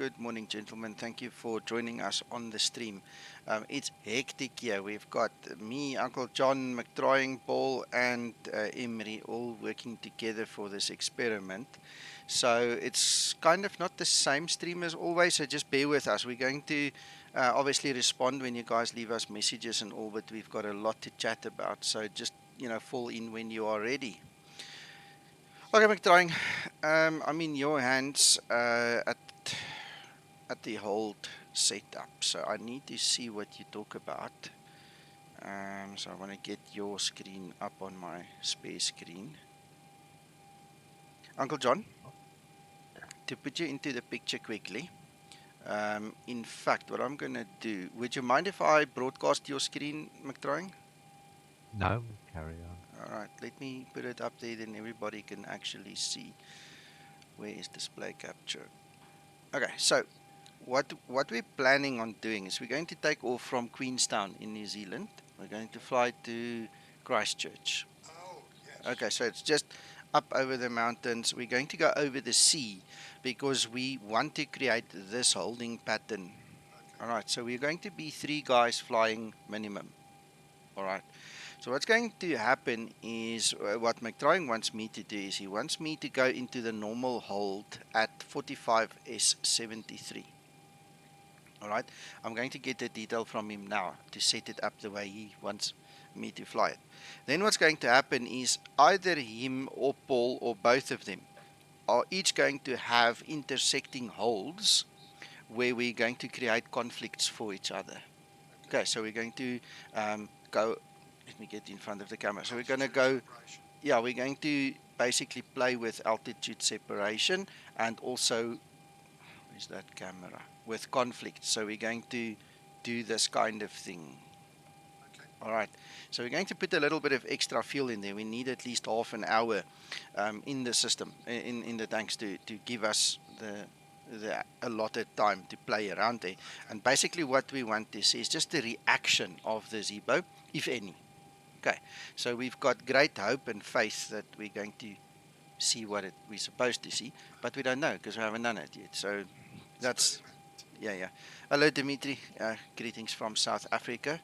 Good morning, gentlemen. Thank you for joining us on the stream. It's hectic here. We've got me, Uncle John, McTrying, Paul, and Emery all working together for this experiment. So it's kind of not the same stream as always, so just bear with us. We're going to obviously respond when you guys leave us messages and all, but we've got a lot to chat about. So just, fall in when you are ready. Okay, McTrying, I'm in your hands at the hold setup. So I need to see what you talk about. So I want to get your screen up on my spare screen. Uncle John, to put you into the picture quickly. In fact, what I'm going to do, would you mind if I broadcast your screen, McTrying? No, carry on. All right, let me put it up there, then everybody can actually see. Where is display capture? Okay, so what we're planning on doing is we're going to take off from Queenstown in New Zealand. We're going to fly to Christchurch. Okay, so it's just up over the mountains. We're going to go over the sea because we want to create this holding pattern. All right, so we're going to be 3 guys flying minimum. All right. So what's going to happen is what McTrying wants me to do is he wants me to go into the normal hold at 45S73. All right. I'm going to get the detail from him now to set it up the way he wants me to fly it. Then what's going to happen is either him or Paul or both of them are each going to have intersecting holds where we're going to create conflicts for each other. Okay, so we're going to go. Let me get in front of the camera. So we're going to go. Yeah, we're going to basically play with altitude separation and also, where's that camera? With conflict. So we're going to do this kind of thing. All right. So we're going to put a little bit of extra fuel in there. We need at least half an hour in the system, in the tanks to give us the allotted time to play around there. And basically what we want to see is just the reaction of the Zibo, if any. Okay. So we've got great hope and faith that we're going to see what we're supposed to see, but we don't know because we haven't done it yet. So that's, yeah. Hello, Dimitri. Greetings from South Africa.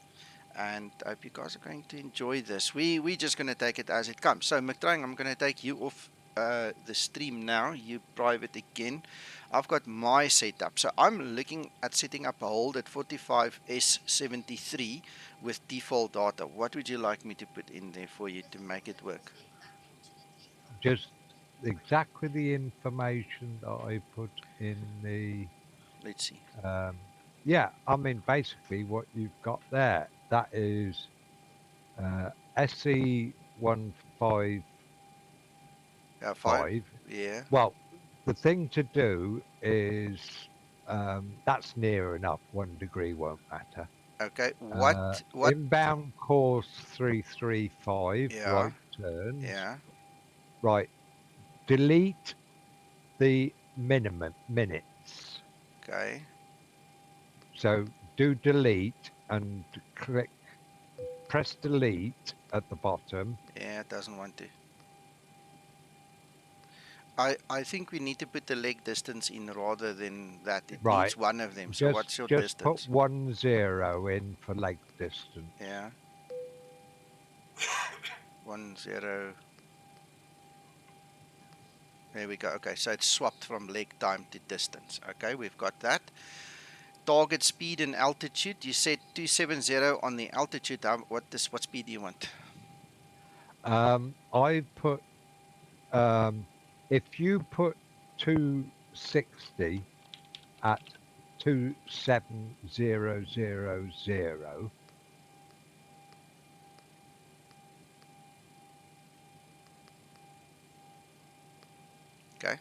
And I hope you guys are going to enjoy this. We're just going to take it as it comes. So, McTrying, I'm going to take you off the stream now. You private again. I've got my setup. So I'm looking at setting up a hold at 45S73 with default data. What would you like me to put in there for you to make it work? Just exactly the information that I put in the. Let's see. Yeah, I mean, basically what you've got there, that is SE155. 5. Yeah. Well, the thing to do is that's near enough. 1 degree won't matter. Okay. What? Inbound course 335, Yeah. right turns. Yeah. Right, delete the minimum minutes. Okay. So do delete and press delete at the bottom. Yeah, it doesn't want to. I think we need to put the leg distance in rather than that. It Right, needs one of them. So just what's your just put distance? 10 in for leg distance. Yeah. 10. There we go. Okay, so it's swapped from leg time to distance. Okay, we've got that. Target speed and altitude. You said 270 on the altitude. What speed do you want? I put if you put 260 at 27000. Okay.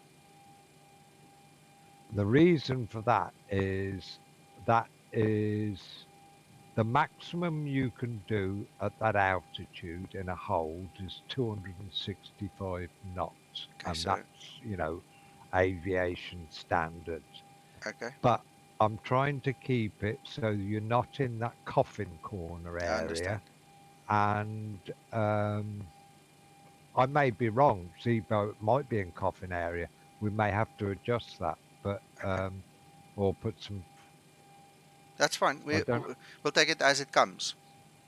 The reason for that is the maximum you can do at that altitude in a hold is 265 knots, Okay. and So that's aviation standards. okay, But I'm trying to keep it so you're not in that coffin corner I understand. area, and I may be wrong. Zibo might be in coffin area. We may have to adjust that, but or put some. That's fine. I don't. We'll take it as it comes.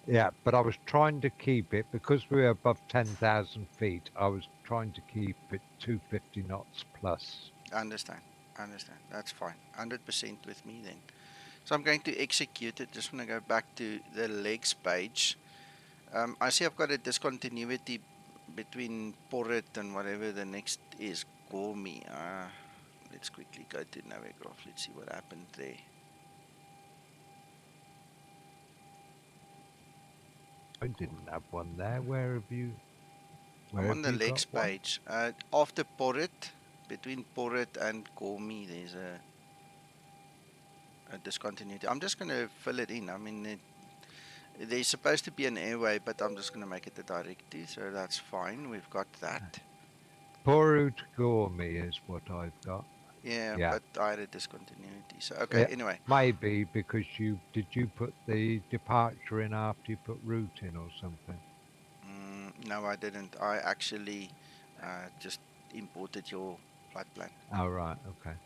Yeah, but I was trying to keep it because we're above 10,000 feet. I was trying to keep it 250 knots plus. I understand. I understand. That's fine. 100% with me then. So I'm going to execute it. Just want to go back to the legs page. I see I've got a discontinuity between PORUT and whatever the next is. Gourmet. Let's quickly go to Navigraph. Let's see what happened there. I didn't have one there. Where have you? Where I'm on have the you got legs one? page. After PORUT, between PORUT and Gourmet, there's a discontinuity. I'm just going to fill it in. I mean, there's supposed to be an airway, but I'm just going to make it a directory, so that's fine. We've got that. PORUT Gourmet is what I've got. Yeah, Yeah. but I had a discontinuity. So okay, anyway. Maybe because you put the departure in after you put route in or something? No, I didn't. I actually just imported your flight plan. Oh right, okay.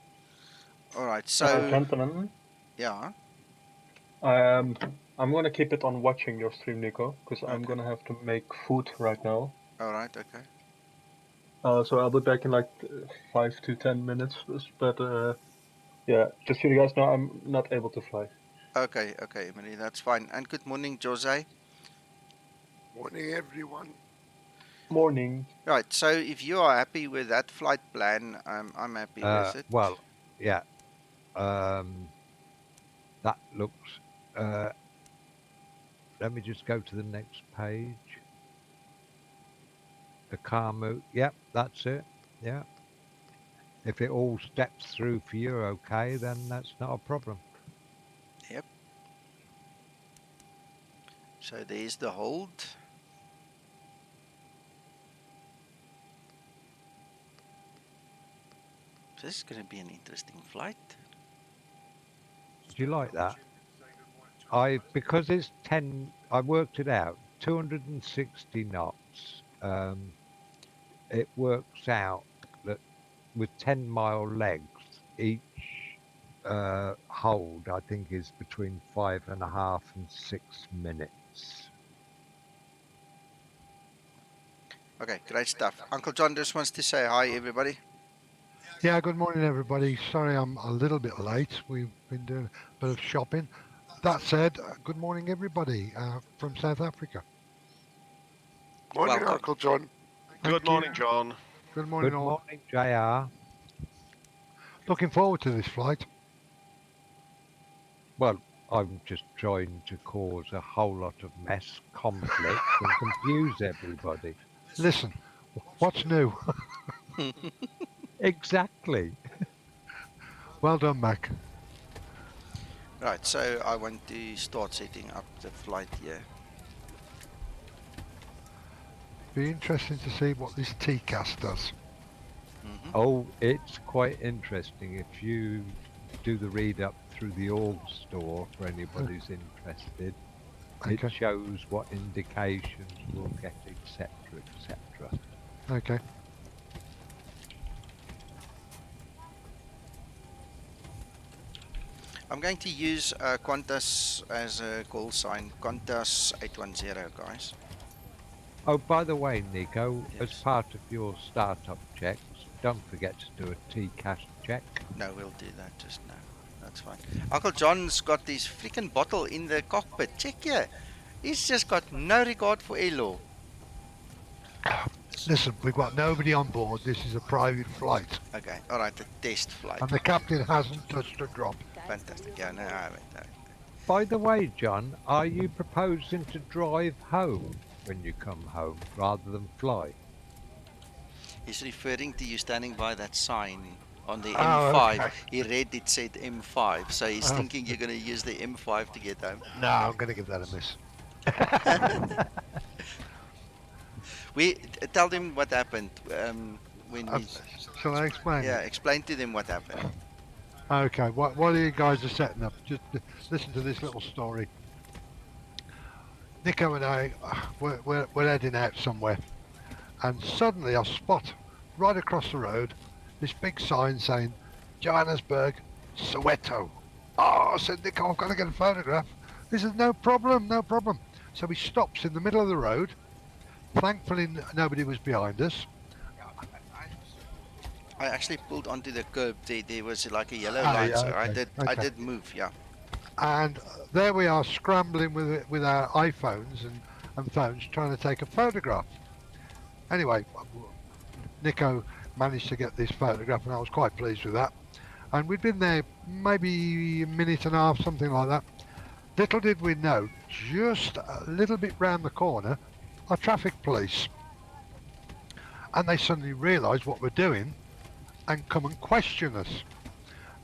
All right. So Gentlemen, yeah. I'm gonna keep it on watching your stream, Nico, because I'm Okay. gonna have to make food right now. All right. Okay. So I'll be back in like 5 to 10 minutes, but yeah, just so you guys know, I'm not able to fly. Okay. Okay, Emily, that's fine. And good morning, Jose. Morning, everyone. Morning. Right. So if you are happy with that flight plan, I'm happy with it. Well, yeah. That looks. Let me just go to the next page. The car move. Yep, that's it. Yeah. If it all steps through for you, okay, then that's not a problem. Yep. So there's the hold. This is going to be an interesting flight. Do you like that? Because it's 10. I worked it out. 260 knots. It works out that with 10-mile legs, each hold I think is between 5.5 and 6 minutes. Okay, great stuff. Uncle John just wants to say hi, everybody. Yeah, good morning, everybody. Sorry I'm a little bit late. We've been doing a bit of shopping. That said, good morning, everybody from South Africa. Morning, Welcome. Uncle John. Good morning, John. Good morning, Good all. morning, JR. Looking forward to this flight. Well, I'm just trying to cause a whole lot of mess, conflict, and confuse everybody. Listen, what's new? Exactly. Well done, Mac. Right, so I want to start setting up the flight here. Be interesting to see what this TCAS does. Oh, it's quite interesting if you do the read up through the org store for anybody who's interested. Okay. It shows what indications we'll get, etc., etc. Okay. I'm going to use Qantas as a call sign. Qantas 810, guys. Oh, by the way, Nico, as Yes. part of your startup checks, don't forget to do a TCAS check. No, we'll do that just now. That's fine. Uncle John's got this freaking bottle in the cockpit. Check here. He's just got no regard for air law. Listen, we've got nobody on board. This is a private flight. Okay, all right, the test flight. And the captain hasn't touched a drop. Fantastic. Yeah, no, I haven't. No. By the way, John, are you proposing to drive home when you come home rather than fly? He's referring to you standing by that sign on the Oh, M5. okay. He read it said M5, so he's thinking you're going to use the M5 to get home. No, I'm going to give that a miss. We tell them what happened when we. Shall I explain? Yeah, explain to them what happened. Okay, while you guys are setting up, just listen to this little story. Nico and I, we're heading out somewhere, and suddenly I spot right across the road this big sign saying Johannesburg Soweto. Oh, said Nico, I've got to get a photograph. He says, no problem, no problem. So he stops in the middle of the road. Thankfully, nobody was behind us. I actually pulled onto the curb. There was like a yellow Ah, light, yeah, so okay, I okay. did move. Yeah. And there we are scrambling with our iPhones and phones trying to take a photograph. Anyway, Nico managed to get this photograph, and I was quite pleased with that. And we'd been there maybe a minute and a half, something like that. Little did we know, just a little bit round the corner, are traffic police. And they suddenly realised what we're doing and come and question us.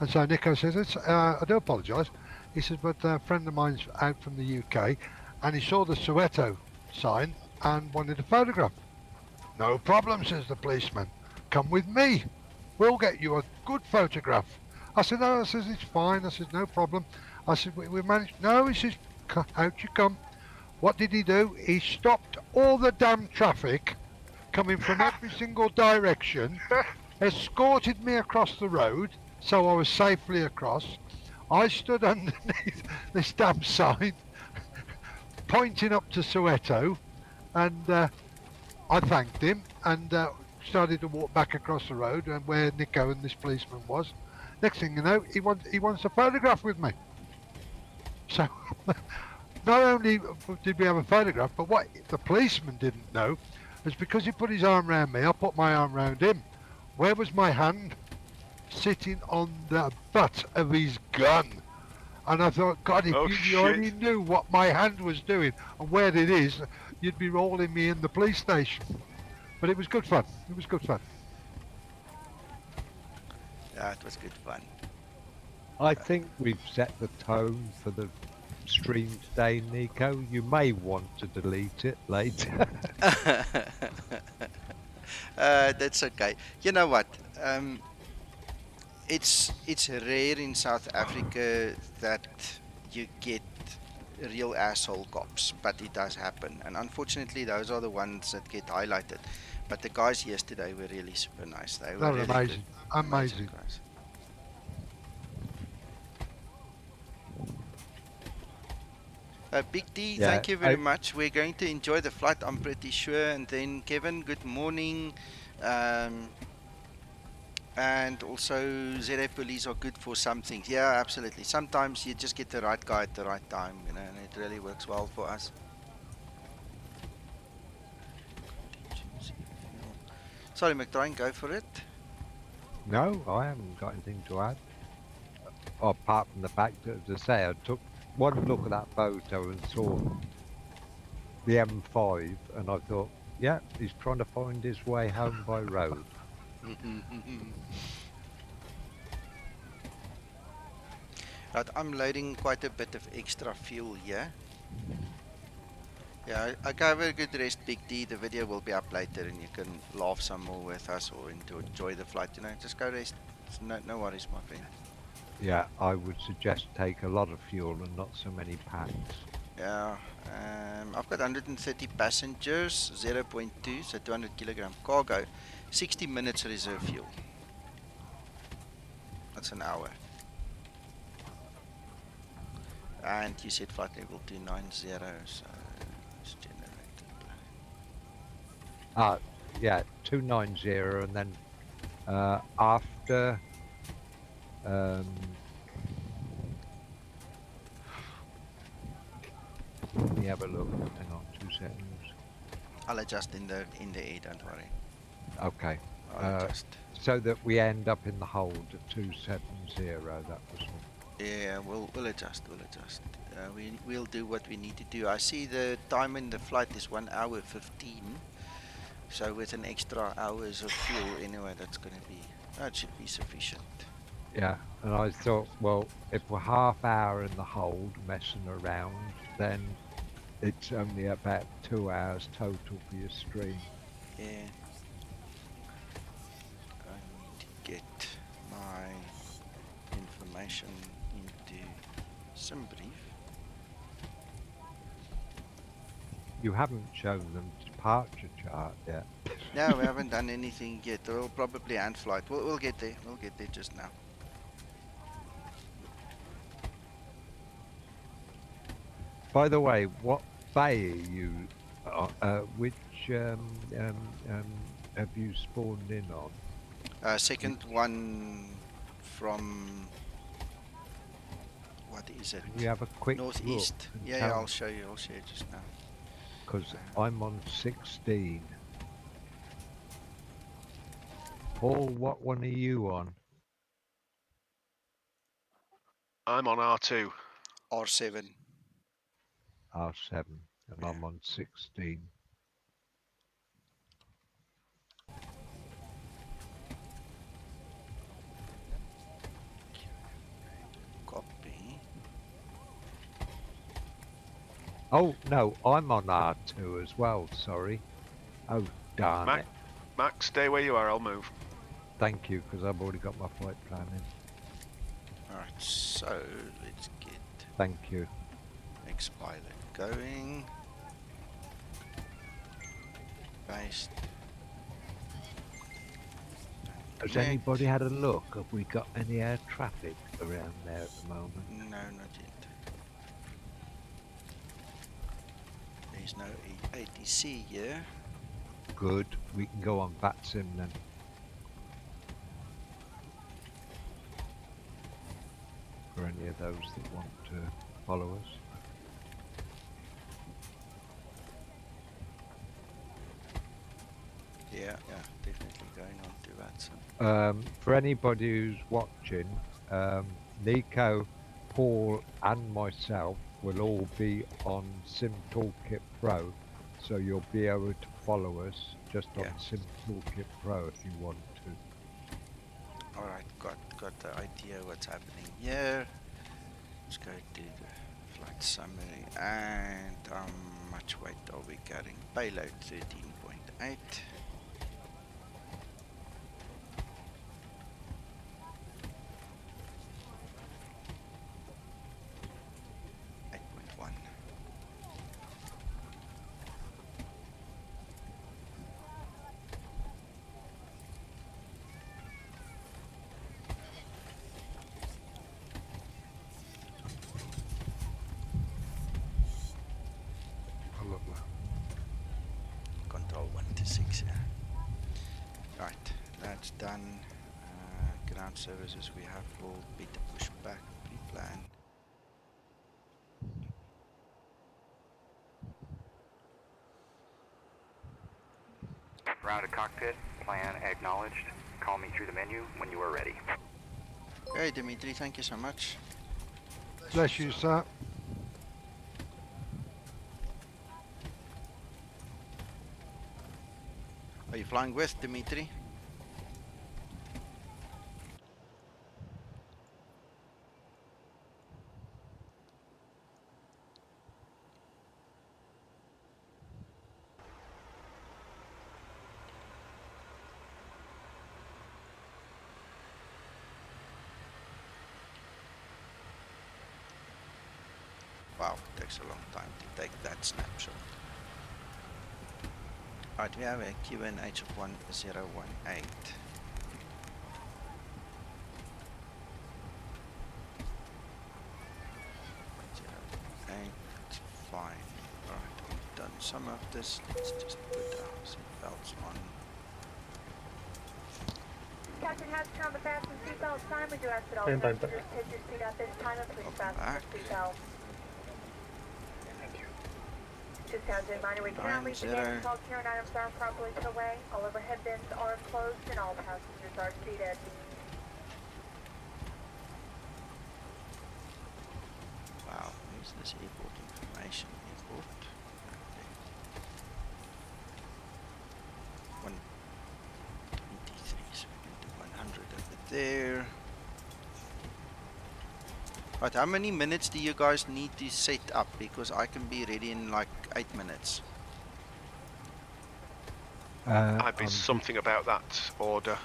And so Nico says, I do apologise. He says, but a friend of mine's out from the UK and he saw the Soweto sign and wanted a photograph. No problem, says the policeman. Come with me. We'll get you a good photograph. I said, no, I says, it's fine. I said, no problem. I said, we managed. No, he says, out you come. What did he do? He stopped all the damn traffic coming from every single direction, escorted me across the road, so I was safely across. I stood underneath this damn sign, pointing up to Soweto, and I thanked him and started to walk back across the road and where Nico and this policeman was. Next thing you know, he wants a photograph with me. So not only did we have a photograph, but what the policeman didn't know is because he put his arm around me, I put my arm around him. Where was my hand? Sitting on the butt of his gun. And I thought, God, if Oh you only shit. knew what my hand was doing and where it is, you'd be rolling me in the police station. But it was good fun. It was good fun. Yeah, it was good fun. I think we've set the tone for the stream today, Nico. You may want to delete it later. That's okay. You know what? It's rare in South Africa that you get real asshole cops, but it does happen, and unfortunately, those are the ones that get highlighted. But the guys yesterday were really super nice. They They were were really good, amazing. amazing Amazing. guys. Big D, Yeah, thank you very much. We're going to enjoy the flight, I'm pretty sure. And then Kevin, good morning. Um, and also ZF police are good for some things. Yeah, absolutely. Sometimes you just get the right guy at the right time, and it really works well for us. Sorry, McDrine, go for it. no, I haven't got anything to add. Apart from the fact that, as I say, I took one look at that photo and saw the M5, and I thought, yeah, he's trying to find his way home by road. Right, I'm loading quite a bit of extra fuel here. Yeah, okay, have a good rest, Big D. The video will be up later and you can laugh some more with us or enjoy the flight. Just go rest. No worries, my friend. Yeah, I would suggest take a lot of fuel and not so many packs. Yeah, I've got 130 passengers, 0.2, so 200 kilogram cargo, 60 minutes reserve fuel. That's an hour. And you said flight level 290, so it's generated. Yeah, 290, and then after let me have a look. Hang on, 2 seconds. I'll adjust in the air, don't worry. Okay. I'll adjust. So that we end up in the hold at 270. That was all. Yeah, we'll adjust. We'll adjust. We'll do what we need to do. I see the time in the flight is 1 hour 15. So with an extra hours of fuel, anyway, that should be sufficient. Yeah, and I thought, well, if we're half hour in the hold messing around, then it's only about 2 hours total for your stream. Yeah. I need to get my information into SimBrief. You haven't shown them departure chart yet. No, we haven't done anything yet. We'll probably hand flight. We'll get there. We'll get there just now. By the way, what bay are you? Which have you spawned in on? Second one from, what is it? Can you have a quick Northeast. look and Yeah, tell I'll me? show you. I'll show you just now. Because I'm on 16. Paul, what one are you on? I'm on R2. R7. R7, and Yeah. I'm on 16. Copy. Oh, no, I'm on R2 as well, sorry. Oh, darn it. Max, stay where you are, I'll move. Thank you, because I've already got my flight plan in. Alright, so let's get Thank you. next pilot going. Paste. Has Connect. anybody had a look? Have we got any air traffic around there at the moment? No, not yet. There's no ATC here. Good, we can go on VATSIM then. For any of those that want to follow us. Yeah, definitely going on to that. So. For anybody who's watching, Nico, Paul and myself will all be on Sim Toolkit Pro, so you'll be able to follow us just on Sim Toolkit Pro if you want to. Alright, got the idea what's happening here. Let's go to the flight summary and much weight are we carrying? Payload 13.8. 8.1. I love that. Control 1 to 6, yeah. Right, that's done. Ground services we have will be to push back pre-plan. Round to cockpit, plan acknowledged. Call me through the menu when you are ready. Okay, Dimitri, thank you so much. Bless you, sir. Are you flying with Dimitri? Wow, it takes a long time to take that snapshot. Right, we have a QNH of 1018. Fine. Alright, we've done some of this. Let's just put our seatbelts on. Captain has turned the fasten seatbelt sign. We do ask that all And I'm passengers take your seat at this time and please fasten your seatbelt. Thank you. Just as a reminder, we cannot leave the damaged bulk here and items are properly put away. All overhead bins are closed and all passengers are seated. Wow, where's this airport information? Airport. 123, so we can do 100 over there. Right, how many minutes do you guys need to set up? Because I can be ready in like 8 minutes. I'd be something about that order.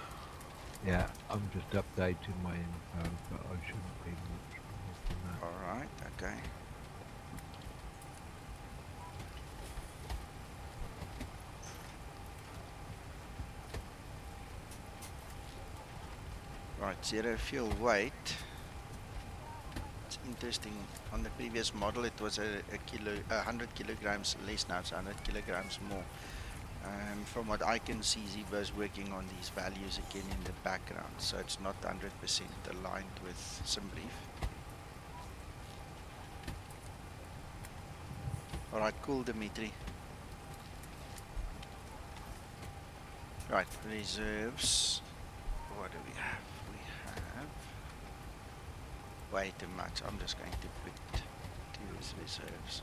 Yeah, I'm just updating my info, but I shouldn't be much more than that. Alright, okay. Right, 0 fuel weight. It's interesting. On the previous model, it was a 100 kilograms less. Now it's 100 kilograms more. From what I can see, Zibo is working on these values again in the background, so it's not 100% aligned with SimBrief. Alright, cool, Dimitri. Right, reserves. What do we have? We have way too much. I'm just going to put two reserves.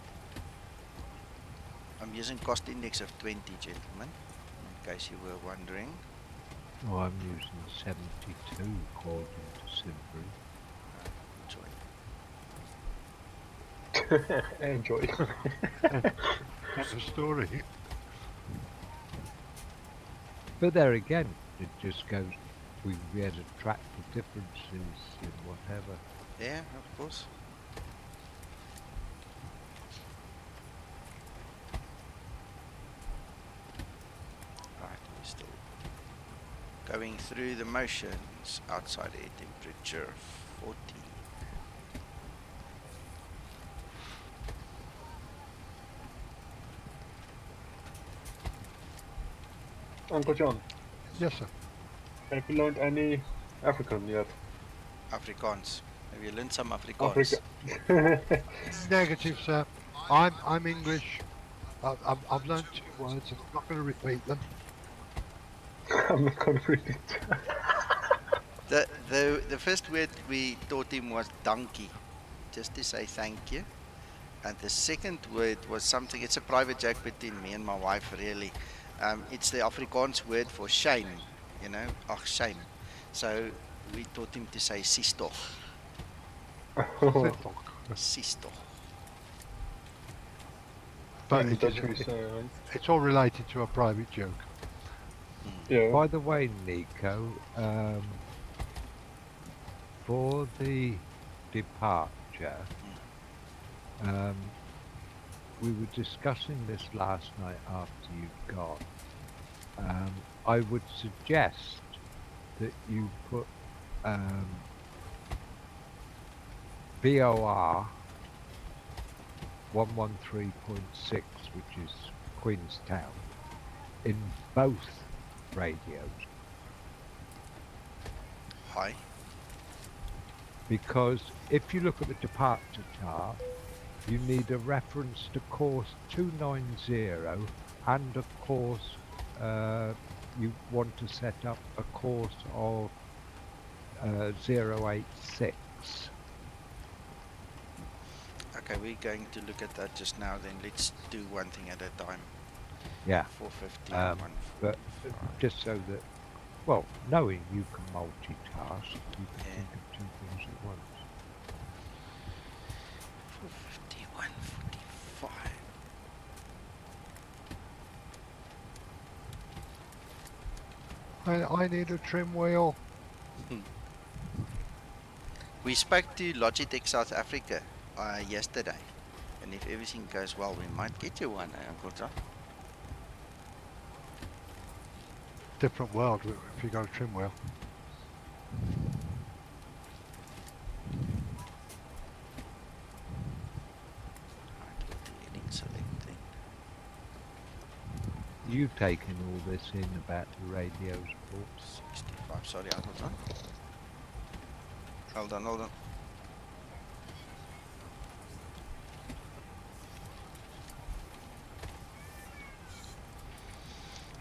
I'm using cost index of 20, gentlemen, in case you were wondering. Oh, I'm using 72 according to SimBrief. Enjoy. That's the story. But there again, it just goes, we had to track the differences in whatever. Yeah, of course. Right, we're still going through the motions. Outside air temperature 40. Uncle John, Yes, sir. have you learned any African yet? Afrikaans. Have you learned some Afrikaans? Africa. Negative, sir. I'm English. I've learned 2 words, and I'm not going to repeat them. I'm not going to read it. The first word we taught him was donkey, just to say thank you. And the second word was something, it's a private joke between me and my wife, really. It's the Afrikaans word for shame, you know, ach, shame. So we taught him to say sistoch. Sistoch. But In it Dutch is, we say, it's all related to a private joke. yeah. By the way, Nico, for the departure, we were discussing this last night after you'd gone. I would suggest that you put BOR 113.6, which is Queenstown, in both radios. Hi. Because if you look at the departure chart, you need a reference to course 290 and of course you want to set up a course of 086. Okay, we're going to look at that just now then. Let's do one thing at a time. Yeah. 450, But just so that, well, knowing you can multitask, you can think of 2 things at once. 450, 145. I need a trim wheel. We spoke to Logitech South Africa yesterday, and if everything goes well, we might get you one, Uncle John. Different world if you got a trim wheel. Right, get the heading selected. You've taken all this in about the radios, Paul. 65, sorry, Uncle John. Hold on, hold on.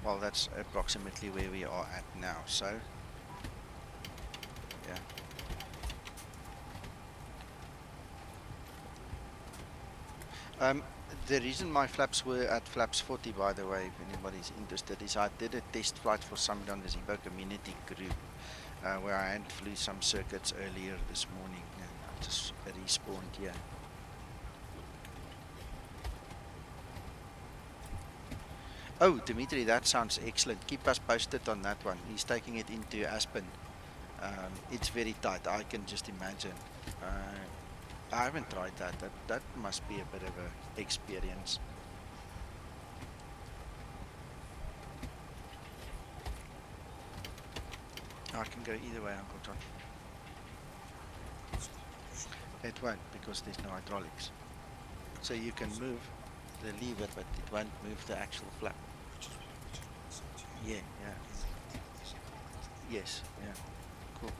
Well, that's approximately where we are at now, so yeah. The reason my flaps were at flaps 40, by the way, if anybody's interested, is I did a test flight for somebody on the Zibo community group, where I had flew some circuits earlier this morning, and I just respawned here. Oh, Dimitri, that sounds excellent. Keep us posted on that one. He's taking it into Aspen. It's very tight, I can just imagine. I haven't tried that. That must be a bit of a experience. I can go either way, Uncle John. It won't because there's no hydraulics. So you can move the lever, but it won't move the actual flap. Yeah, yeah. Yes, yeah. Cool.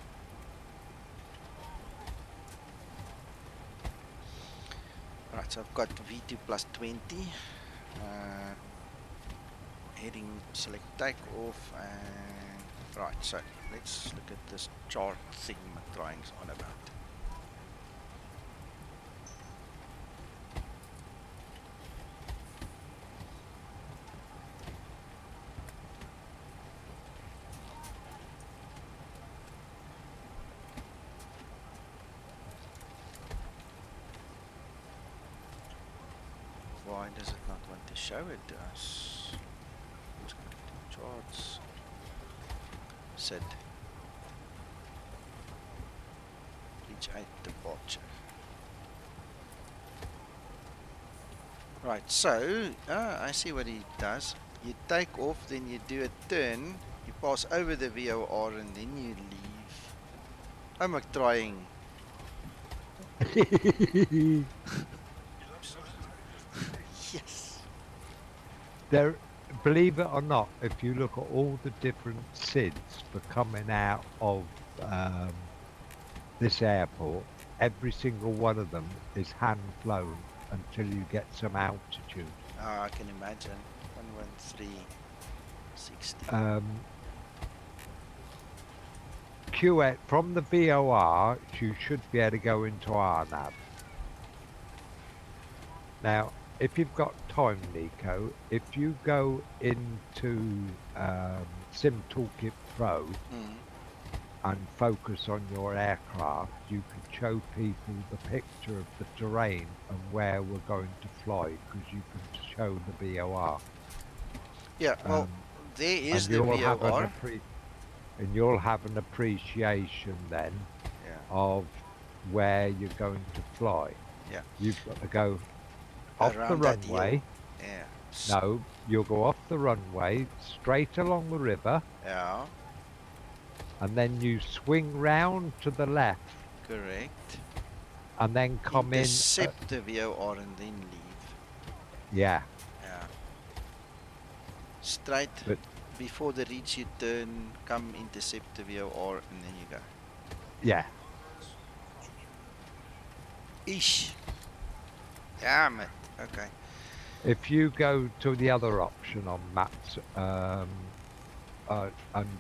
Right, so I've got V2 plus 20. Heading, select takeoff, and right, so let's look at this chart thing McDrying's on about. Why does it not want to show it to us? Let's go to charts. Set. Reach 8 departure. Right, so I see what he does. You take off, then you do a turn, you pass over the VOR, and then you leave. I'm trying. Yes. There, believe it or not, if you look at all the different SIDs for coming out of this airport, every single one of them is hand flown until you get some altitude. I can imagine. 11360. QX from the VOR, you should be able to go into RNAV. Now, if you've got time, Nico, if you go into Sim Toolkit Pro and focus on your aircraft, you can show people the picture of the terrain and where we're going to fly, because you can show the VOR. Yeah, well, there is the VOR. And you'll have an appreciation then of where you're going to fly. Yeah. You've got to go off the Around that runway. hill. Yeah. No, you'll go off the runway, straight along the river. Yeah. And then you swing round to the left. Correct. And then come intercept the VOR and then leave. Yeah. Yeah. Straight before the reach, you turn, come intercept the VOR, and then you go. Yeah. Ish. Damn it. Okay. If you go to the other option on maps and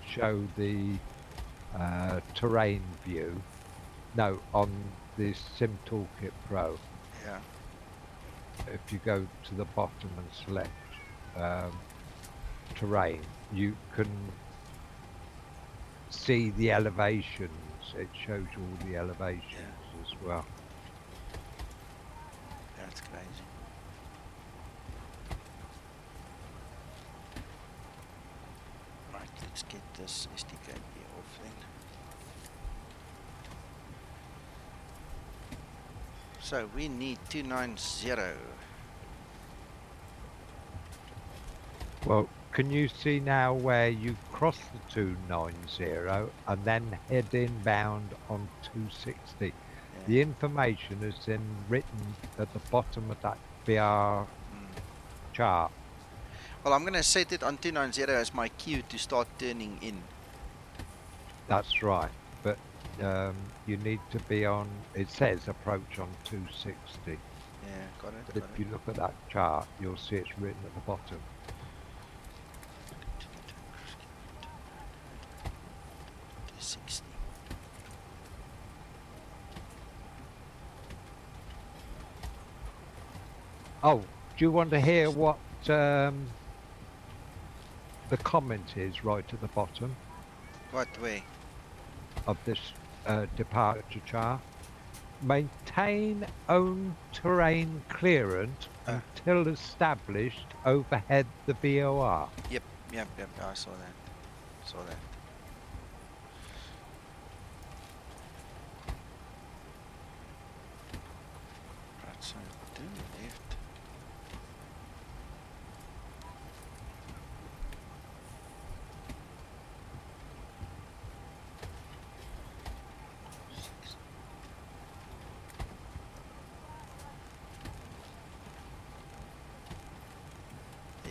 show the terrain view, no, on the Sim Toolkit Pro. Yeah. If you go to the bottom and select terrain, you can see the elevations. It shows you all the elevations as well. That's crazy. Right, let's get this SDK off then. So we need 290. Well, can you see now where you cross the 290 and then head inbound on 260? Yeah. The information is then written at the bottom of that VR chart. Well, I'm going to set it on 290 as my cue to start turning in. That's right, but you need to be on, it says approach on 260. Yeah, got it. If you look at that chart, you'll see it's written at the bottom. Oh, do you want to hear what the comment is right at the bottom? What way? Of this departure chart. Maintain own terrain clearance until established overhead the VOR. Yep, I saw that. Right, so do left.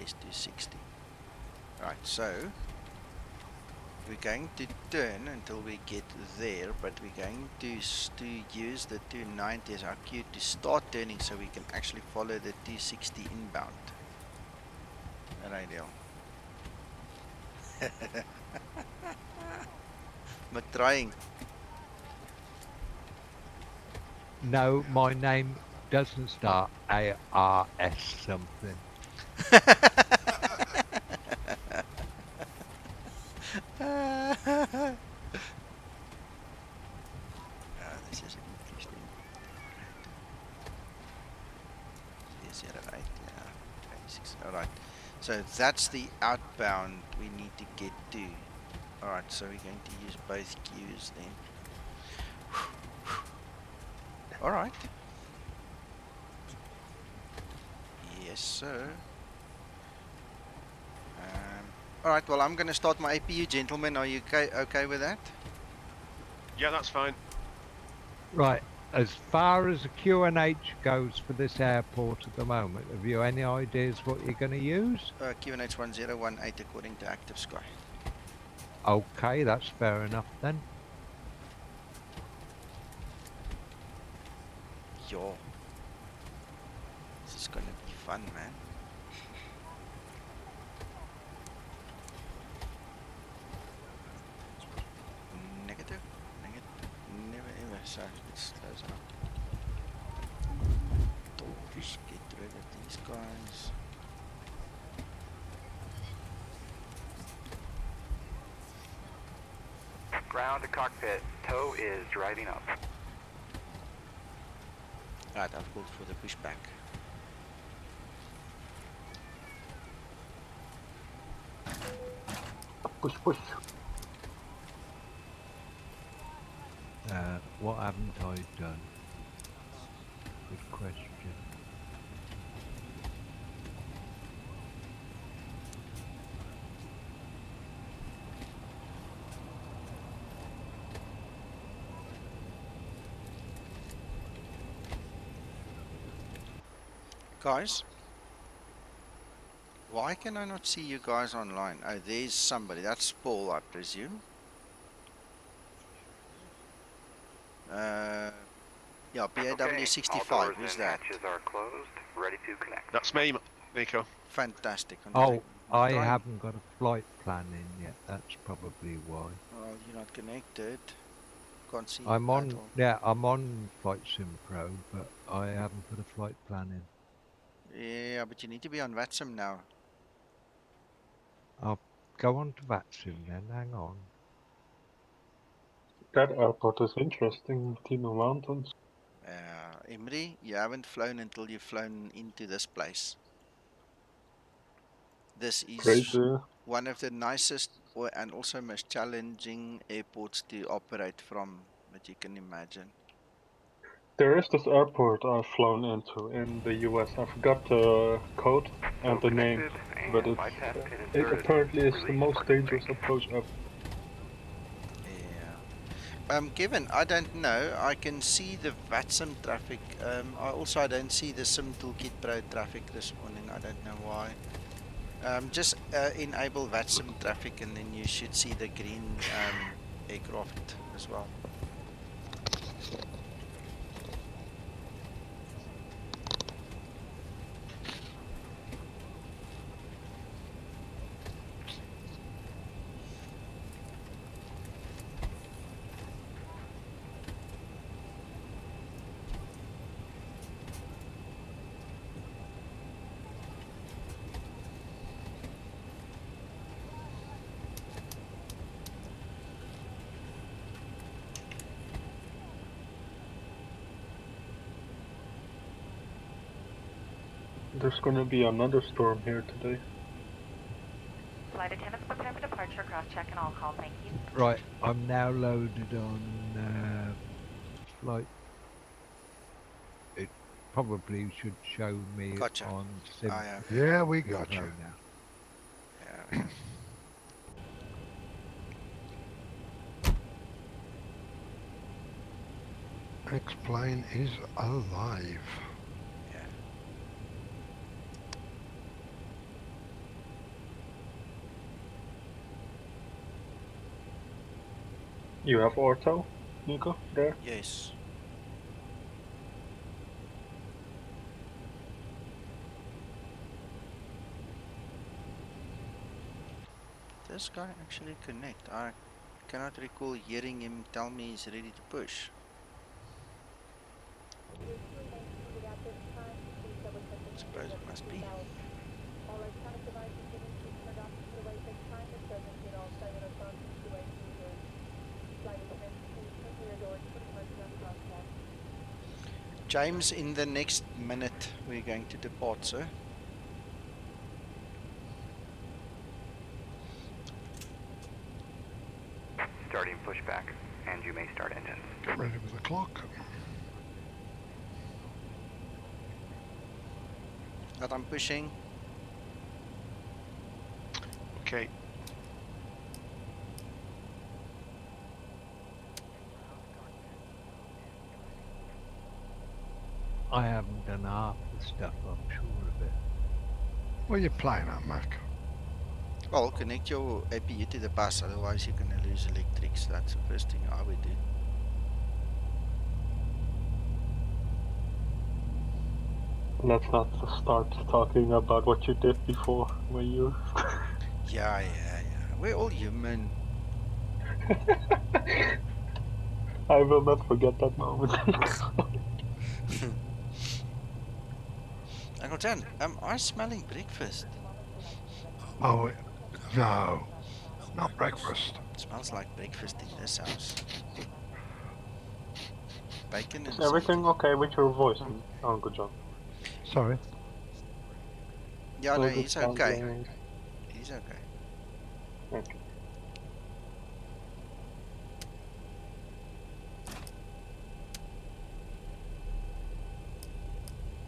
says 260. Right, so we're going to turn until we get there, but we're going to use the 290 as our cue to start turning so we can actually follow the 260 inbound radial. I'm trying. No, my name doesn't start ARS something. This is interesting. 308, yeah. 26. Alright. So that's the outbound we need to get to. Alright, so we're going to use both cues then. Alright. Yes, sir. Alright, well, I'm going to start my APU, gentlemen. Are you okay with that? Yeah, that's fine. Right, as far as the QNH goes for this airport at the moment, have you any ideas what you're going to use? QNH 1018 according to Active Sky. Okay, that's fair enough then. Yo. This is going to be fun, man. Negative? Never ever. So let's close out. Doors. Get rid of these guys. Ground to cockpit. Tow is driving up. Right, I've called for the pushback. Push, push. What haven't I done? Good question. Guys, why can I not see you guys online? Oh, there's somebody. That's Paul, I presume. Yeah, PAW 65. All doors Who's and that? hatches are closed. Ready to connect. That's me, Nico. Fantastic. Oh, I trying. haven't got a flight plan in yet. That's probably why. Well, you're not connected. Can't see I'm at on. all. Yeah, I'm on Flight Sim Pro, but I haven't put a flight plan in. Yeah, but you need to be on VATSIM now. I'll go on to VATSIM then. Hang on. That airport is interesting between the mountains. Emery, you haven't flown until you've flown into this place. This is Crazy. one of the nicest and also most challenging airports to operate from that you can imagine. There is this airport I've flown into in the US. I forgot the code and the name, but it apparently is the most dangerous approach ever. Yeah. Kevin, I don't know. I can see the VATSIM traffic. I don't see the SIM Toolkit Pro traffic this morning. I don't know why. Just enable VATSIM traffic and then you should see the green aircraft as well. There's gonna be another storm here today. Flight attendants prepare for departure. Cross-check and all call. Thank you. Right, I'm now loaded on flight. It probably should show me Gotcha. on Sim. Yeah, we got you. Now. Yeah. X-plane is alive. Yeah. You have ortho, Nico, there? Yes. This guy actually connect. I cannot recall hearing him tell me he's ready to push. Suppose it must be. All electronic devices will need to be turned off to the waypoint time. This does include all cellular phones and two-way users. Flight attendants, please clear your doors for commercial and cross-check. James, in the next minute, we're going to depart, sir. Starting pushback, and you may start engines. Get ready with the clock. That I'm pushing. Okay. I haven't done half the stuff, I'm sure of it. What are you playing at, Mac? Well, connect your APU to the bus, otherwise you're going to lose electrics. That's the first thing I would do. Let's not start talking about what you did before when you... Yeah. We're all human. I will not forget that moment. Uncle Jan, am I smelling breakfast? Oh, no. Not breakfast. It smells like breakfast in this house. Bacon Is and everything something. okay with your voice, Uncle John? Sorry. Yeah, no, Does it he's sound okay. like... He's okay. Okay.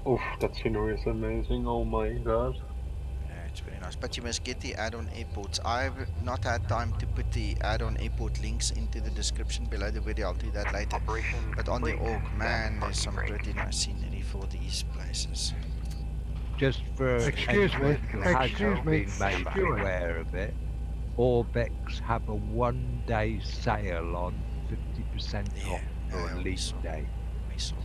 Oof, that scenery is amazing, oh my god. Yeah, it's very nice. But you must get the add-on airports. I've not had time to put the add-on airport links into the description below the video. I'll do that later. Operation But on the complete. org, man, there's Parking some brake. pretty nice scenery for these places. Just for Excuse me, anyone who hasn't excuse me, been made Stuart. aware of it, Orbex have a 1-day sale on 50% off for a we leap saw. day. We saw.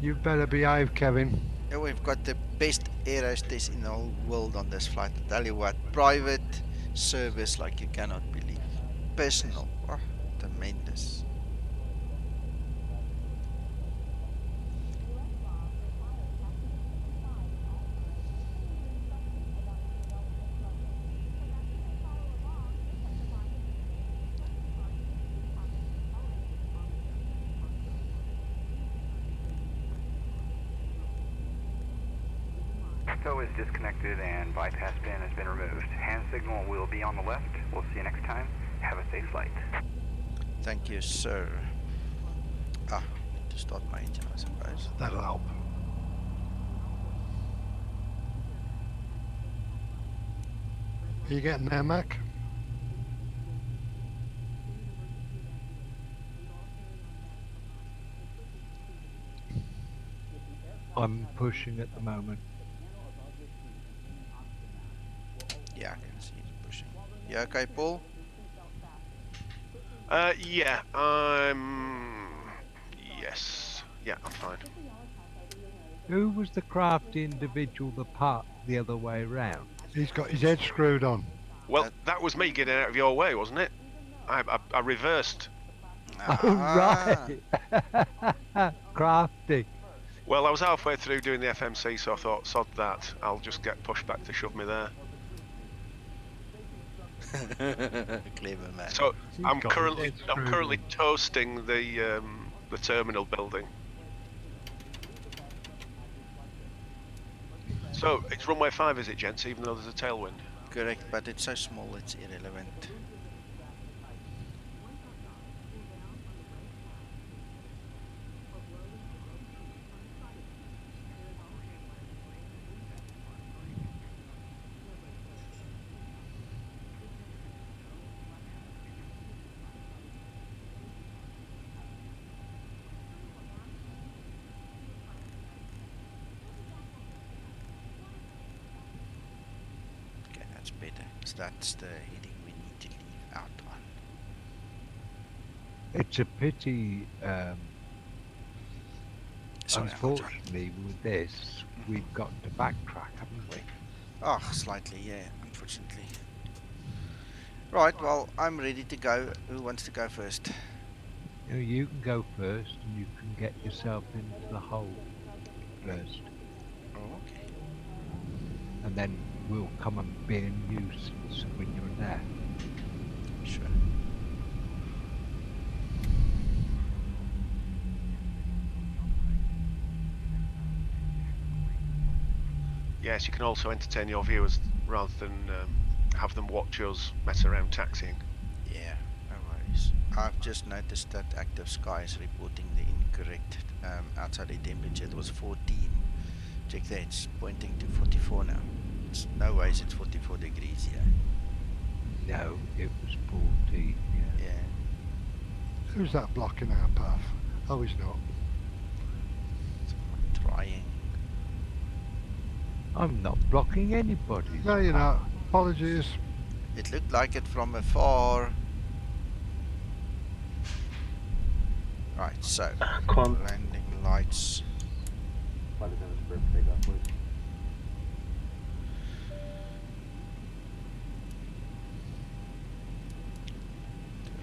You better behave, Kevin. Yeah, we've got the best air hostess in the whole world on this flight. I tell you what, private service like you cannot believe. Personal, oh, tremendous. Tow is disconnected and bypass pin has been removed. Hand signal will be on the left. We'll see you next time. Have a safe flight. Thank you, sir. Need to start my engine, I suppose. That'll help. Are you getting there, Mac? I'm pushing at the moment. Yeah, I can see it pushing. You okay, Paul? Yeah, yes. Yeah, I'm fine. Who was the crafty individual that parked the other way round? He's got his head screwed on. Well, that was me getting out of your way, wasn't it? I reversed. Oh, right. Crafty. Well, I was halfway through doing the FMC, so I thought, sod that. I'll just get pushed back to shove me there. Clever man. So I'm got his currently head screwed on. toasting the terminal building. So it's runway 5, is it, gents? Even though there's a tailwind. Correct, but it's so small it's irrelevant. better, because that's the heading we need to leave out on. It's a pity, Sorry, Uncle John. unfortunately, with this, we've got to backtrack, haven't we? Oh, slightly, yeah, unfortunately. Right, well, I'm ready to go. Who wants to go first? You know, you can go first and you can get yourself into the hole first. Oh, okay. And then we'll come and be a nuisance when you're there. Sure. Yes, you can also entertain your viewers rather than have them watch us mess around taxiing. Yeah, no worries. I've just noticed that Active Sky is reporting the incorrect outside air temperature. It was 14. Check that, it's pointing to 44 now. It's no ways it's 44 degrees here. No, it was 14, yeah. Yeah. Who's that blocking our path? Oh, he's not. Someone trying. I'm not blocking anybody's No, you're path. not. Apologies. It looked like it from afar. Right, so landing lights.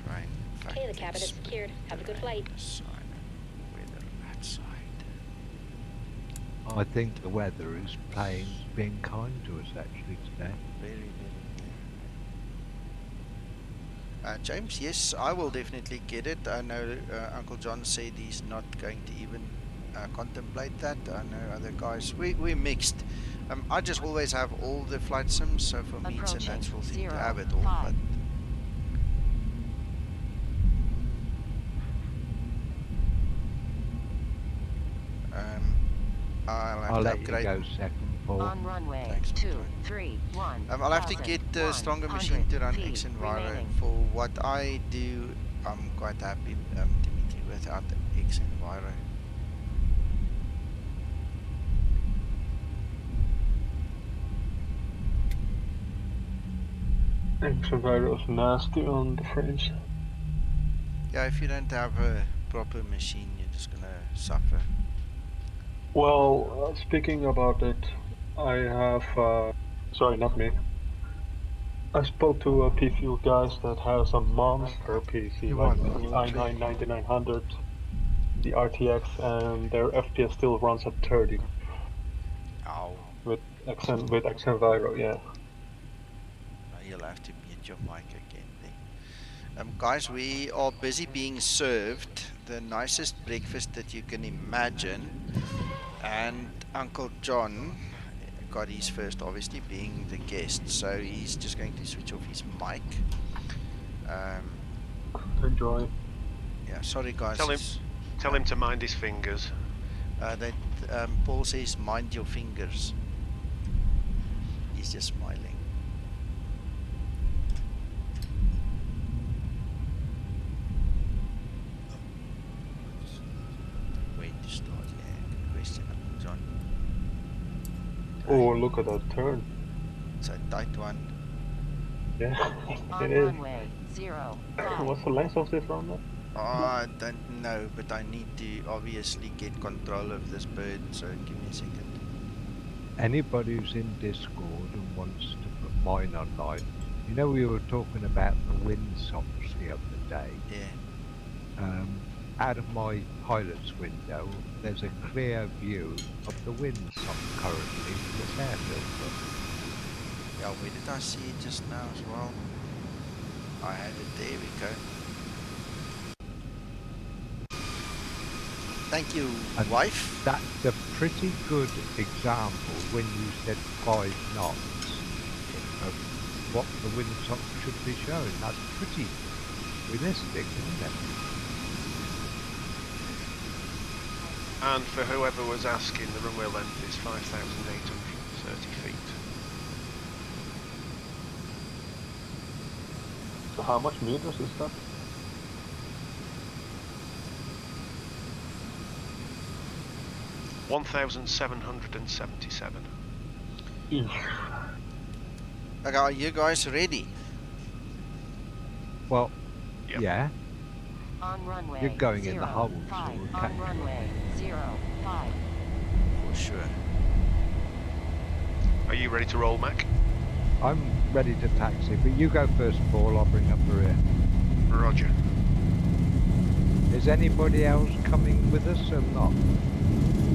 Terrain. Okay, the cabin is secured. Have a good flight. Side. Weather that side. I think the weather is being kind to us actually today. Very, very clear. James, yes, I will definitely get it. I know Uncle John said he's not going to even contemplate that. I know other guys. We're mixed. I just always have all the flight sims, so for me it's a natural thing to have it all. But I'll have to let upgrade. you go second, Paul. On runway Thanks, 231. I'll have to get a stronger machine to run X Enviro. For what I do, I'm quite happy to meet you without X Enviro. X-Enviro is nasty on the frames. Yeah, if you don't have a proper machine, you're just gonna suffer. Well, speaking about it, I have, sorry, not me. I spoke to a few guys that has a monster PC, You like want the that? i9 9900, the RTX, and their FPS still runs at 30 Ow. with Xenviro, yeah. You'll have to mute your mic again there. Guys, we are busy being served the nicest breakfast that you can imagine. And Uncle John got his first, obviously, being the guest. So he's just going to switch off his mic. Enjoy. Yeah, sorry guys. Tell him to mind his fingers. Paul says, mind your fingers. He's just smiling. Where to start? Yeah, good question, Uncle John. Oh, look at that turn. It's a tight one. Yeah, On it is. runway 05. What's the length of this runway? I don't know, but I need to obviously get control of this bird, so give me a second. Anybody who's in Discord and wants to put mine online, you know we were talking about the windsocks the other day. Yeah. Out of my pilot's window, there's a clear view of the windsock currently in the air filter. Yeah, where did I see it just now as well? I had it, there we go. Thank you, And wife. That's a pretty good example when you said 5 knots of what the windsock should be showing. That's pretty realistic, isn't it? And for whoever was asking, the runway length is 5,830 feet. So how much meters is that? 1,777. Okay, are you guys ready? Well, Yep. yeah. On runway. You're going in the 0, hole, so 5. we'll On catch you. runway 0, 5. For sure. Are you ready to roll, Mac? I'm ready to taxi, but you go first, Paul. I'll bring up the rear. Roger. Is anybody else coming with us or not?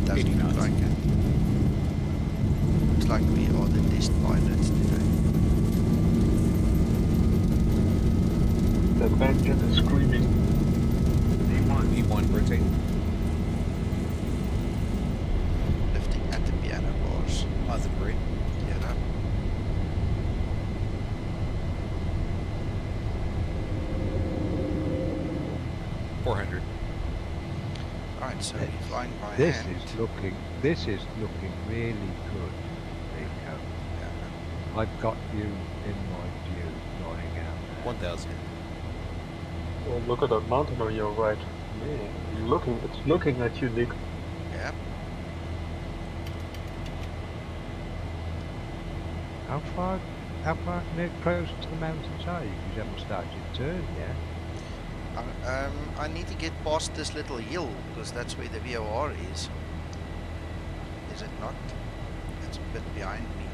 Doesn't 80 look knots. like it. Looks like we are the test pilots today. That engine is screaming. V1 rotate. Lifting at the piano bars. Positive rate. Gear up. 400. Right, so we're flying by This hand. is looking really good, Nico. Yeah. I've got you in my view, flying out there. 1000. Oh, look at that mountain on your right. Man, it's looking at you, Nick. Yeah. How far near close to the mountains are you? Because you haven't started your turn yet. I need to get past this little hill because that's where the VOR is. Is it not? It's a bit behind me.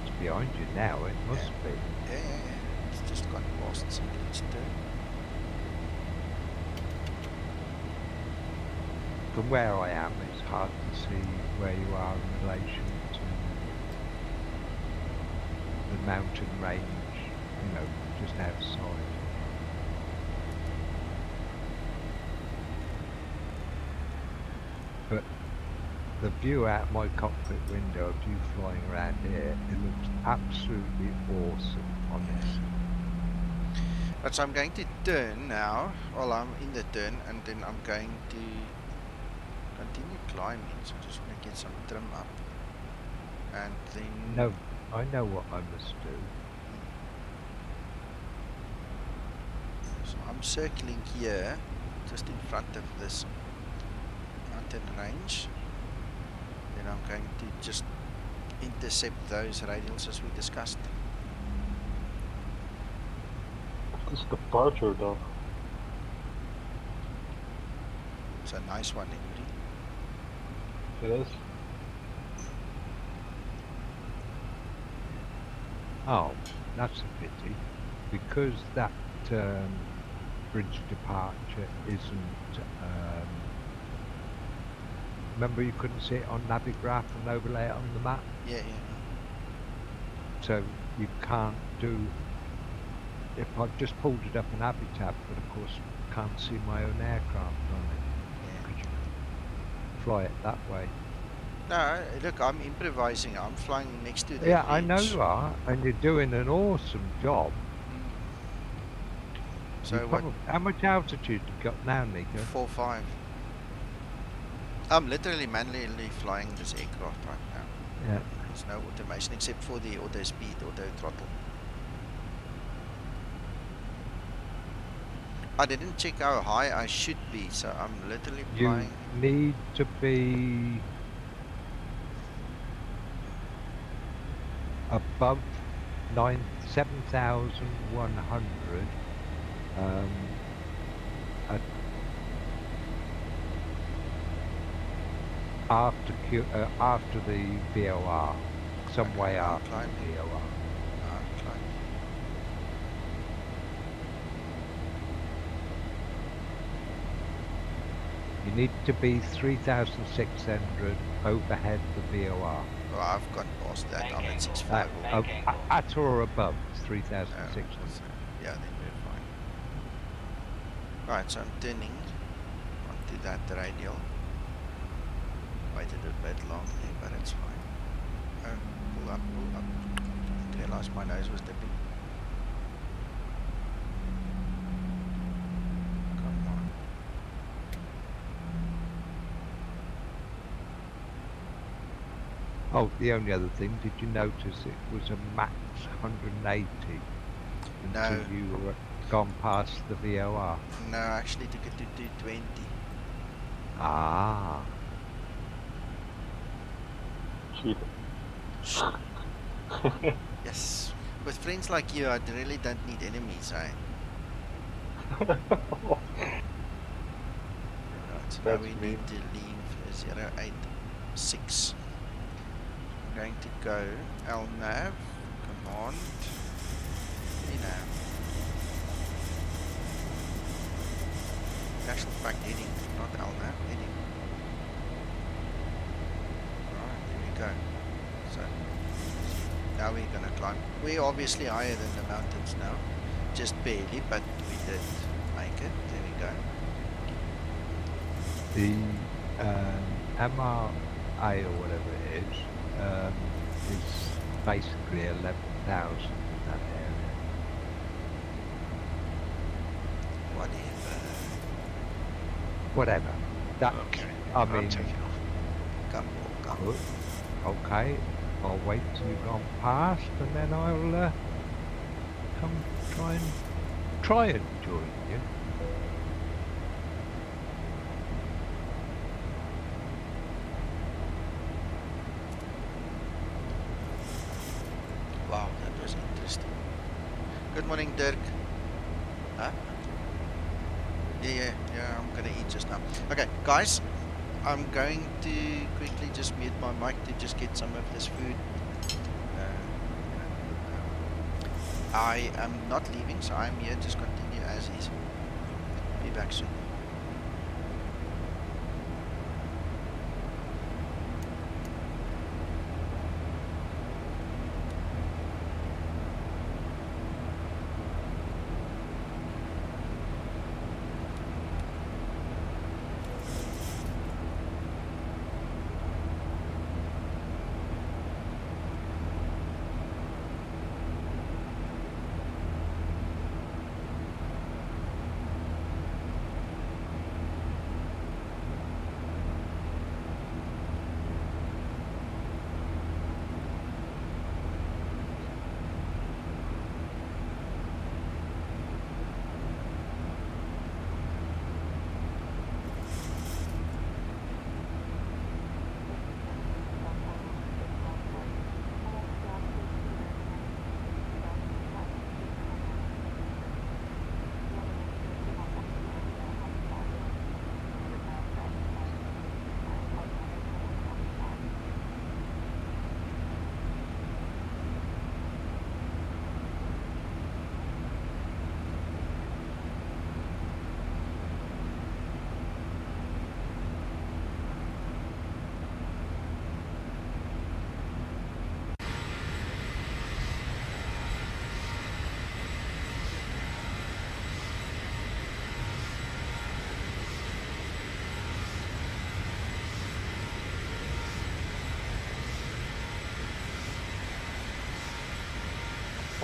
It's behind you now, it must be. Yeah. It's just gone past some each turn. From where I am, it's hard to see where you are in relation to the mountain range, you know, just outside. But the view out my cockpit window of you flying around here, it looks absolutely awesome, honestly. But so I'm going to turn now. Well, I'm in the turn, and then I'm going to continue climbing. So I just want to get some trim up, and then No, I know what I must do. So I'm circling here, just in front of this mountain range. Then I'm going to just intercept those radials as we discussed. This departure, though. It's a nice one, Henry. It is. Oh, that's a pity, because that bridge departure isn't. Remember, you couldn't see it on Navigraph and overlay it on the map, Yeah. so you can't do. If I've just pulled it up in Habitat, but of course can't see my own aircraft on it. Because you can fly it that way. No, look, I'm improvising. I'm flying next to the Yeah, I know ledge. you are, and you're doing an awesome job. So what? How much altitude you got now, Nico? 4.5. I'm literally manually flying this aircraft right now. Yeah. There's no automation except for the auto speed, auto throttle. I didn't check how high I should be, so I'm literally You flying. need to be above 7,100 after the VOR, some Okay, way I'm after climbing. the VOR. I'm climbing. You need to be 3,600 overhead the VOR. Well, I've gone past that. I'm at 6.5. At or above 3,600. Yeah, then we're fine. Right, so I'm turning onto that radial. Waited a bit long there, but it's fine. Oh, pull up. Didn't realize my nose was dipping. Come on. Oh, the only other thing, did you notice it was a max 180 until No. you were gone past the VOR? No, I actually took it to 220. Ah. Cheater. Yes. With friends like you, I really don't need enemies, eh? Right, so now That's we need mean. to leave 086. I'm going to go LNAV, command, nav. Actual fact heading, not LNAV, heading. Alright, there we go. So, now we're gonna climb. We're obviously higher than the mountains now. Just barely, but we did make it. There we go. The MRA or whatever it is basically 11,000 in that area. Whatever. That's, Okay, I I'm mean, taking off. Come, Paul, come. good. Okay, I'll wait till you've gone past, and then I'll come try and join you. Wow, that was interesting. Good morning, Dirk. Huh? Yeah, I'm gonna eat just now. Okay, guys, I'm going to quickly just mute my mic to just get some of this food. I am not leaving, so I'm here. Just continue as is. Be back soon.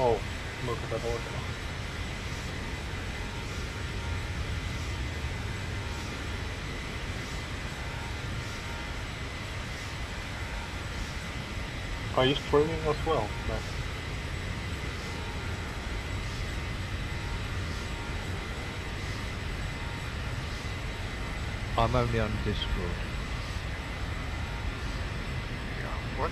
Oh, look at that order. Are you streaming as well, Max? I'm only on Discord. Yeah, what?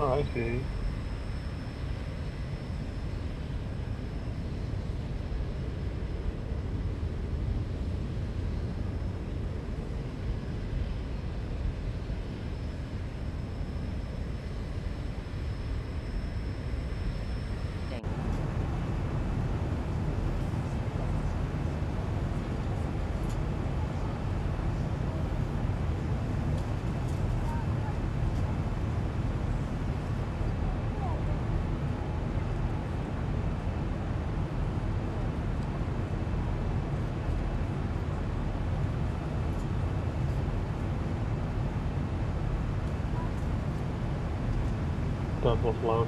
Oh, I see. That was loud.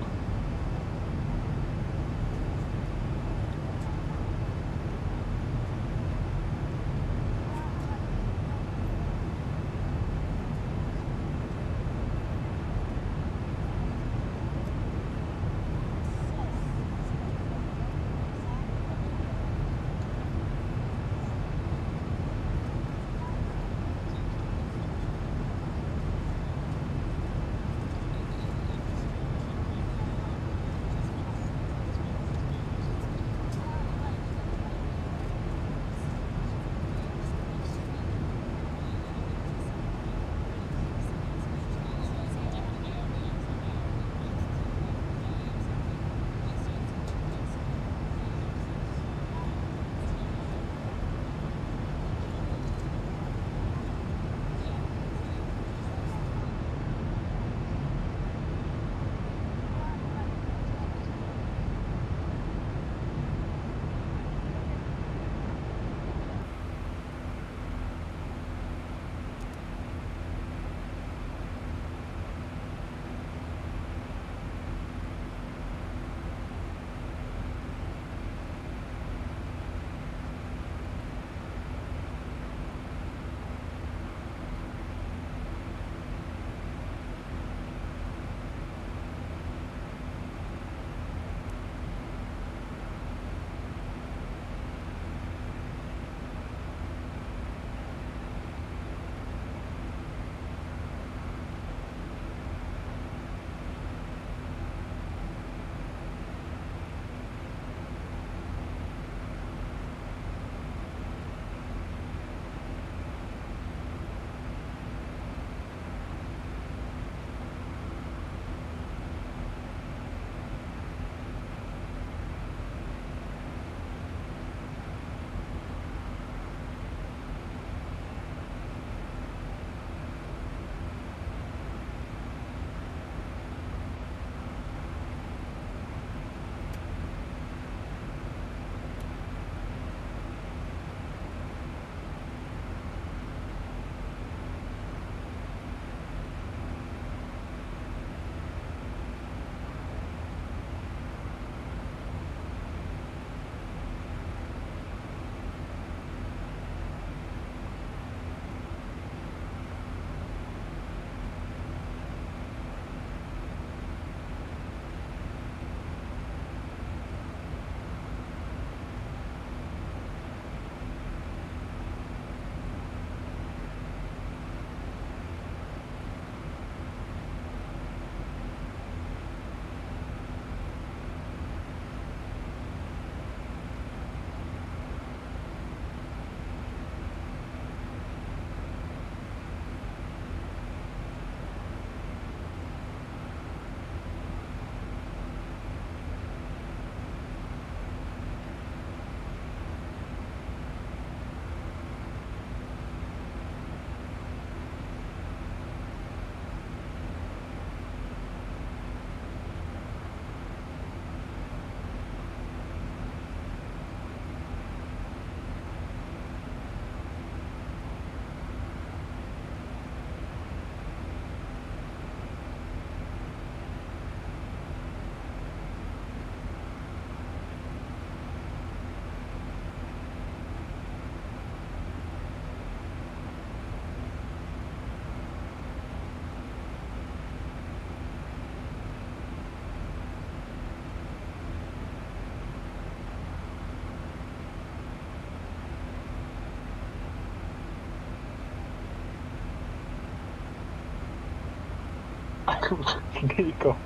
Nico.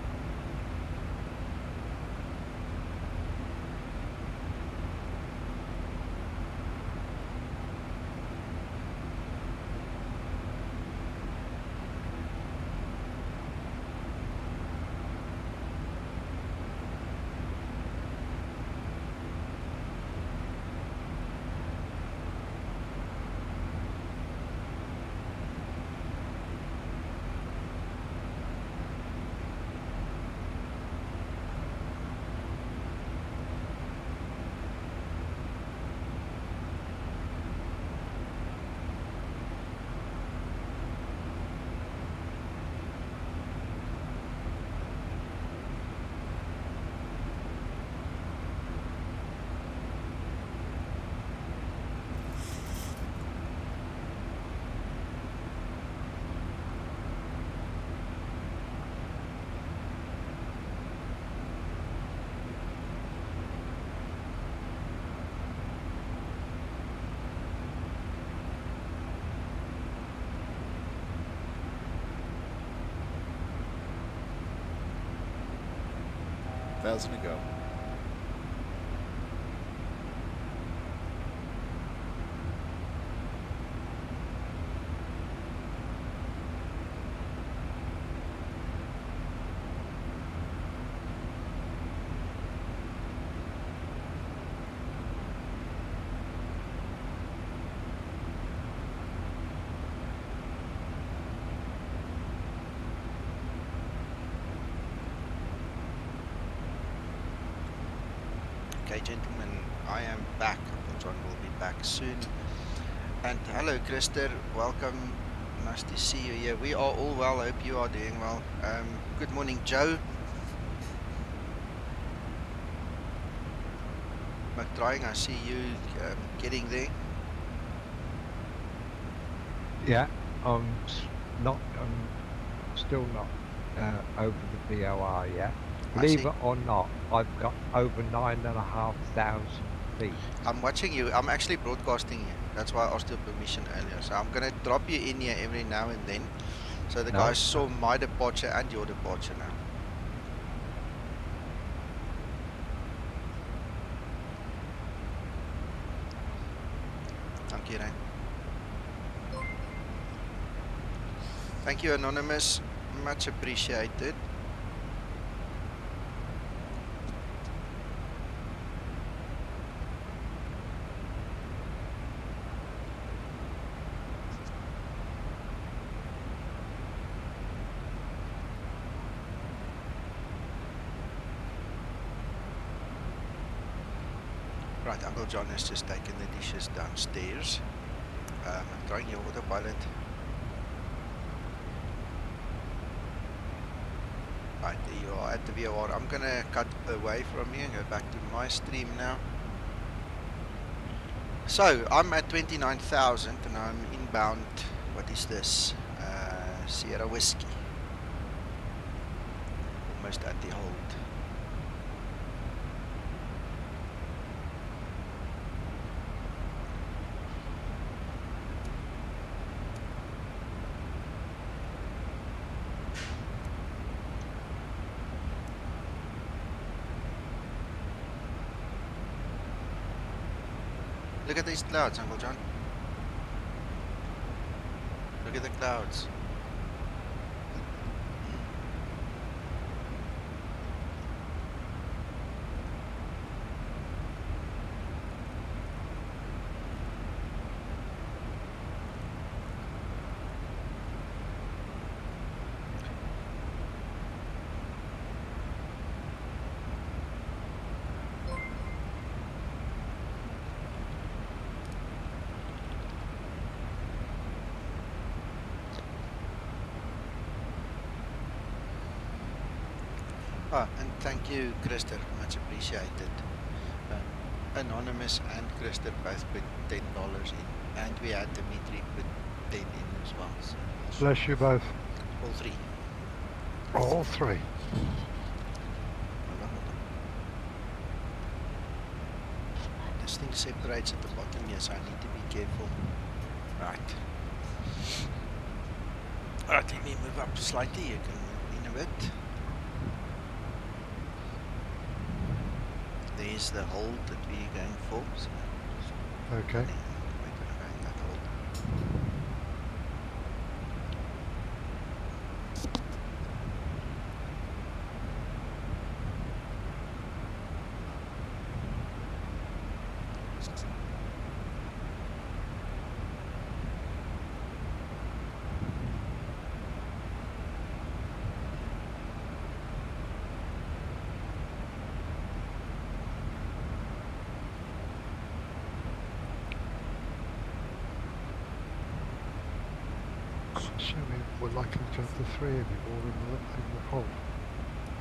Thousand to go. Okay, gentlemen, I am back. Uncle John will be back soon. And hello, Krister. Welcome. Nice to see you here. We are all well. Hope you are doing well. Good morning, Joe. McTrying, I see you getting there. Yeah, still not over the POR yet. Believe it or not, I've got over 9,500 feet. I'm watching you. I'm actually broadcasting you. That's why I asked your permission earlier. So I'm going to drop you in here every now and then. So the guys saw my departure and your departure now. Thank you, Ryan. Thank you, Anonymous. Much appreciated. Right, Uncle John has just taken the dishes downstairs. I'm trying your autopilot. Right, there you are at the VOR. I'm gonna cut away from you and go back to my stream now. So, I'm at 29,000 and I'm inbound, what is this? Sierra Whiskey. Almost at the hold. Look at these clouds, Uncle John. Look at the clouds. And thank you, Krister, much appreciated. Anonymous and Krister both put $10 in, and we had Dimitri put 10 in as well. So bless you both. all three. All three. Hold on. This thing separates at the bottom here, so I need to be careful. Right. Alright, let me move up slightly. You can move in it. There's the hold that we're going for. So just Okay. running. Wait, we're going that hold. So we're likely to have the three of you all in the hold.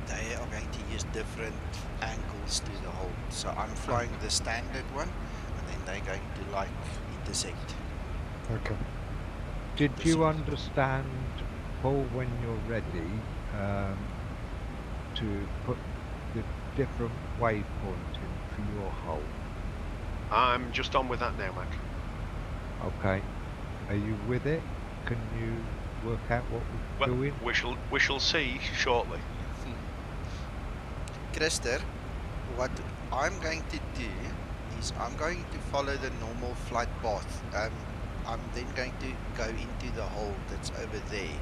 They are going to use different angles to the hold. So I'm flying the standard one, and then they're going to like intersect. Okay. Did The you signal. understand, Paul, when you're ready, to put the different waypoint in for your hold? I'm just on with that now, Mac. Okay. Are you with it? Can you work out what we're Well, doing? we shall see shortly. Krister, what I'm going to do is I'm going to follow the normal flight path. I'm then going to go into the hold that's over there.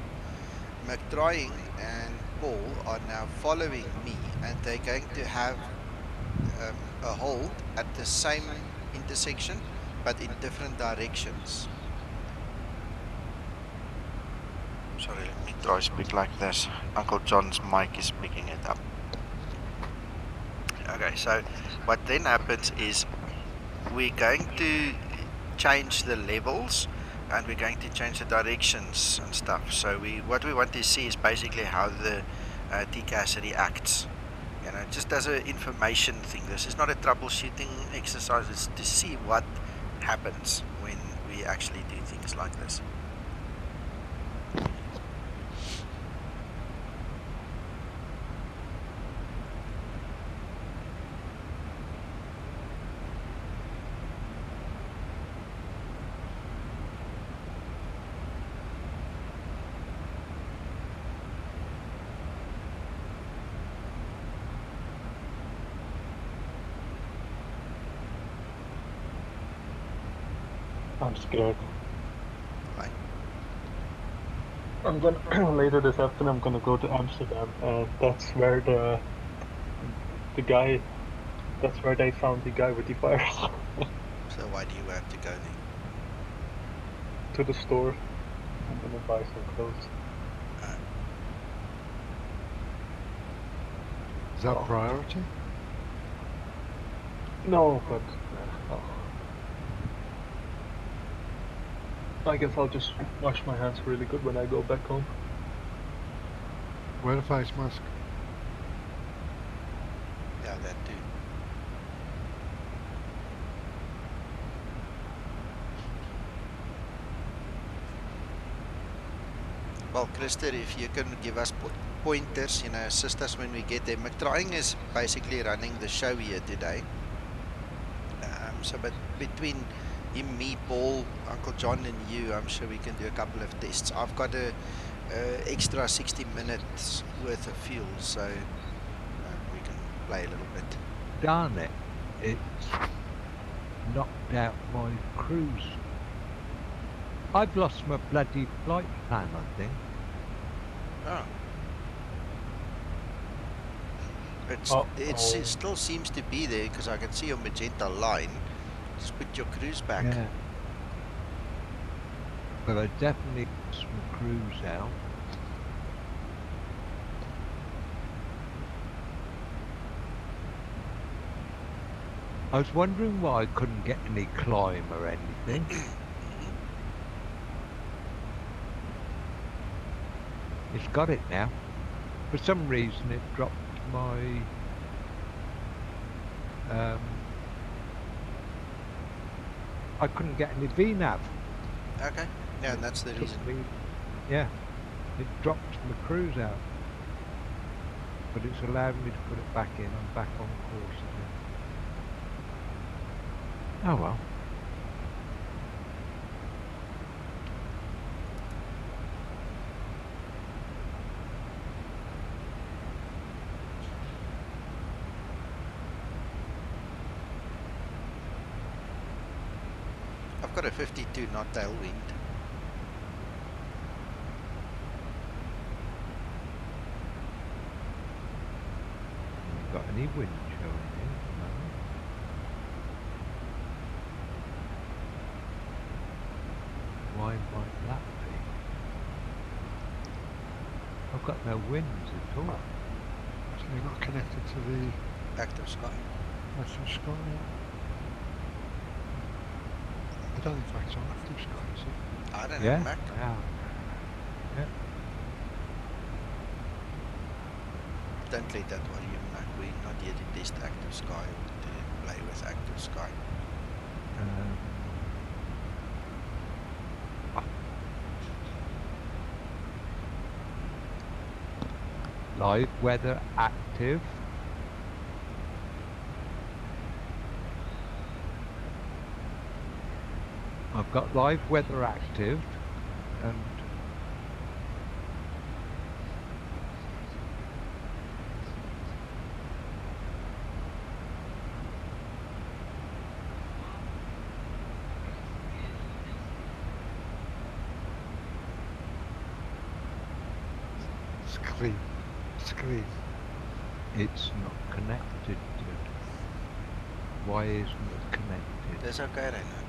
McTrying and Paul are now following me, and they're going to have a hold at the same intersection, but in different directions. Sorry, let me try speak like this. Uncle John's mic is picking it up. Okay, so what then happens is we're going to change the levels and we're going to change the directions and stuff. So what we want to see is basically how the TCAS reacts. You know, just as an information thing. This is not a troubleshooting exercise. It's to see what happens when we actually do things like this. I'm scared. Right? I'm gonna later this afternoon. I'm gonna go to Amsterdam, and that's where the guy. That's where they found the guy with the virus. So why do you have to go there? To the store. I'm gonna buy some clothes. Is that Oh. priority? No, but I guess I'll just wash my hands really good when I go back home. Wear a face mask. Yeah, that too. Well, Krister, if you can give us pointers, you know, assist us when we get there. McTrying is basically running the show here today. But between him, me, Paul, Uncle John, and you, I'm sure we can do a couple of tests. I've got a extra 60 minutes worth of fuel, so we can play a little bit. Darn it. It's knocked out my cruise. I've lost my bloody flight plan, I think. Oh. It still seems to be there because I can see your magenta line. Just put your cruise back. Yeah. But I definitely lost my cruise out. I was wondering why I couldn't get any climb or anything. It's got it now. For some reason it dropped my I couldn't get any VNAV. Okay. Yeah, and that's the reason. Yeah. It dropped my cruise out. But it's allowed me to put it back in. I'm back on course again. Oh well. I've got a 52 knot tailwind. Got any wind showing here? No. Why might that be? I've got no winds at all. So you're not connected to the Active sky. active sky. I don't think Mac's on active sky, is it? I don't know, Yeah? Mac. Yeah. Yeah. Don't let that worry you, Mac. We're not here to test active sky or to play with active sky. Live weather active. I've got live weather active and Screen. it's not connected to. Why isn't it connected? That's okay, Reinhard.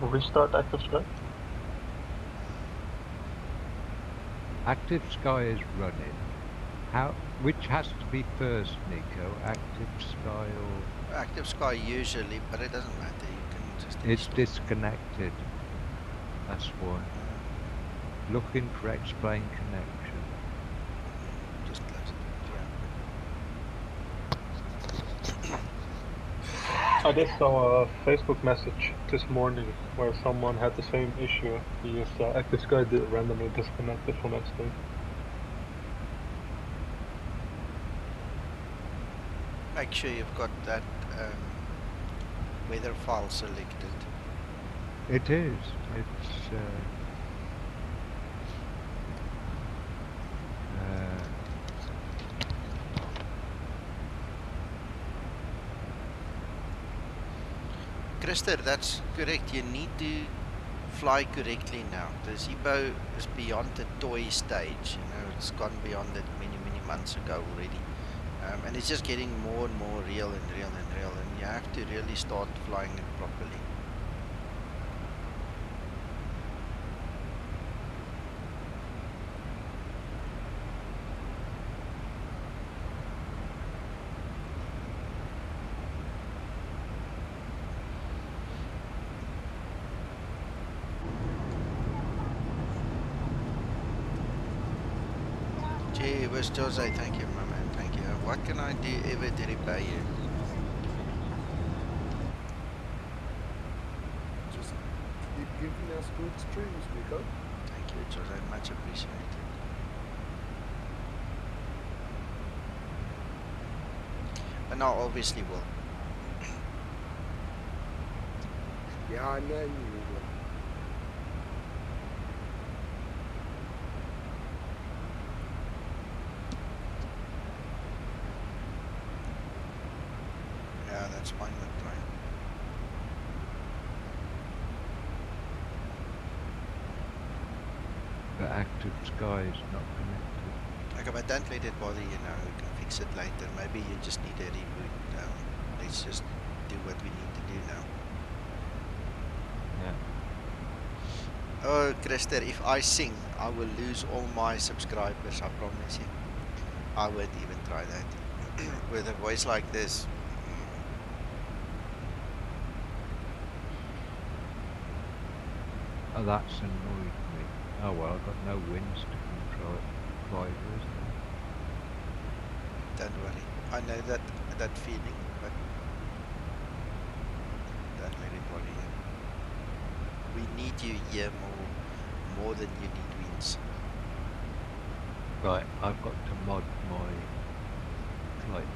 Restart active sky. Active sky is running. Which has to be first, Nico? Active sky or Active sky usually, but it doesn't matter. You can just it's install. disconnected. That's why. Looking for explain connection. Just close it. I just saw a Facebook message this morning where someone had the same issue. His active sky did randomly disconnected from X-Day. Make sure you've got that weather file selected. It is. It's Christer, that's correct. You need to fly correctly now. The Zibo is beyond the toy stage. You know, it's gone beyond it many months ago already. And it's just getting more and more real, and you have to really start flying it properly. Gee whiz, Jose, thank you, my man, thank you. What can I do ever to repay you? Just keep giving us good streams, Nico. Thank you, Jose, much appreciated. But now, obviously, will. Yeah, I know you will. Yeah, that's fine with Brian. the active sky is not connected. Okay, but don't let it bother you now. We can fix it later. Maybe you just need a reboot. Let's just do what we need to do now. Yeah. Oh, Christer, if I sing, I will lose all my subscribers, I promise you. I won't even try that. With a voice like this. Oh, that's annoyed me. Oh well, I've got no winds to control it. Either, isn't Don't worry. I know that feeling, but don't let it worry you. We need you here more than you need winds. it? Right, I've got to mod my flight.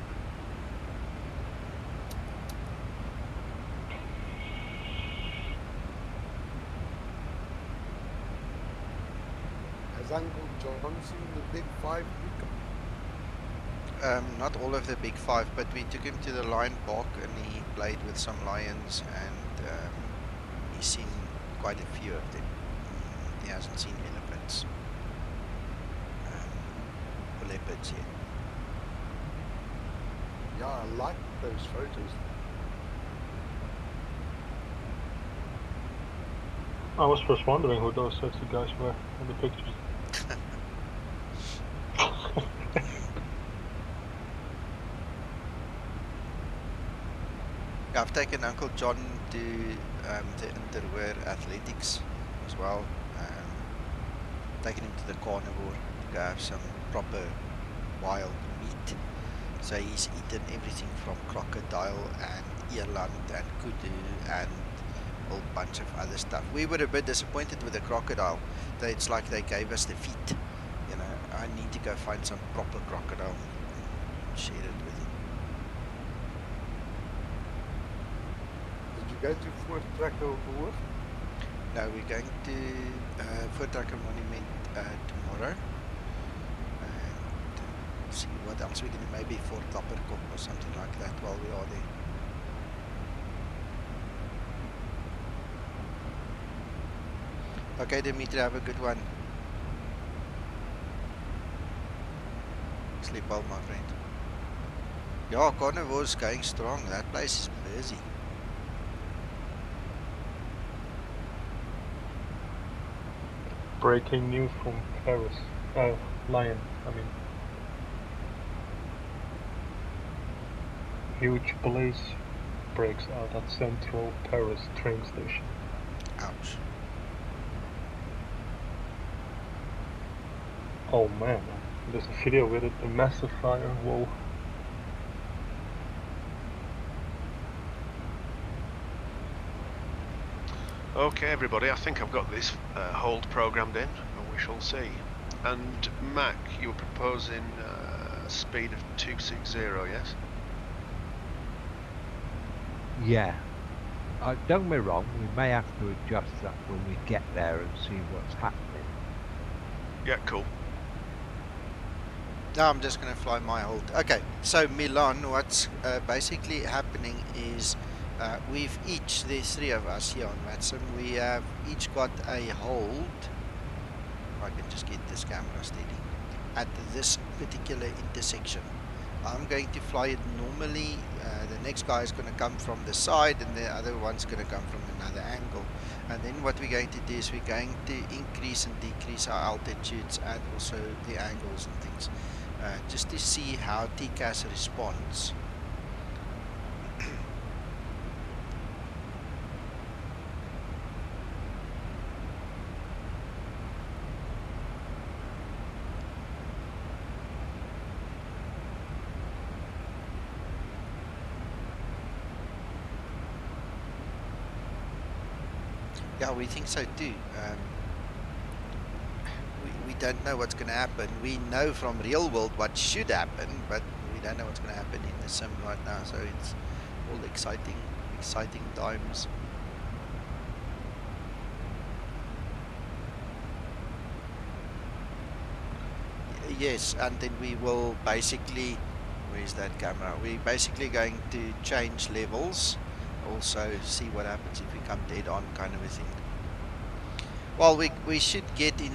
Has Uncle John seen the big 5 Nico? Not all of the big five, but we took him to the lion park and he played with some lions and he's seen quite a few of them. He hasn't seen elephants or leopards yet. Yeah, I like those photos. I was first wondering who those sexy guys were in the pictures. I've taken Uncle John to the Interwear Athletics as well. Taken him to the carnivore to go have some proper wild meat. So he's eaten everything from crocodile and eland and kudu and a whole bunch of other stuff. We were a bit disappointed with the crocodile. It's like they gave us the feet. You know, I need to go find some proper crocodile and share it with him. Did you go to Fort Tracker Wharf? No, we're going to Fort Tracker Monument tomorrow. And see what else we can do. Maybe Fort Lapperkop or something like that while we are there. Okay, Dimitri, have a good one. Sleep well, my friend. Yeah, Carnivore's going strong. That place is busy. Breaking news from Paris. Lion, I mean. Huge blaze breaks out at Central Paris train station. Ouch. Oh man, there's a video with it, a massive fire, whoa. Okay, everybody, I think I've got this hold programmed in, and we shall see. And Mac, you were proposing a speed of 260, yes? Yeah. Don't get me wrong, we may have to adjust that when we get there and see what's happening. Yeah, cool. Now I'm just going to fly my hold. Okay, so Milan, what's basically happening is we've each, there's three of us here on Matson, we have each got a hold. If I can just get this camera steady. At this particular intersection. I'm going to fly it normally. The next guy is going to come from the side and the other one's going to come from another angle. And then what we're going to do is we're going to increase and decrease our altitudes and also the angles and things. Just to see how TCAS responds. Yeah, we think so too. We don't know what's going to happen. We know from real world what should happen, but we don't know what's going to happen in the sim right now. So it's all exciting times. Yes, and then we will basically, where's that camera? We're basically going to change levels. Also see what happens if we come dead on, kind of a thing. Well, we should get in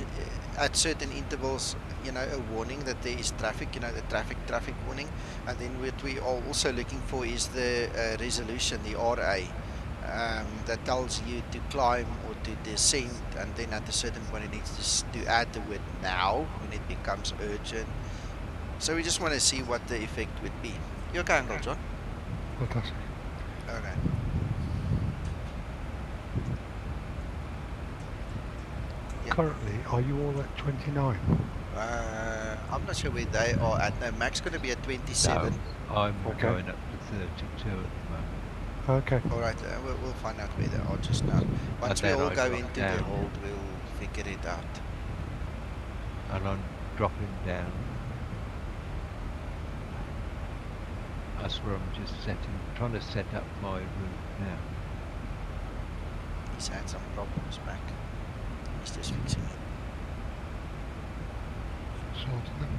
at certain intervals, you know, a warning that there is traffic, you know, the traffic warning. And then what we are also looking for is the resolution, the RA, that tells you to climb or to descend, and then at a certain point it needs to add the word now when it becomes urgent. So we just want to see what the effect would be. You okay, Uncle John? Fantastic. Okay. Yeah. Currently, are you all at 29? I'm not sure where they are at. No, Mac's going to be at 27. No, I'm going up to 32 at the moment. Okay. All right, we'll find out where they are just now. Once we all go into the hold, we'll figure it out. And I'm dropping down. That's where I'm just trying to set up my route now. He's had some problems, Mac. He's just fixing it. Sorting them.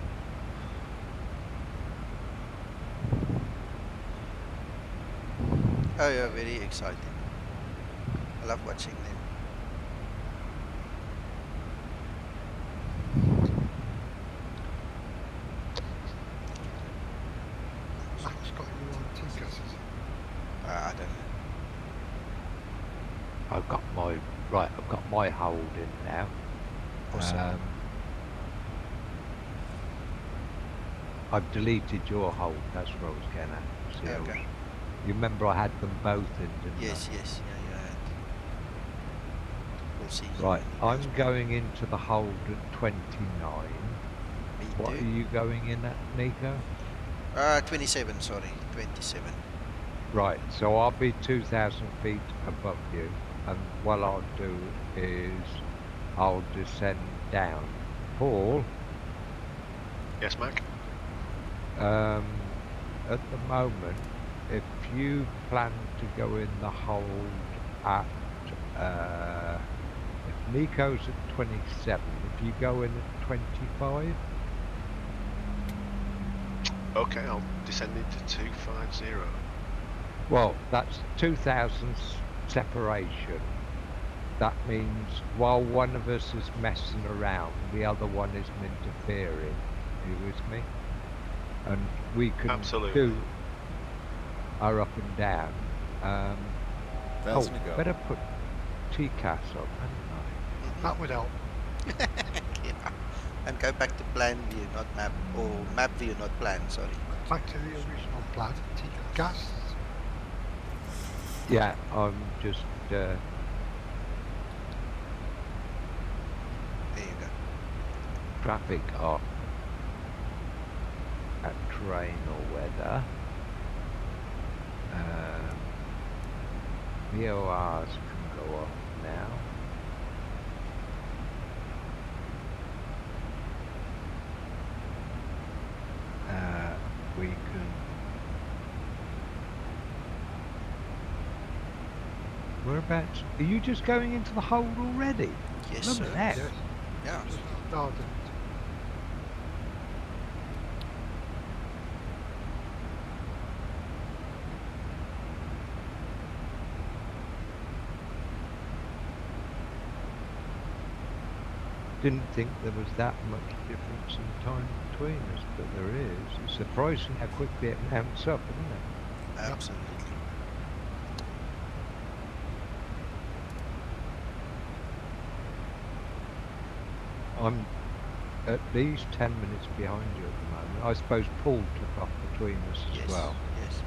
Oh yeah, very exciting. I love watching them. Max got you on TCAS, is it? I don't know. I've got my right. I've got my hold in now. Awesome. I've deleted your hold. That's what I was getting at. See, Okay. you remember I had them both in, didn't Yes, yes, yeah, you had. We'll see. I? Right. when he goes I'm back. going into the hold at 29. Me What are too. you going in at, Nico? 27. Sorry, 27. Right. So I'll be 2,000 feet above you, and what I'll do is I'll descend down. Paul. Yes, Mac. At the moment, if you plan to go in the hold at, if Nico's at 27, if you go in at 25, Okay, I'll descend into 250. well, that's 2,000 separation. That means while one of us is messing around, the other one isn't interfering. Are you with me? And we can Absolutely. do our up and down. Thousand to go. Better put TCAS on, hadn't I? That would help. Yeah. And go back to plan view, not map, or map view, not plan. Sorry. Back to the original plan, TCAS. Yeah, I'm just There you go. traffic off at train or weather. VORs can go off now. We can. Whereabouts? Are you just going into the hold already? Yes, Remember sir. that? Yes. Yeah. Just started. Didn't think there was that much difference in time between us, but there is. It's surprising how quickly it mounts up, isn't it? Absolutely. I'm at least 10 minutes behind you at the moment. I suppose Paul took off between us as Yes. well. Yes.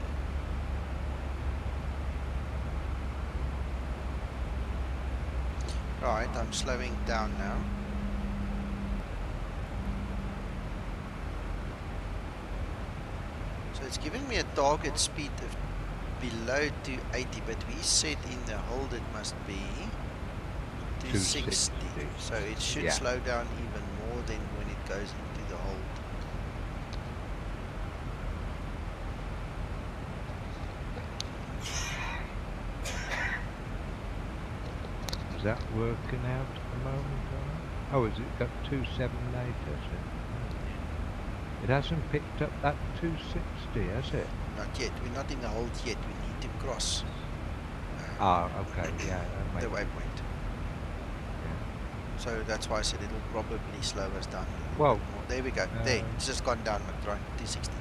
Right, I'm slowing down now. So it's giving me a target speed of below 280, but we said in the hold it must be 260. 260. So it should Yeah. slow down even more than when it goes into the hold. Is that working out at the moment? Oh, has it got 278, has it? It hasn't picked up that 260, has it? Not yet. We're not in the hold yet. We need to cross Ah, okay, yeah. That the makes it, waypoint. yeah. So that's why I said it'll probably slow us down a little Well, bit more. There we go. There, it's just gone down, McDrone. 260.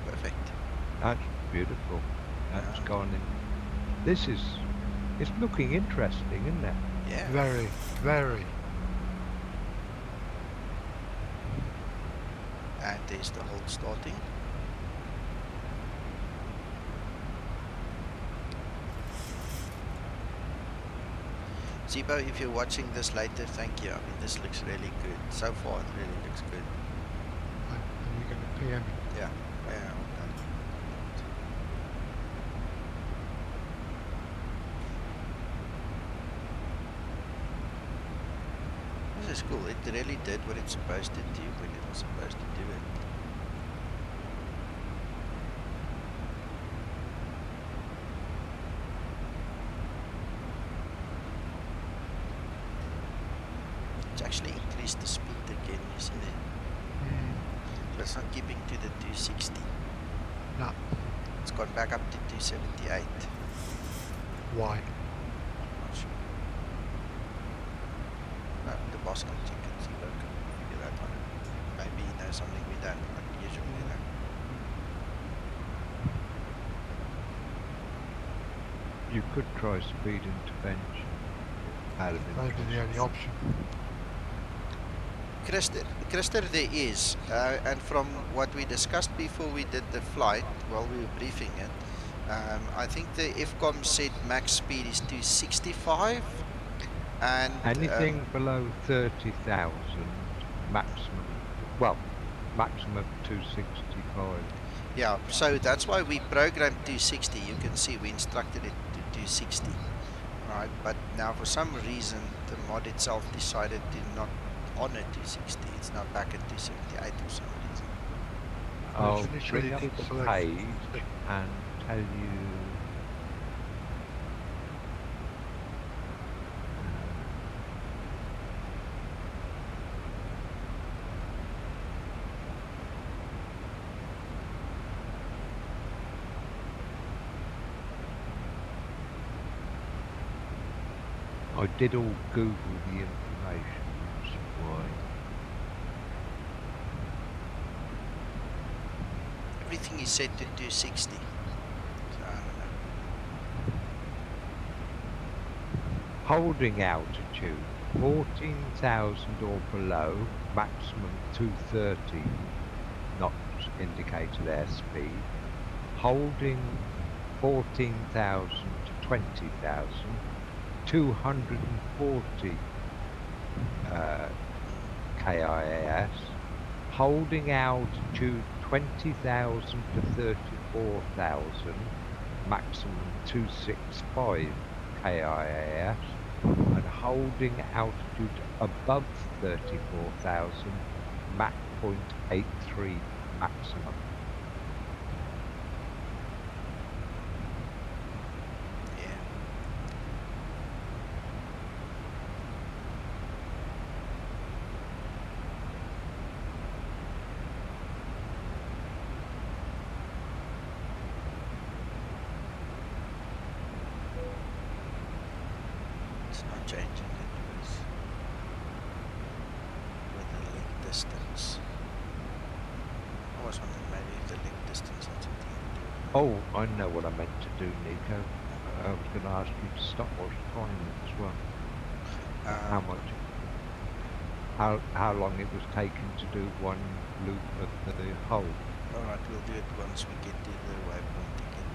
Perfect. That's beautiful. That's Yeah. gone in. This is, it's looking interesting, isn't it? Yeah. Very, very. And there's the hold starting. Zibo, if you're watching this later, thank you. I mean, this looks really good. So far, it really looks good. And you're going to PM it. Yeah. Yeah. Well done. This is cool. It really did what it's supposed to do when it was supposed to do it. it's actually increased the speed again, isn't it? So it's not keeping to the 260. No. It's gone back up to 278. Why? Not sure. The boss can check it, Zibo can figure that one out. Maybe he knows something we don't, like usually they don't. You could try speed intervention out of Maybe the only interest. option. Christer, there is, and from what we discussed before we did the flight, while we were briefing it, I think the FCOM said max speed is 265, and Anything below 30,000 maximum, well, maximum 265. yeah, so that's why we programmed 260. You can see we instructed it to 260, right? But now for some reason the mod itself decided to not honor 260. It's now back at 278 for some reason. I'll initially bring up did the select page and tell you. I did all Google the information, that's why. Everything is set to 260. So I don't know. Holding altitude 14,000 or below, maximum 230 knots indicated airspeed. Holding 14,000 to 20,000, 240 KIAS. Holding altitude 20,000 to 34,000, maximum 265 KIAS. And holding altitude above 34,000, Mach 0.83 maximum. Yeah. It's not changing anyways. With the leg distance. I was wondering maybe if the leg distance had something to do with it. Oh, I know what I meant to do, Nico. I was going to ask you to stopwatch time as well. How much? How long it was taken to do one loop of the hull? Alright, we'll do it once we get to the waypoint again.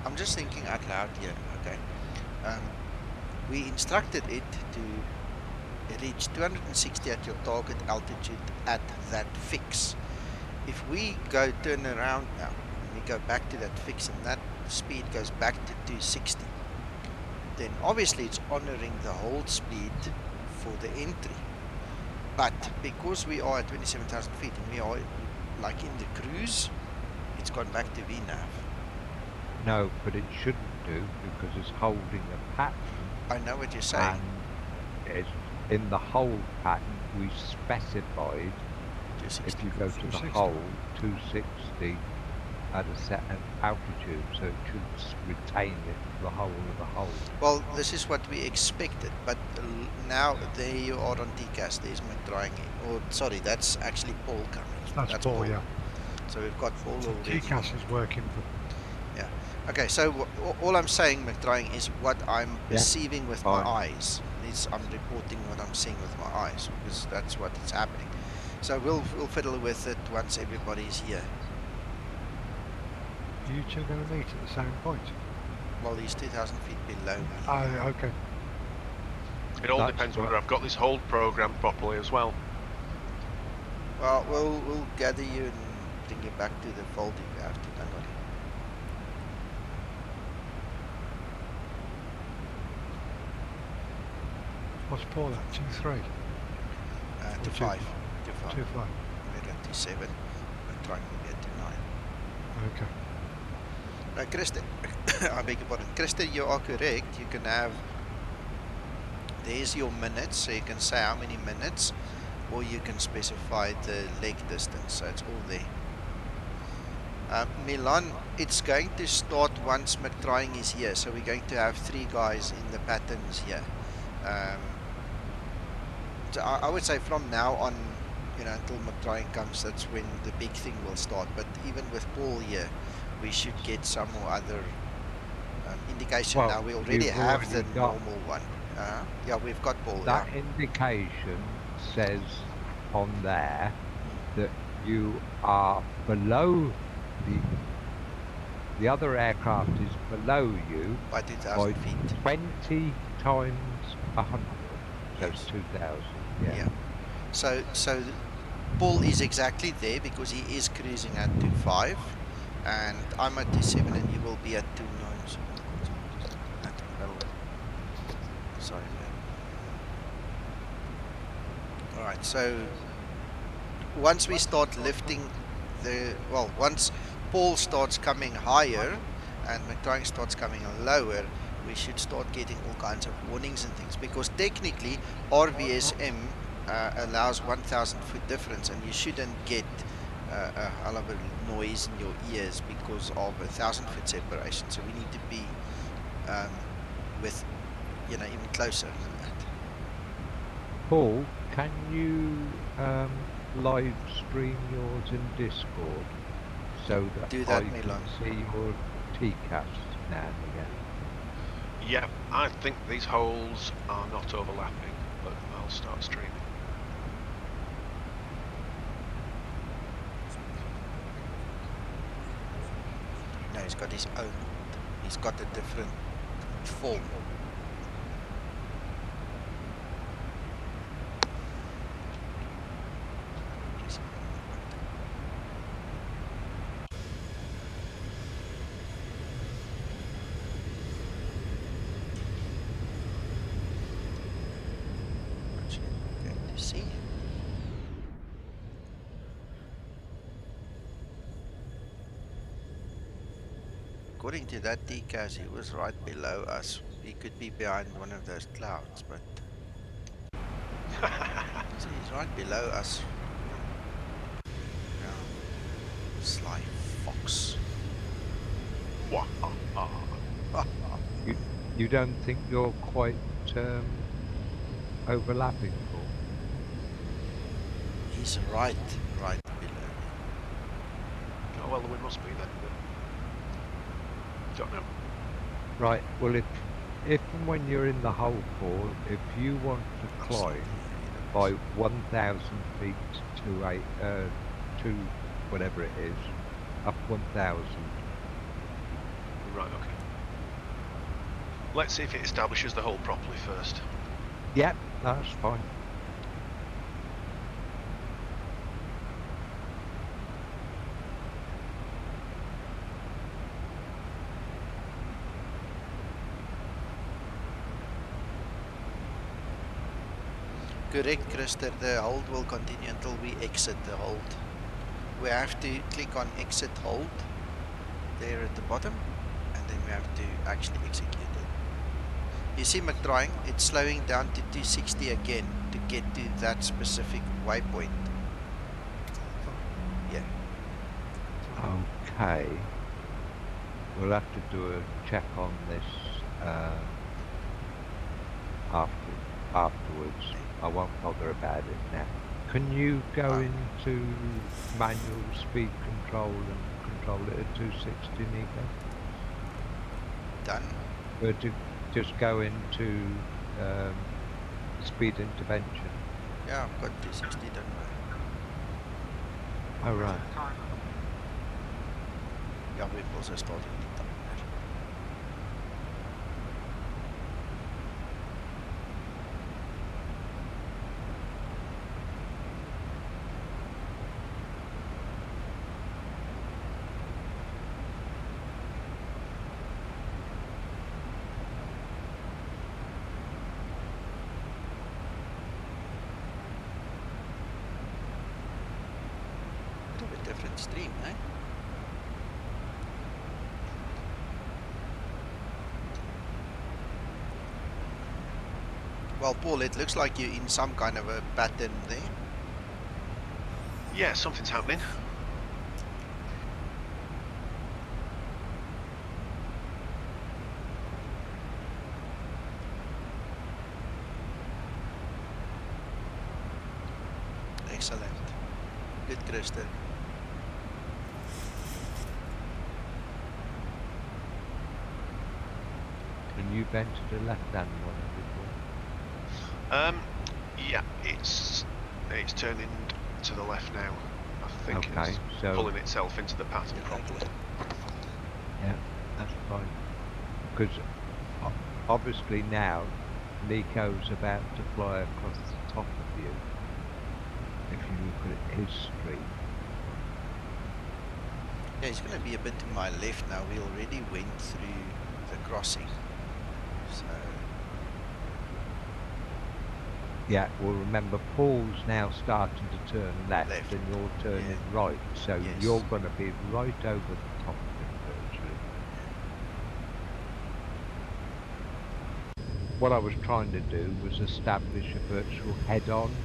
I'm just thinking out loud here, okay? We instructed it to reach 260 at your target altitude at that fix. If we go turn around now, and we go back to that fix and that speed goes back to 260, then obviously it's honoring the hold speed for the entry. But because we are at 27,000 feet and we are like in the cruise, it's gone back to VNAV. No, but it shouldn't do because it's holding a pattern. I know what you're saying. And it's in the hold pattern we specified 260. if you go to the 260. hold 260 at a set altitude, so it should retain it the whole of the hold. Well, this is what we expected, but now there you are on TCAS. There's McDrying. Or sorry, that's actually Paul coming. That's Paul, yeah. So we've got Paul So already. TCAS is working for. Yeah. Okay. So all I'm saying, McDrying, is what I'm perceiving with my eyes. I'm reporting what I'm seeing with my eyes because that's what is happening. So we'll fiddle with it once everybody's here. Are you two going to meet at the same point? Well, he's 2,000 feet below me. Oh, okay. It all That's depends right. whether I've got this hold programmed properly as well. Well, we'll gather you and bring you back to the fold if you have to. Don't worry. What's Paul at? 2-3? To 5. 2-5. We're at 2-7. McDrying will be at 29. Okay. Christer, I beg your pardon. Christer, you are correct. You can have, there's your minutes, so you can say how many minutes, or you can specify the leg distance, so it's all there. Milan, it's going to start once McDrying is here, so we're going to have 3 guys in the patterns here. So I would say from now on, you know, until McDrying comes, that's when the big thing will start. But even with Paul here, we should get some or other indication. Well, Now we already you've have the already got normal one. Yeah, we've got Paul. that Yeah. indication says on there that you are below the other aircraft is below you By 2,000 feet. 20 times 100, so Yes. 2,000. Yeah. So Paul is exactly there because he is cruising at 2.5, and I'm at 2.7, and you will be at 2.9. Sorry, man. All right. So once we start lifting once Paul starts coming higher and McDrying starts coming lower, we should start getting all kinds of warnings and things, because technically RVSM allows 1,000 foot difference, and you shouldn't get a hell of a noise in your ears because of 1,000 foot separation. So we need to be with, you know, even closer than that. Paul, can you live stream yours in Discord so that Do that, I can Milan. see your TCAS now and again? Yeah, I think these holes are not overlapping, but I'll start streaming. No, he's got his own. He's got a different form. Going to see. According to that TCAS, he was right below us. He could be behind one of those clouds, but see, he's right below us. Yeah. Sly fox. You don't think you're quite overlapping, Paul? He's right below me. Oh, well, we must be then. Don't know. Right, well if and when you're in the hull, Paul, if you want to climb by 1,000 feet to whatever it is, up 1,000. Right, okay. Let's see if it establishes the hole properly first. Yep, that's fine. Correct, Christer. The hold will continue until we exit the hold. We have to click on exit hold there at the bottom, and then we have to actually execute it. You see McDrying, it's slowing down to 260 again to get to that specific waypoint. Yeah. Okay. We'll have to do a check on this afterwards. I won't bother about it now. Can you go into manual speed control and control it at 260, Nico? Done. Or just go into speed intervention. Yeah, I've got 260 done. Oh right. Yeah, we've also started the timer. different stream, eh? Well, Paul, it looks like you're in some kind of a pattern there. Yeah, something's happening. Excellent. Good, Christer. And you've entered a left-hand one before. Yeah, it's turning to the left now. I think Okay, it's so pulling itself into the pattern properly. yeah, that's fine. Because obviously now Nico's about to fly across the top of you. If you look at his stream. Yeah, he's going to be a bit to my left now. We already went through the crossing. So, Yeah, well remember Paul's now starting to turn left, Left. and you're turning right. So Yes. you're going to be right over the top of him virtually. What I was trying to do was establish a virtual head-on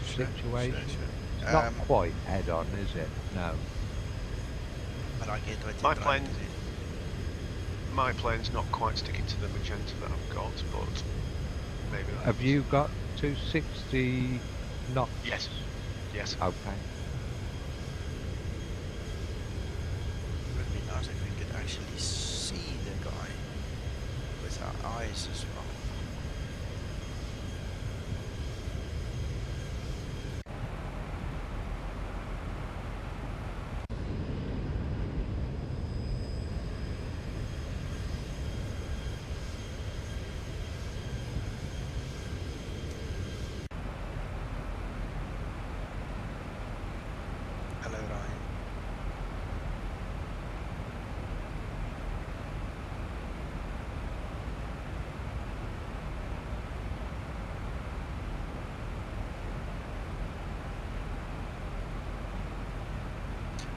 situation. Sure. It's not quite head-on, is it? No. But I get what My you're trying to plane- do. My plane's not quite sticking to the magenta that I've got, but maybe that Have helps. you got 260 knots? Yes. Yes. Okay. It would be nice if we could actually see the guy with our eyes as well. Hello, Ryan.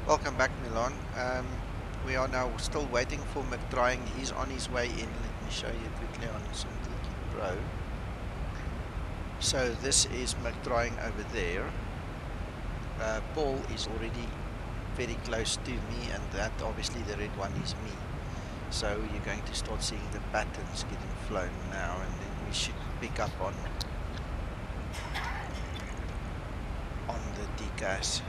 Welcome back, Milan. We are now still waiting for McDrying. He's on his way in. Let me show you quickly on Simultaneous Pro. So this is McDrying over there. Paul is already very close to me, and that obviously the red one is me. So you're going to start seeing the patterns getting flown now, and then we should pick up on the TCAS.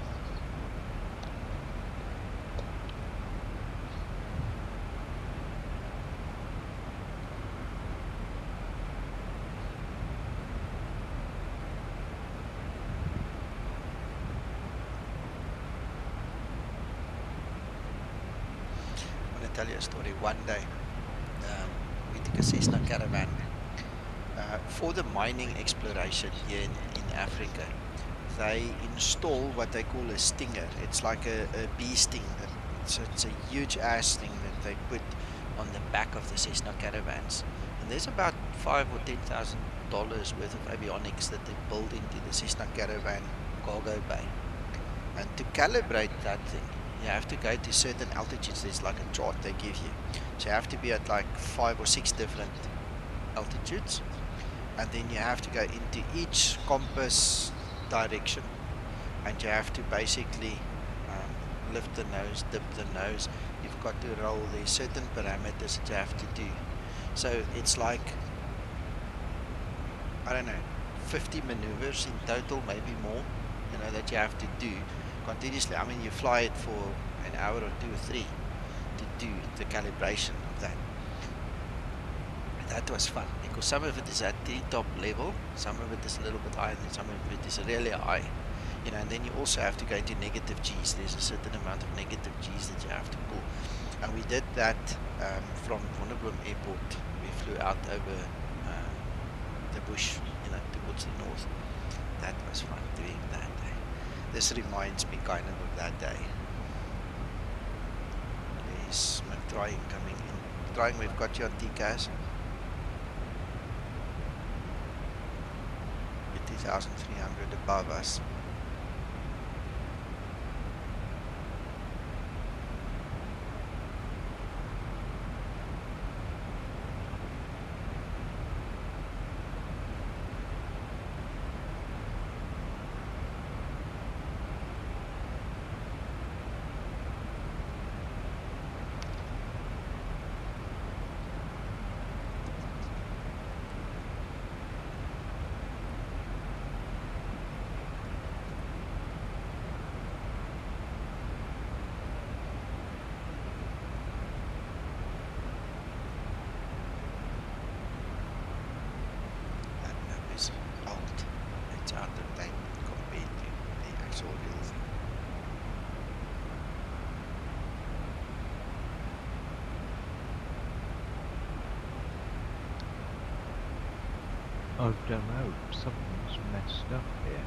Tell you a story. One day we took a Cessna Caravan for the mining exploration here in Africa. They install what they call a stinger. It's like a bee sting. It's a huge ass thing that they put on the back of the Cessna Caravans, and there's about $5,000 or $10,000 worth of avionics that they build into the Cessna Caravan cargo bay. And to calibrate that thing, you have to go to certain altitudes. There's like a chart they give you. So you have to be at like 5 or 6 different altitudes. And then you have to go into each compass direction. And you have to basically lift the nose, dip the nose. You've got to roll. There's certain parameters that you have to do. So it's like, I don't know, 50 maneuvers in total, maybe more, that you have to do continuously. I mean, you fly it for an hour or 2 or 3 to do the calibration of that. That was fun because some of it is at the top level, some of it is a little bit higher, and some of it is really high. And then you also have to go into negative G's. There's a certain amount of negative G's that you have to pull. And we did that from Wonderbloem Airport. We flew out over the bush, towards the north. That was fun doing that day. This reminds me kind of that day. There's McDrying coming in. McDrying, we've got you on TCAS. 2,300 above us. I don't know. Something's messed up here.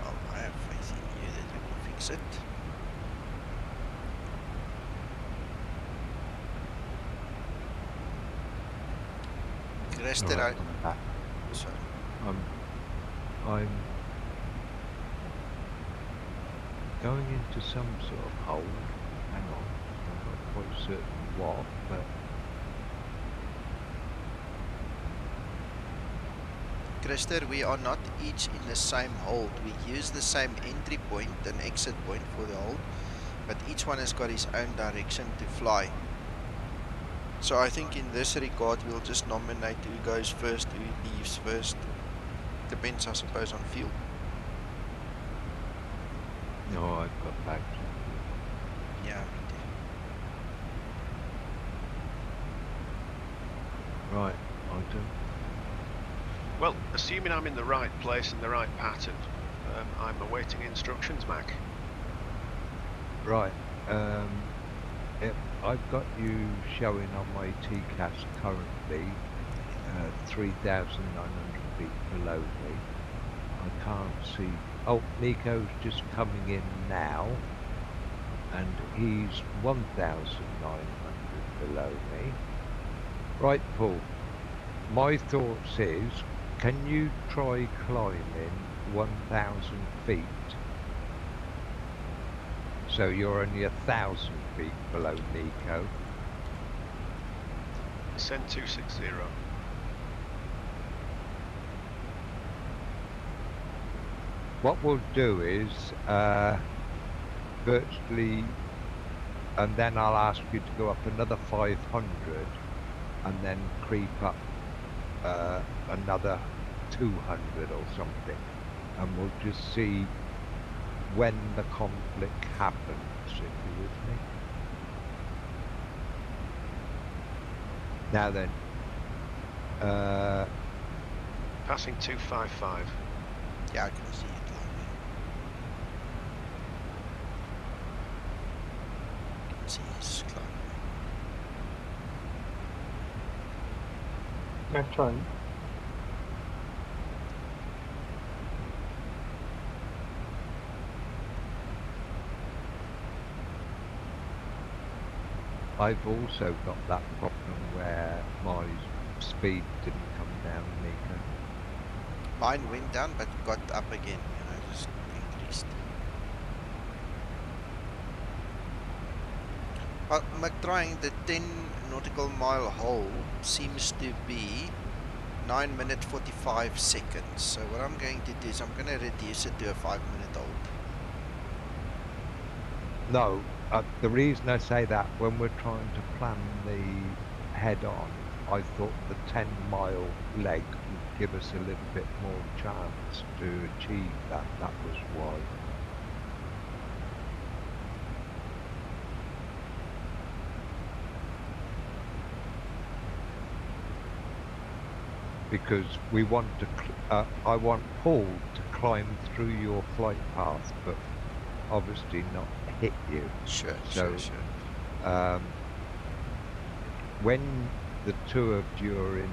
Well, I have faith in you that you will fix it. Christer, Alright, I'm back. sorry. I'm going into some sort of hold. Hang on. I'm not quite certain what, but Christer, we are not each in the same hold. We use the same entry point and exit point for the hold, but each one has got his own direction to fly. So I think in this regard, we'll just nominate who goes first, who leaves first. Depends, I suppose, on fuel. no, I've got back. Yeah, me too. Right, I don't. Well, assuming I'm in the right place and the right pattern, I'm awaiting instructions, Mac. Right. I've got you showing on my TCAS currently 3,900 feet below me. I can't see. Oh, Nico's just coming in now, and he's 1,900 below me. Right, Paul. My thoughts is, can you try climbing 1,000 feet? So you're only 1,000 feet below Nico. Send 260. What we'll do is virtually, and then I'll ask you to go up another 500 and then creep up another 200 or something, and we'll just see when the conflict happens, if you're with me. Now then, Passing 255. Yeah, I can see it climbing. I can see it's climbing. Mac trying. I've also got that problem where my speed didn't come down, Nico. Mine went down but got up again, just increased. But McTrying, the 10 nautical mile hole seems to be 9 minutes 45 seconds. So what I'm going to do is I'm going to reduce it to a 5-minute hold. No, the reason I say that, when we're trying to plan the head-on, I thought the 10-mile leg would give us a little bit more chance to achieve that. That was why. Because we want to, I want Paul to climb through your flight path, but obviously not hit you. Sure, So, sure. when the two of you are in,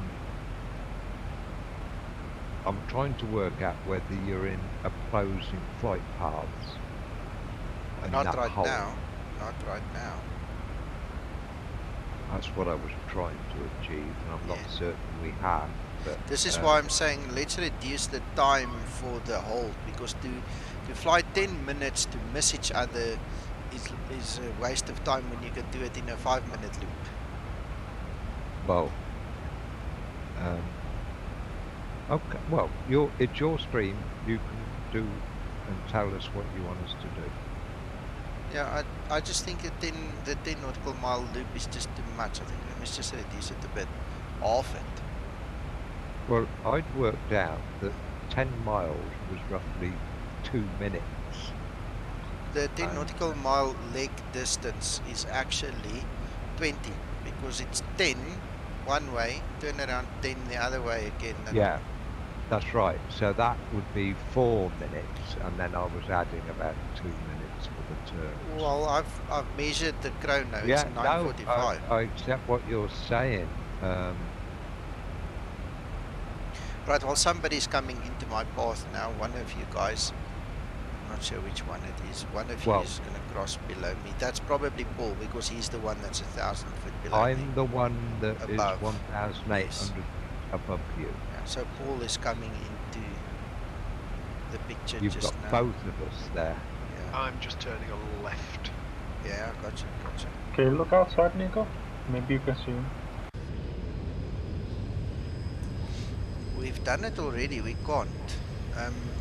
I'm trying to work out whether you're in opposing flight paths. And Not that right hole, now. Not right now. that's what I was trying to achieve, and I'm not Yeah. certain we have. But This is why I'm saying let's reduce the time for the hold, because to fly 10 minutes to miss each other is a waste of time when you can do it in a 5-minute loop. well, okay. Well, it's your stream. You can do and tell us what you want us to do. Yeah, I just think the 10 nautical mile loop is just too much. I think we must just reduce it a bit. Half it. Well, I'd worked out that 10 miles was roughly 2 minutes. The 10 nautical mile leg distance is actually 20, because it's 10 one way, turn around 10 the other way again. Yeah, that's right. So that would be 4 minutes, and then I was adding about 2 minutes for the turns. Well, I've measured the chrono. Yeah, It's no, 9:45. I accept what you're saying. Right, well, somebody's coming into my path now. One of you guys, I'm not sure which one it is. One of you Well, is going to cross below me. That's probably Paul, because he's the one that's 1,000 feet below me. I'm the one that is Above. 1,800 Yes. feet above you. Yeah, so Paul is coming into the picture You've just got now. both of us there. Yeah, I'm just turning a left. yeah, gotcha. Can you look outside, Nico? Maybe you can see him. We've done it already, we can't.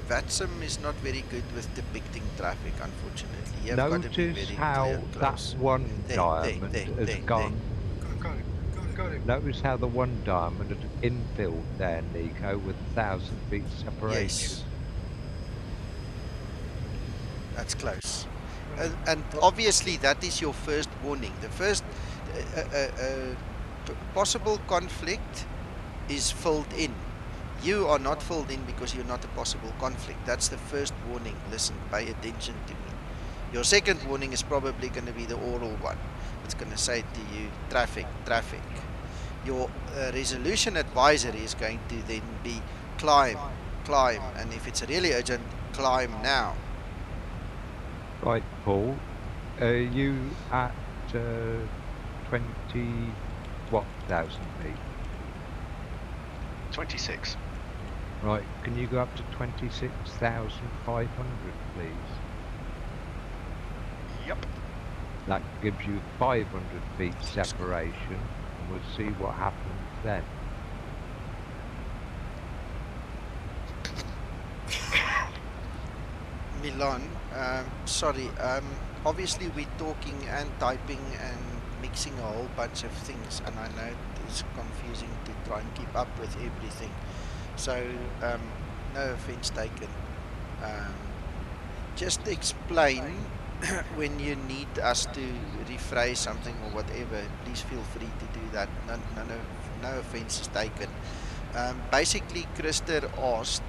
VATSIM is not very good with depicting traffic, unfortunately. You've got to be Notice very how that close. one There, diamond has gone. Got it. Notice how the one diamond had infilled there, Nico, with 1,000 feet separation. Yes, that's close. And obviously that is your first warning. The first possible conflict is filled in. You are not filled in because you're not a possible conflict. That's the first warning. Listen, pay attention to me. Your second warning is probably going to be the oral one. It's going to say to you, traffic, traffic. Your resolution advisory is going to then be climb, climb. And if it's really urgent, climb now. Right, Paul, are you at 20, what, 1,000 feet? 26. Right, can you go up to 26,500, please? Yep. That gives you 500 feet separation, and we'll see what happens then. Milan, sorry, obviously we're talking and typing and mixing a whole bunch of things, and I know it's confusing to try and keep up with everything. So, no offense taken. Just explain when you need us to rephrase something or whatever. Please feel free to do that. No offense is taken. Basically, Christer asked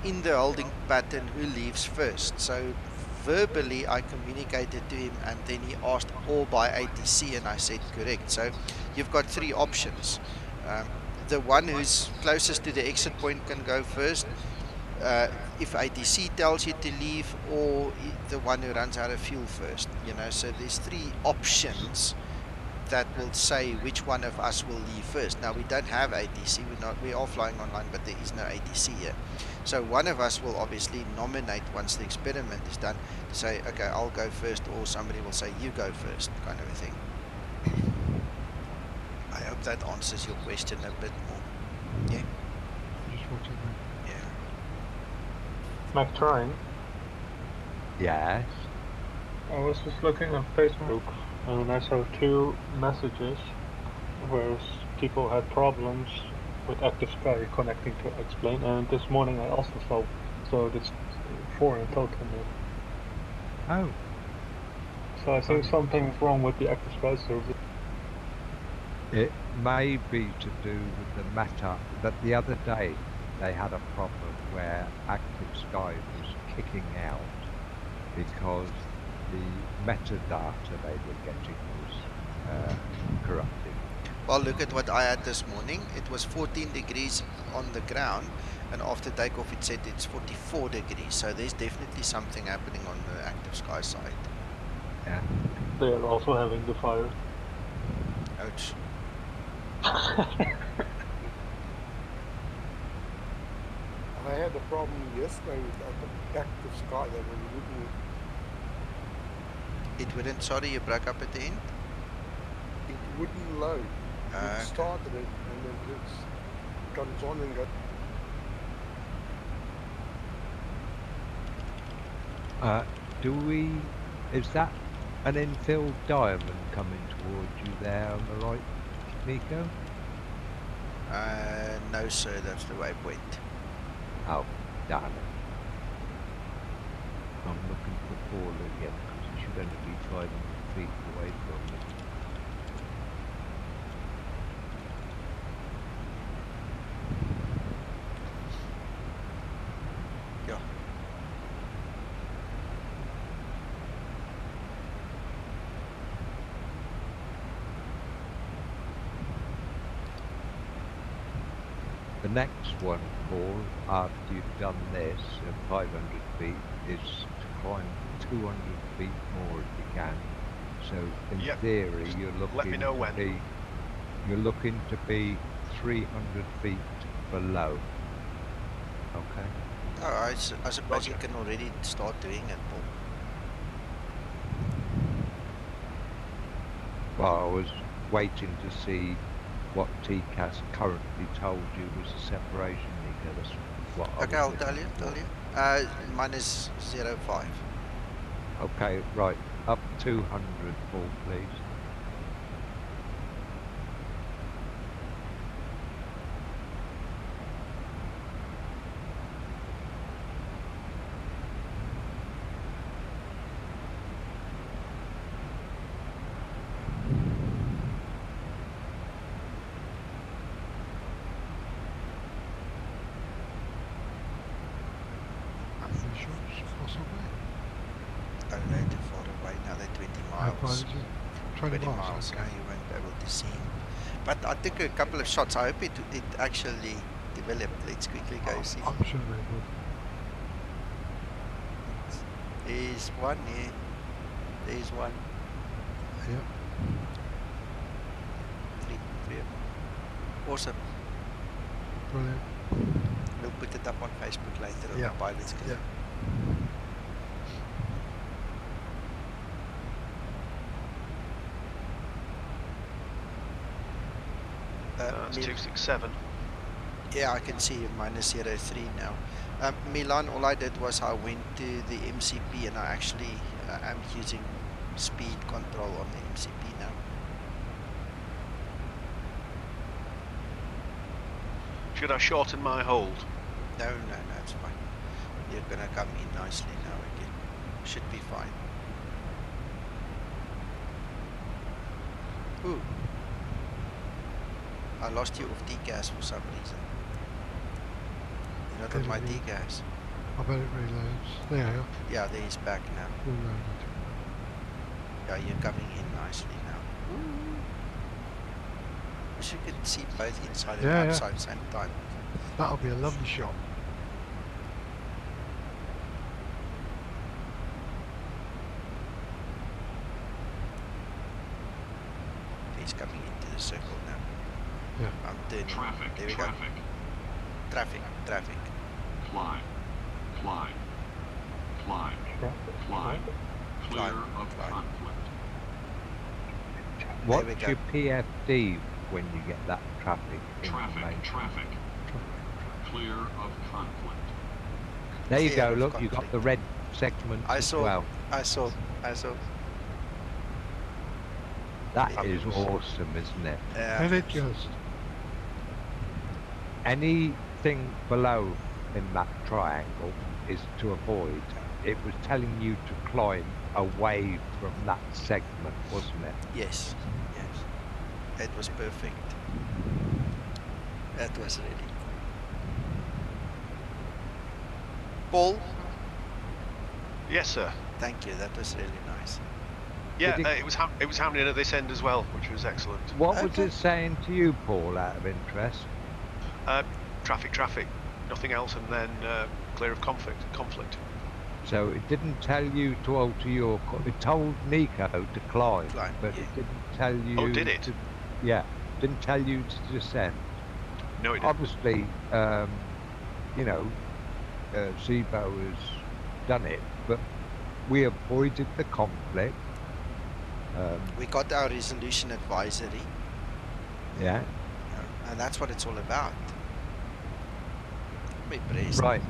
in the holding pattern who leaves first. So verbally, I communicated to him, and then he asked all by ATC, and I said correct. So you've got three options. The one who's closest to the exit point can go first. If ATC tells you to leave, or the one who runs out of fuel first. So there's three options that will say which one of us will leave first. Now we don't have ATC, we are flying online, but there is no ATC here. So one of us will obviously nominate once the experiment is done to say, okay, I'll go first, or somebody will say you go first, kind of a thing. I hope that answers your question a bit more. Yeah. Yeah. Mac trying. Yes. I was just looking on Facebook and I saw two messages where people had problems with Active Sky connecting to Explain, and this morning I also saw, so it's 4 in total now. Oh. So I think something's wrong with the Active Sky service. It may be to do with the meta, but the other day they had a problem where Active Sky was kicking out because the metadata they were getting was corrupted. Well, look at what I had this morning. It was 14 degrees on the ground, and after takeoff it said it's 44 degrees. So there's definitely something happening on the Active Sky side. Yeah. They are also having the fire. Ouch. I had a problem yesterday with Active Sky that It wouldn't, sorry, you broke up at the end? it wouldn't load. It started it and then it comes on and goes. Is that an infilled diamond coming towards you there on the right, Nico? No, sir, that's the waypoint. Oh, damn it. I'm looking for Paul again because he should only be 500 feet away from me. Yeah. The next one, Paul, after you've done this at 500 feet, is to climb 200 feet more if you can. So in Yep. theory, Just you're looking let me know to when. be 300 feet below. Okay. Oh, I suppose Roger. you can already start doing it, Paul. Well, I was waiting to see what TCAS currently told you was the separation, Nico. That's what I Okay, was I'll looking tell for. you. Mine is 0.5. Okay, right. Up 200, Paul, please. After the shops, possibly. Oh, they're too far away now. They're 20 How far miles. is it? 20 miles, Now okay. you won't be able to see him. But I took a couple of shots. I hope it actually developed. Let's quickly go see. I'm sure they would. There's one here. There's one. Yep. Three of them. Awesome. Brilliant. We'll put it up on Facebook later on Yeah. the Pilots Club. Yeah. That's 267. Yeah, I can see you minus 0.3 now. Milan, all I did was I went to the MCP and I actually am using speed control on the MCP now. Should I shorten my hold? No, it's fine. You're gonna come in nicely now again. Should be fine. Ooh. I lost you off TCAS for some reason. You're not on my TCAS. I bet it reloads. There you are. Yeah, there he's back now. Reloaded. Yeah, you're coming in nicely now. Ooh. Wish you could see both inside and outside at the same time. That'll be a lovely shot. He's coming into the circle now. Yeah. I'm turning. Traffic, There we traffic. go. Traffic. Climb, climb, climb, climb. Clear of conflict. There we What's go. your PFD when you get that traffic Traffic, information? traffic. Clear of conflict. There you Clear go, of look, you got conflict. the red segment I as saw. well. I saw. That is awesome, isn't it? Yeah. And it just. Anything below in that triangle is to avoid. It was telling you to climb away from that segment, wasn't it? Yes. It was perfect. That was really cool. Paul, Yes, sir. thank you. That was really nice. Yeah, Did it was happening at this end as well, which was excellent. What was Okay. it saying to you, Paul, out of interest? Traffic, nothing else, and then clear of conflict. So it didn't tell you to alter your... It told Nico to climb, Climb, but yeah. it didn't tell you... Oh, did it? To, yeah, didn't tell you to descend. No, it didn't. Obviously, you know, Zibo has done it, but we avoided the conflict. We got our resolution advisory, Yeah. and that's what it's all about. Be praised. Right.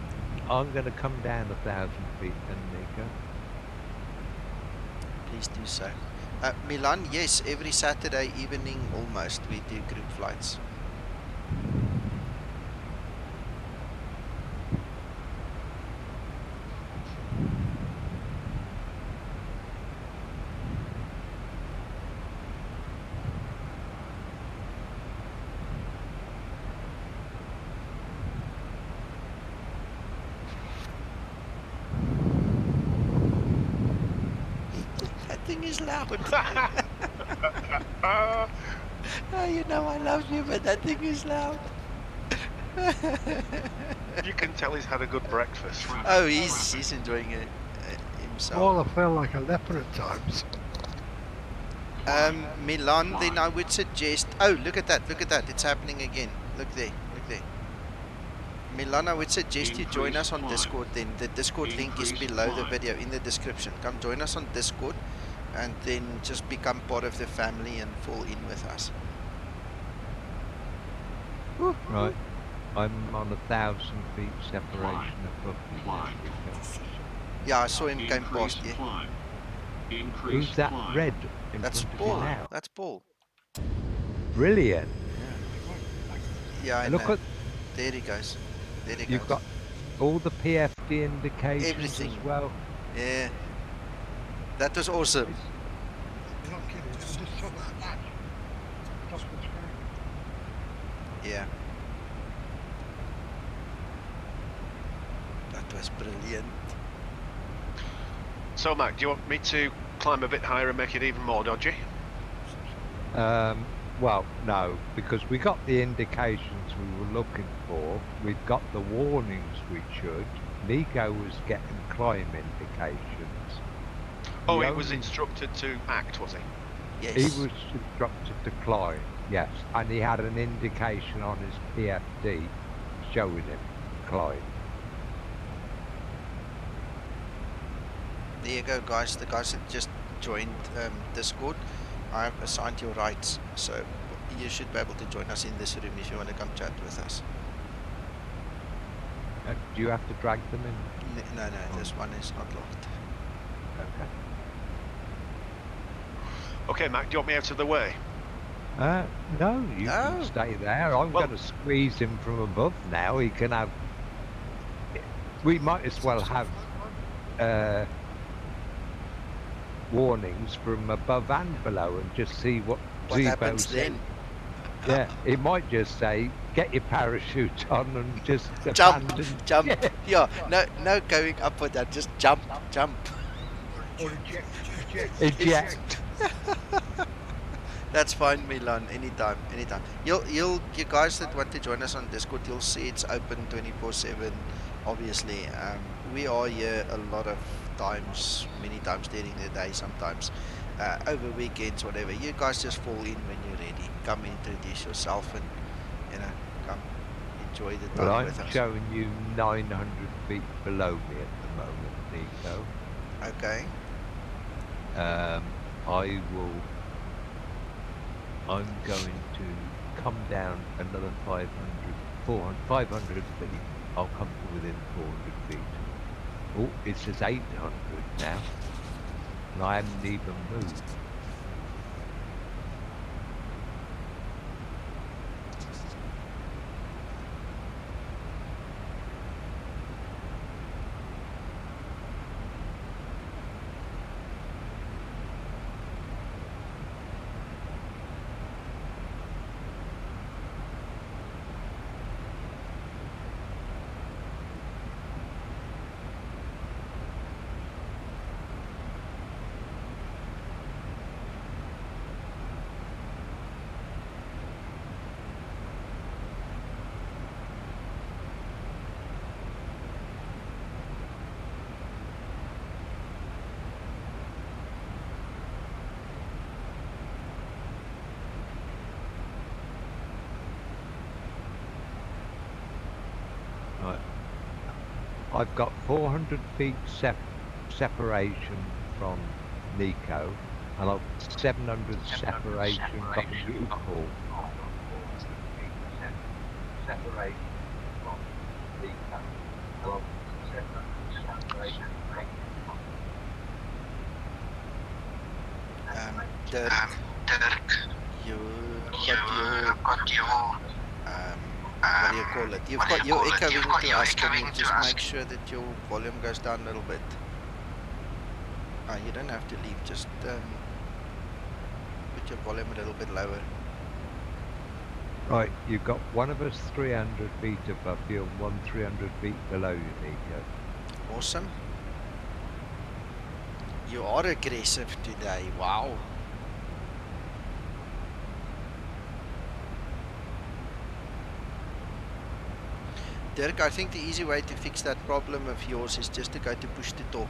I'm going to come down 1,000 feet then, Nico. Please do so. Milan, yes, every Saturday evening almost we do group flights. That thing is loud. Oh, you know I love you, but that thing is loud. You can tell he's had a good breakfast. Oh, he's enjoying it himself. Well, I feel like a leper at times. Milan, then I would suggest. Oh, look at that! Look at that! It's happening again. Look there! Look there! Milan, I would suggest you join us on Discord. Then the Discord link is below the video in the description. Come join us on Discord, and then just become part of the family and fall in with us. Right. I'm on 1,000 feet separation above the Yeah, I saw him came past you. Who's that red in That's front of Paul. you now? That's Paul. Brilliant. Yeah, I Look know. at, There he goes. There he you've goes. got all the PFD indications Everything. as well. Yeah. That was awesome. You're not kidding. I'm just top of the top of the screen. Yeah. That was brilliant. So, Mac, do you want me to climb a bit higher and make it even more dodgy? Well, no, because we got the indications we were looking for. We've got the warnings we should. Nico was getting climb indications. Oh, he was instructed to act, was he? Yes. He was instructed to climb, yes, and he had an indication on his PFD showing him climb. There you go, guys. The guys that just joined Discord, I've assigned your rights, so you should be able to join us in this room if you want to come chat with us. Do you have to drag them in? No, this one is not locked. Okay. Okay, Mac, do you want me out of the way? No, you can stay there. I'm going to squeeze him from above now. He can have... We might as well have warnings from above and below and just see what Zibo happens says. then. Yeah, he might just say, get your parachute on and just Jump. abandon. Yeah, no going up or down, just jump. Or Eject. That's fine, Milan. Anytime. You guys that want to join us on Discord, you'll see it's open 24/7. Obviously, we are here a lot of times, many times during the day. Sometimes over weekends, whatever. You guys just fall in when you're ready. Come introduce yourself and come enjoy the time with us. I'm showing you 900 feet below me at the moment, Nico. Okay. I'm going to come down another 500 feet. I'll come to within 400 feet. Oh, it says 800 now. And I haven't even moved. Right. I've got 400 feet separation from Nico, and I've 700 separation from you, Paul. Dirk, you got your what do you call it? You've got your echoing to us. Can you just make sure that your volume goes down a little bit? You don't have to leave. Just put your volume a little bit lower. Right, you've got one of us 300 feet above you and one 300 feet below you, Nico. Awesome. You are aggressive today. Wow. Dirk, I think the easy way to fix that problem of yours is just to go to push to talk.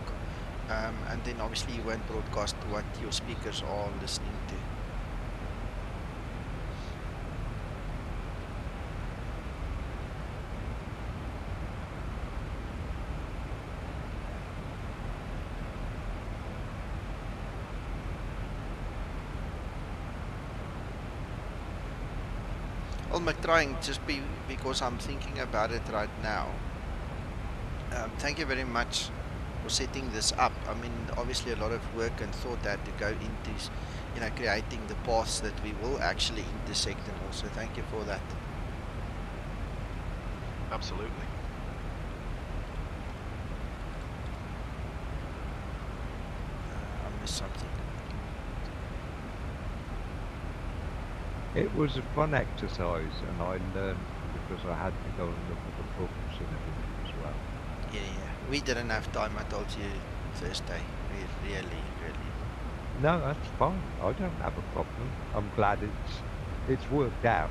And then obviously you won't broadcast what your speakers are listening to. I'm trying just because I'm thinking about it right now. Thank you very much for setting this up. I mean, obviously a lot of work and thought had to go into, you know, creating the paths that we will actually intersect, and also thank you for that. Absolutely. I missed something. It was a fun exercise, and I learned because I had to go and look at the books and everything as well. Yeah. We didn't have time, I told you Thursday. We really. No, that's fine. I don't have a problem. I'm glad it's worked out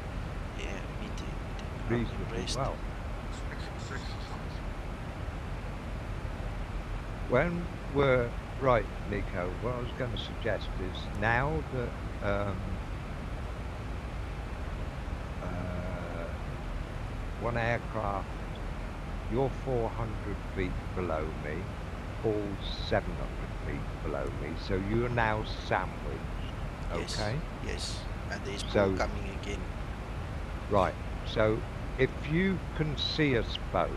Yeah, me too. reasonably impressed. well. Exercise. When we're right, Nico, what I was going to suggest is now that one aircraft, you're 400 feet below me, Paul's 700 feet below me, so you're now sandwiched, okay? Yes, and there's Paul So, coming again. right, so if you can see us both,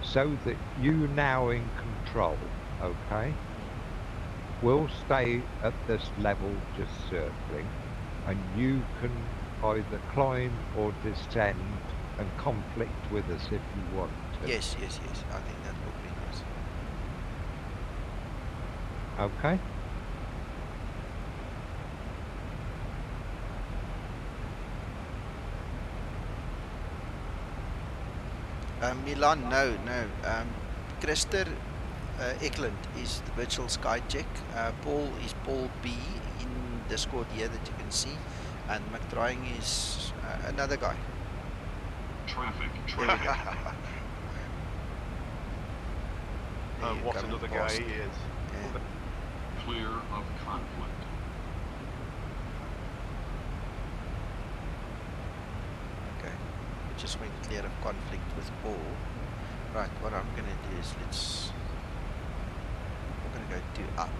so that you're now in control, okay? We'll stay at this level just circling, and you can either climb or descend and conflict with us if you want to. Yes. I think that would be nice. Okay? Milan, no. Christer Eklund is the virtual sky check. Paul is Paul B in Discord here that you can see. And McTrying is another guy. Traffic. And what another guy he is. Yeah. Clear of conflict. Okay. We just went clear of conflict with Paul. Right, what I'm going to do is we're going to go to up.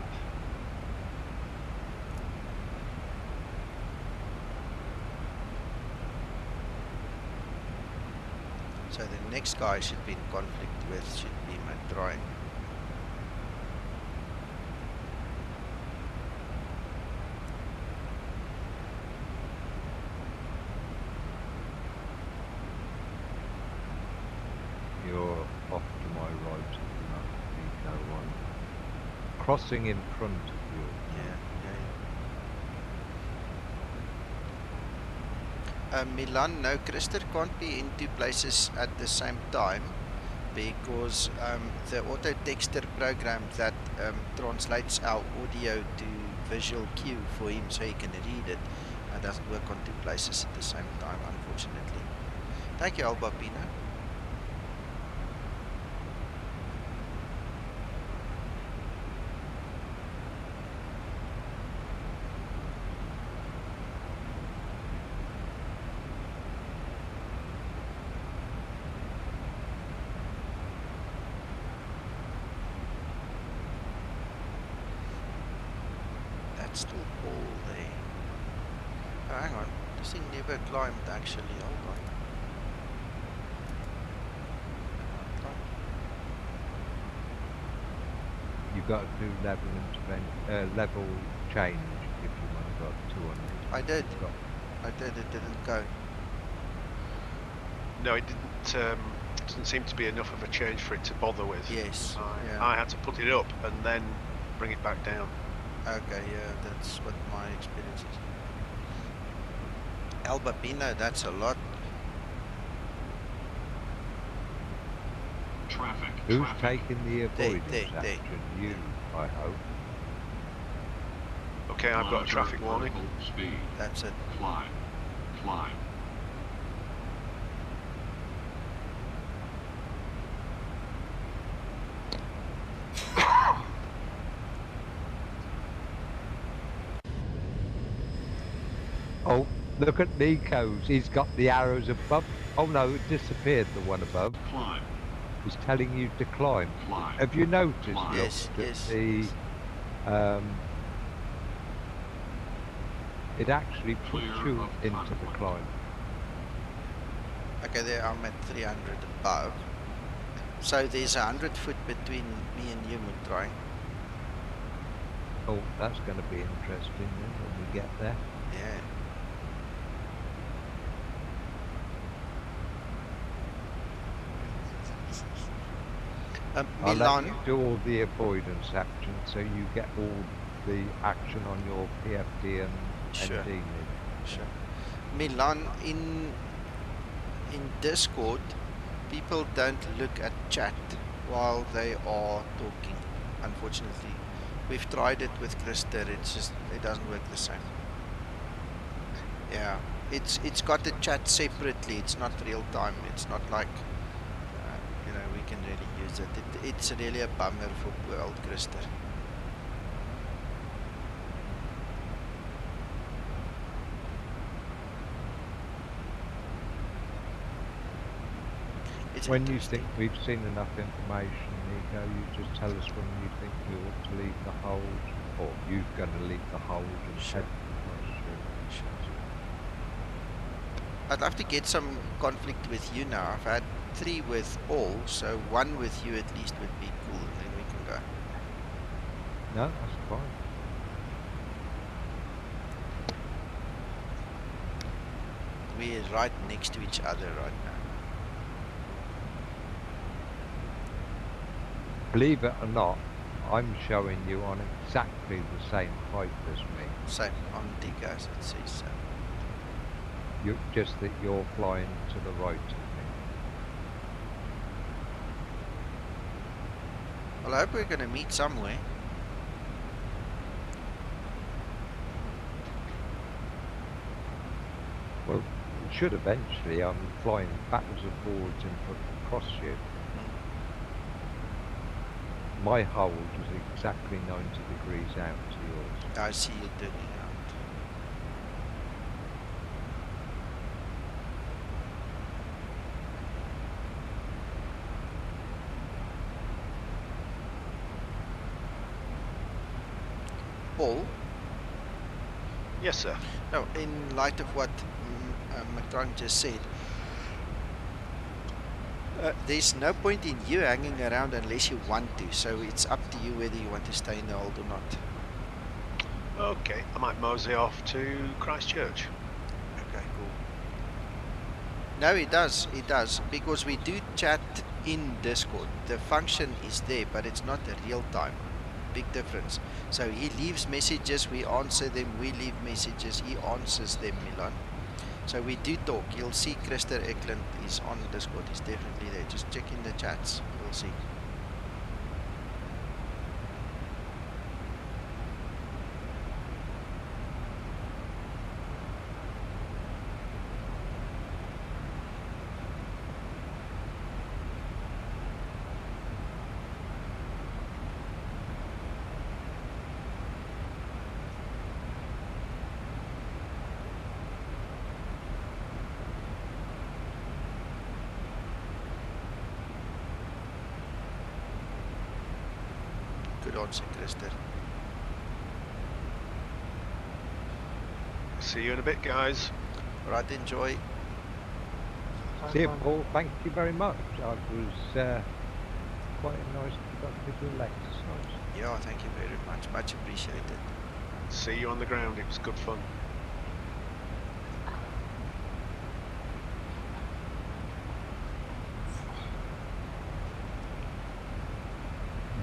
So the next guy I should be in conflict with should be McDrying. You're off to my right at the moment, Nico. I'm crossing in front of you. Milan, no, Christer can't be in two places at the same time because the auto texter program that translates our audio to visual cue for him so he can read it doesn't work on two places at the same time, unfortunately. Thank you, Alba Pino. Still Paul there. Oh, hang on, this thing never climbed actually, hold on. You've got to do level change if you want to go up 200. I did, it didn't go. No, it didn't seem to be enough of a change for it to bother with. Yes. I had to put it up and then bring it back down. Okay, yeah, that's what my experience is. Alba Pino, that's a lot. Traffic. Who's taking the avoidance there. action? You, I hope. Okay, I've got a traffic warning. Speed. That's it. Climb. Look at Nico's. He's got the arrows above. Oh no, it disappeared. The one above. Climb. He's telling you to climb. Climb. Have you noticed, Climb. look, Yes, that yes, the yes. it actually puts Clear you of into the conflict. climb. Okay, there I'm at 300 above. So there's 100 foot between me and you, Mutrai. Oh, that's going to be interesting then when we get there. Yeah. I'll let Milan. you do all the avoidance action so you get all the action on your PFD and Sure. ND. Sure. Milan, in Discord, people don't look at chat while they are talking. Unfortunately, we've tried it with Krista. It doesn't work the same. Yeah, it's got the chat separately. It's not real time. It's not like you know, we can really use it. It's really a bummer for poor old Krista. It's When you think we've seen enough information, Nico, you just tell us when you think we ought to leave the hold, or you're going to leave the hold and Sure. head across. Sure. I'd love to get some conflict with you now. I've had 3 with all, so 1 with you at least would be cool, and then we can go. No, that's fine. We're right next to each other right now. Believe it or not, I'm showing you on exactly the same height as me. Same on TCAS, it says so. Just that you're flying to the right of me. Well, I hope we're going to meet somewhere. Well, it should eventually. I'm flying backwards and forwards and across you. My hold was exactly 90 degrees out to yours. I see you turning out. Paul? Yes, sir. No, in light of what McDonald just said, there's no point in you hanging around unless you want to, so it's up to you whether you want to stay in the hold or not. Okay, I might mosey off to Christchurch. Okay, cool. No, it does, because we do chat in Discord. The function is there, but it's not a real time. Big difference. So he leaves messages, we answer them, we leave messages, he answers them, Milan. So we do talk. You'll see Krista Eklund is on Discord. He's definitely there. Just check in the chats. You'll see. Good answer, Krista. See you in a bit, guys. Right, enjoy. See you, Paul. Thank you very much. It was quite a nice, productive little exercise. Yeah, thank you very much. Much appreciated. See you on the ground. It was good fun.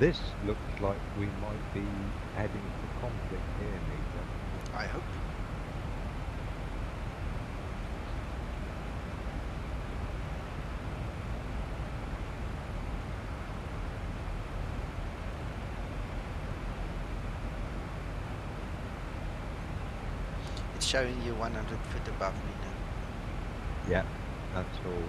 This looks like we might be heading for conflict here, Nico. I hope. It's showing you 100 feet above me now. Yeah, that's all.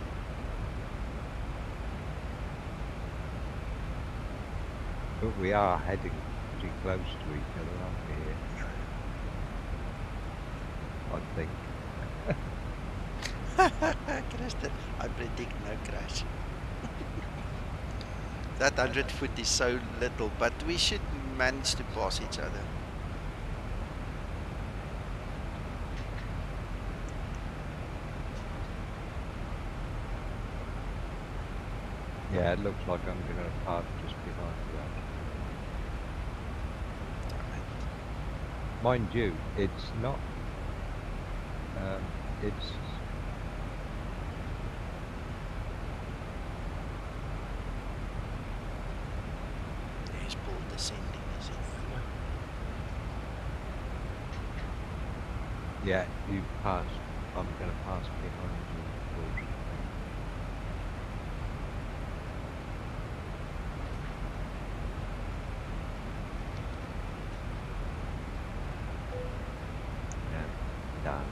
But we are heading pretty close to each other, aren't we here? I think. Christian, I predict no crash. That 100 foot is so little, but we should manage to pass each other. Yeah, it looks like I'm going to park just behind you. Mind you, it's not. It's. There's Paul descending, is it? Yeah, you passed. I'm going to pass behind you, unfortunately. Yeah, done.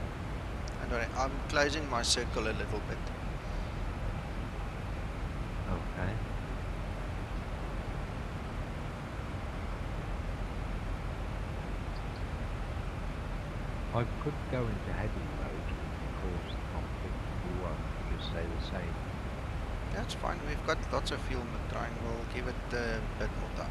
I'm closing my circle a little bit. Okay. I could go into heading mode and cause the conflict if you want. Just say the same. That's fine. We've got lots of fuel in the train. We'll give it a bit more time.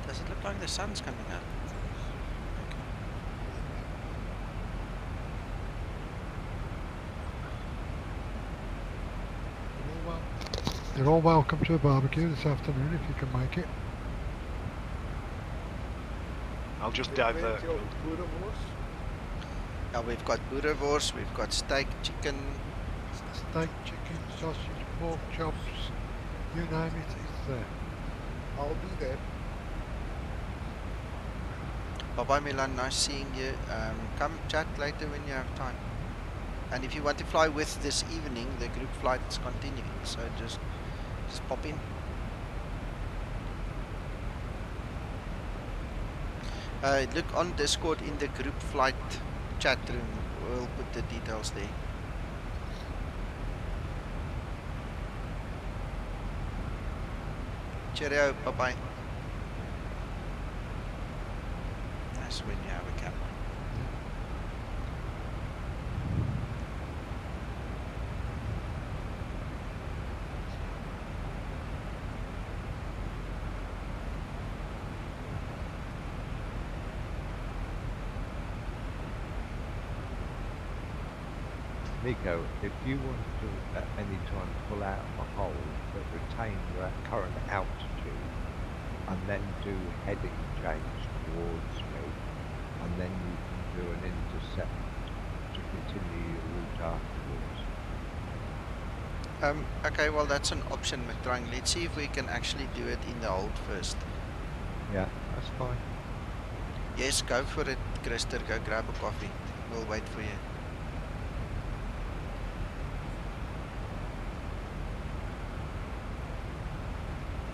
Does it look like the sun's coming up? You're all welcome to a barbecue this afternoon if you can make it. I'll just divert. Now we've got boerewors, we've got steak, chicken. Steak, chicken, sausage, pork chops, you name it, it's there. I'll be there. Bye-bye Milan, nice seeing you. Come chat later when you have time. And if you want to fly with this evening, the group flight is continuing, so just pop in. Look on Discord in the group flight chat room. We'll put the details there. Cheerio, bye-bye. That's when you have a camera. Nico, if you want to at any time pull out of a hole but retain your current altitude and then do heading change towards me, and then you can do an intercept to continue your route afterwards. Okay, well that's an option, McTrang. Let's see if we can actually do it in the hold first. Yeah, that's fine. Yes, go for it, Krister. Go grab a coffee. We'll wait for you.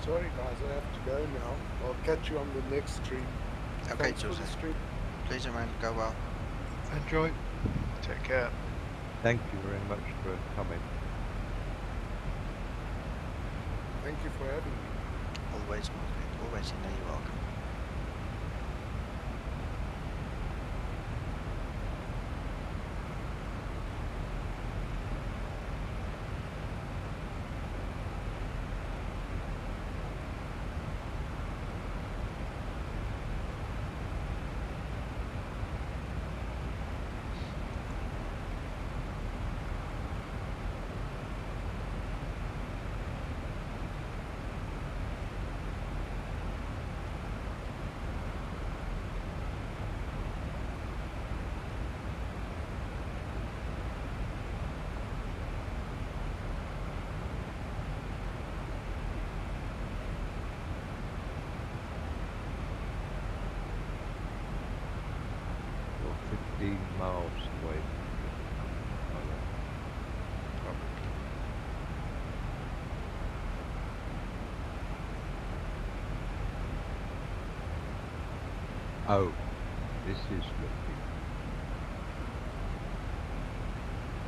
Sorry guys, I have to go now. I'll catch you on the next stream. Okay, Thanks for Jose. the stream. Pleasure, man. Go well. Enjoy. Take care. Thank you very much for coming. Thank you for having me. Always, my friend. Always. You know you're welcome. You're 15 miles away from you. Oh, this is looking.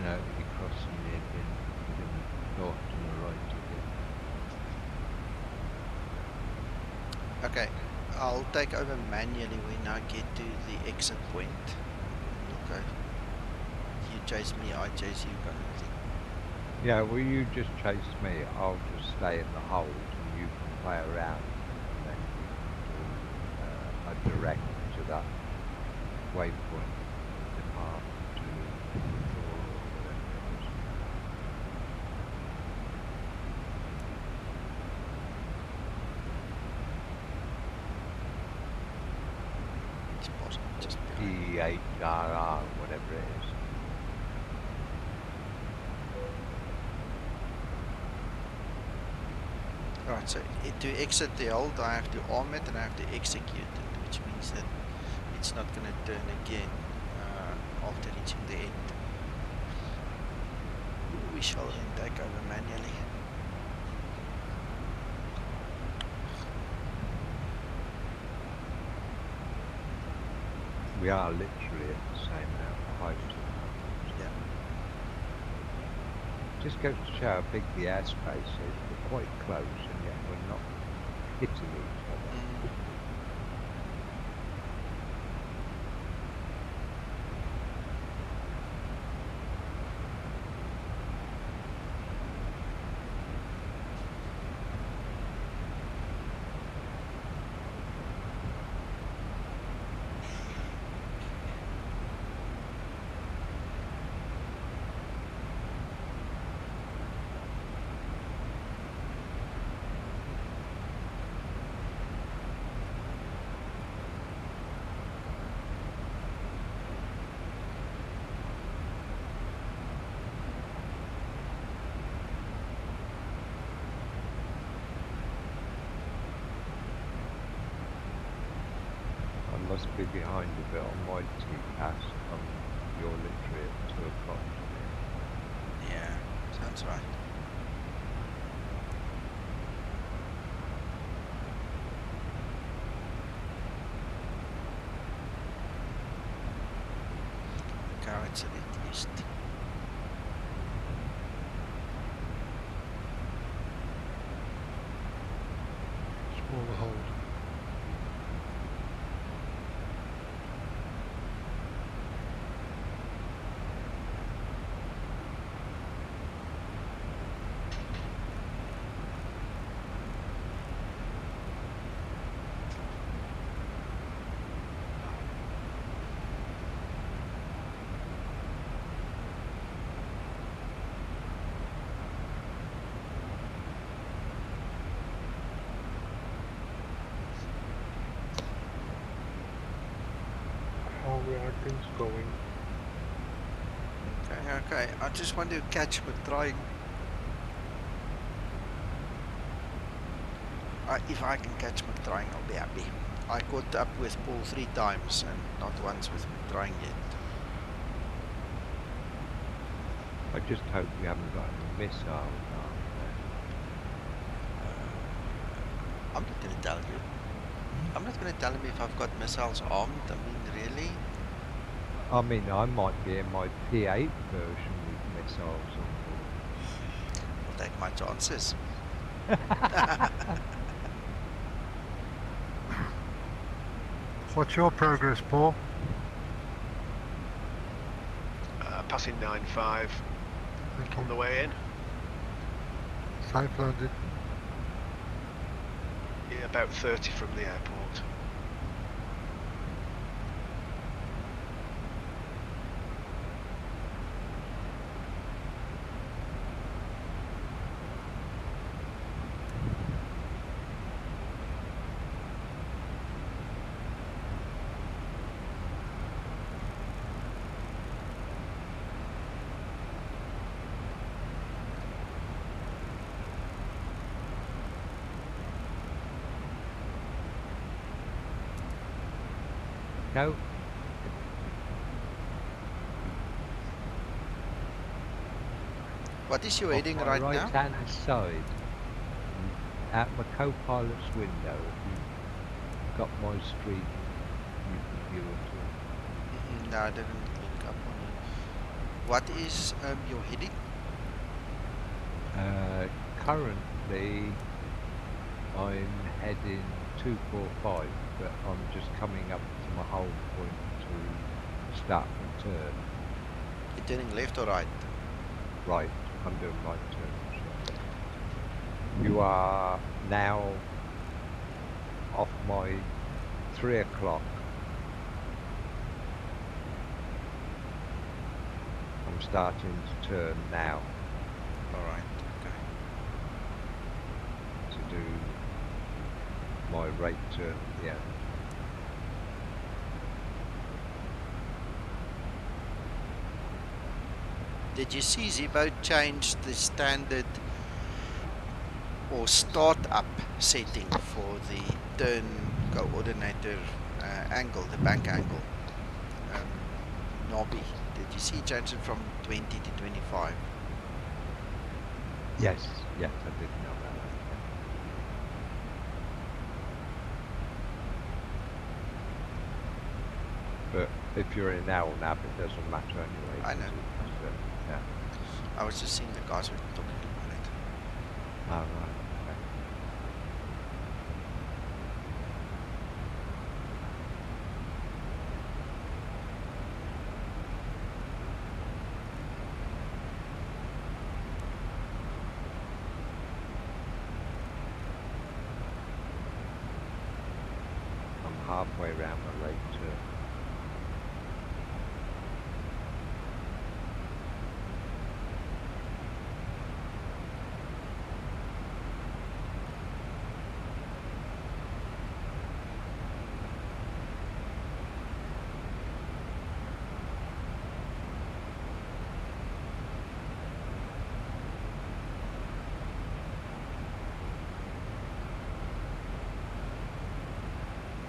No, you're crossing the engine. Oh, to the right again. Okay, I'll take over manually when I get to the exit point. We'll go. You chase me, I chase you, kind of thing. Yeah, well, you just chase me. I'll just stay in the hold, and you can play around, and then you can do a direct to that waypoint depart to control or whatever it was. It's possible, just behind me. PEHRR, whatever it is. Right, so to exit the hold, I have to arm it and I have to execute it, which means that it's not going to turn again after reaching the end. We shall then take over manually. We are literally at the same amount of height. Yeah. Just goes to show how big the airspace is. We're quite close, and yet we're not hitting each other. I must be behind a bit on my TCAS on your literally at 2 o'clock today. Yeah, sounds right. Carrots a bit east. Smaller hold. How are things going? Okay. I just want to catch my trying. If I can catch my trying, I'll be happy. I caught up with Paul 3 times and not once with trying yet. I just hope we haven't got any missiles out there. I'm not going to tell you. I'm not going to tell him if I've got missiles armed. I mean, really? I mean, I might be in my P8 version with missiles on board. I'll take my chances. What's your progress, Paul? Passing 9.5 Thank on you. the way in. Safe landed. Yeah, about 30 from the airport. No? What is your Off heading my right now? right-hand side, at my co-pilot's window, you've got my street you can view it. No, I didn't look up on it. What is your heading? Currently, I'm heading 245, but I'm just coming up to my hold point to start the turn. You're turning left or right? Right, I'm doing right turns. Yeah. You are now off my 3 o'clock. I'm starting to turn now Alright, okay. to do my right turn at the end. Did you see Zibo change the standard or start-up setting for the turn coordinator angle, the bank angle? Nobby, did you see it changed it from 20 to 25? Yes, yes, I did know that. But if you're in owl nap, it doesn't matter anyway. I know. Yeah. I was just seeing the guys were talking about it. Oh, right. Okay. I'm halfway around the lake too.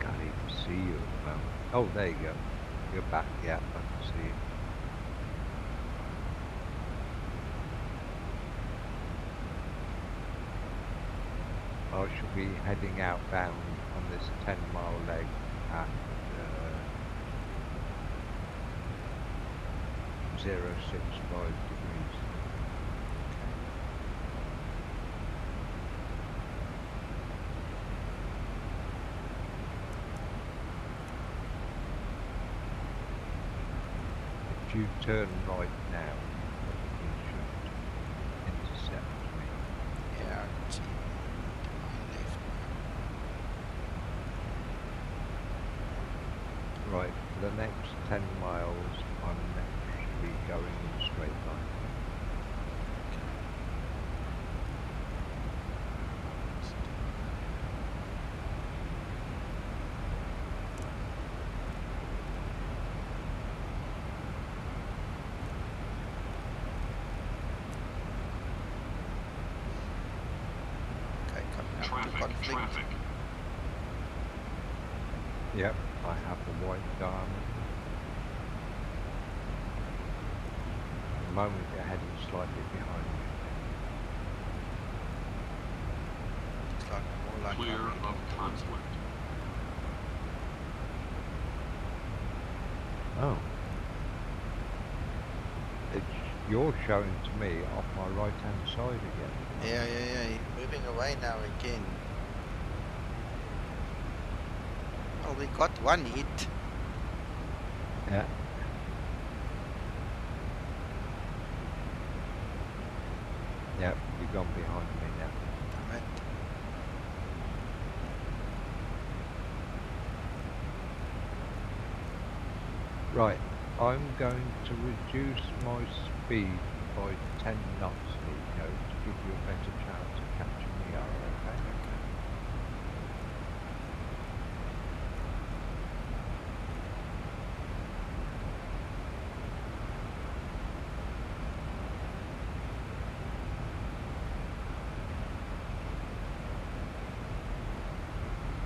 Can't even see you at the moment. Oh, there you go. You're back. Yeah, I can see you. I should be heading outbound on this 10-mile leg at 065 degrees. If you turn right now, you should intercept me. Yeah, I can see to my left now. Right, for the next 10 miles, I'm actually going in a straight line. Okay, coming up to conflict. Traffic. Yep, I have the white diamond. At the moment, you're heading slightly behind me. Looks like more like Clear I'm of heading towards it. conflict. Oh. You're showing to me off my right-hand side again. Yeah, you're moving away now again. Well, we got one hit. Yeah. Yep, you've gone behind me now. Damn it. Right, I'm going to reduce my speed by 10 knots, Nico, to give you a better chance of catching me up, okay?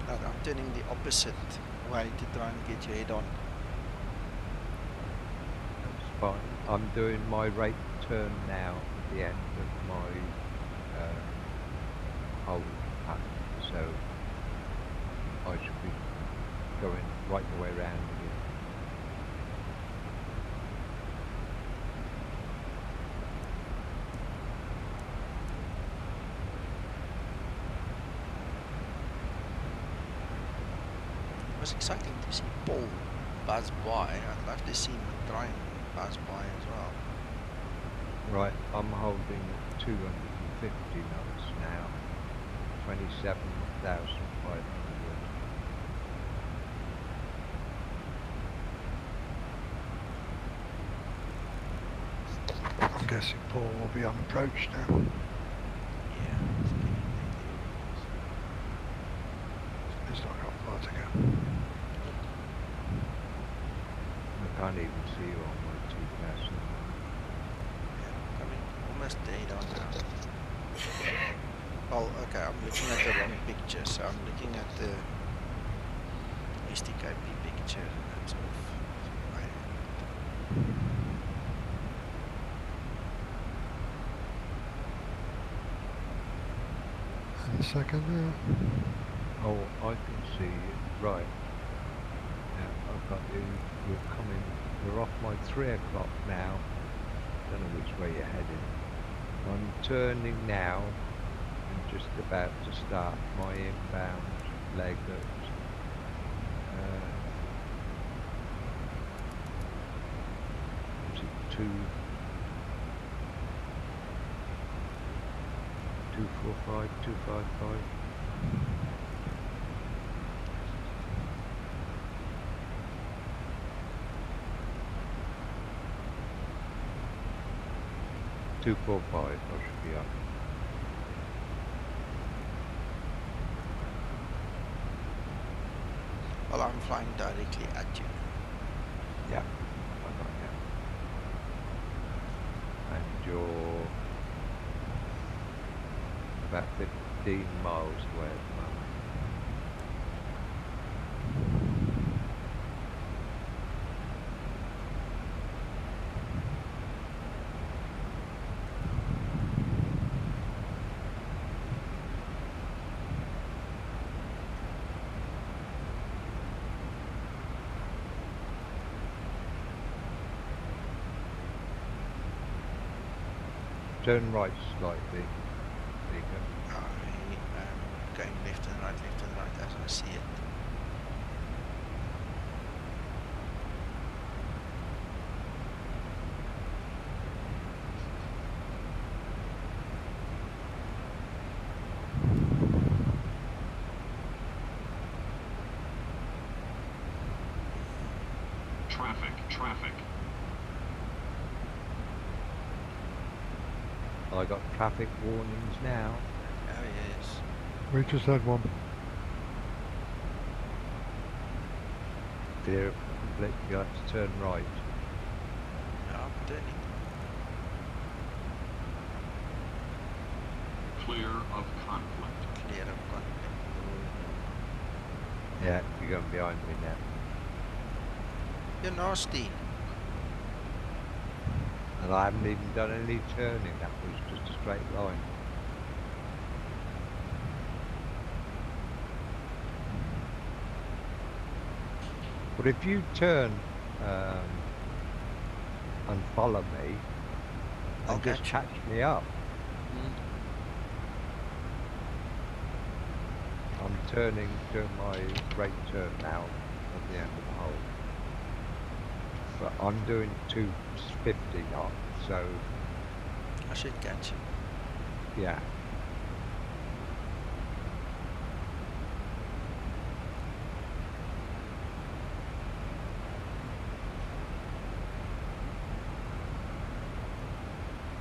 No, I'm turning the opposite way to try and get your head on. That's fine. I'm doing my right turn now at the end of my hold pattern, so I should be going right the way around again. was exciting to see Paul buzz by. I'd love to see him try and buzz by as well. Right, I'm holding 250 knots now. 27,500. I'm guessing Paul will be on approach now. Yeah, it's getting there. He's not got far to go. I can't even see you on my TCAS. Yeah, coming almost dead on now. Well, okay, I'm looking at the wrong picture, so I'm looking at the STKP picture. That's off. And a second there. Oh, I can see you. Right. Yeah, I've got you. You're coming. You're off my 3 o'clock now. Don't know which way you're heading. I'm turning now and just about to start my inbound leg at 245, 255. I should be up. Well, I'm flying directly at you. Yeah, I got you. And you're about 15 miles away at the moment. Turn right slightly. There you go. Going left and right as I see it. Traffic. I got traffic warnings now. Oh yes. We just had one. Clear complete. You have to turn right. I'm turning. Clear of conflict. Clear of conflict. Yeah, you're going behind me now. You're nasty. And I haven't even done any turning. That was just a straight line. But if you turn and follow me, I'll and just catch catch me up. I'm turning, doing my right turn now at the end of the hole. But I'm doing 250 knots, so I should catch you. yeah.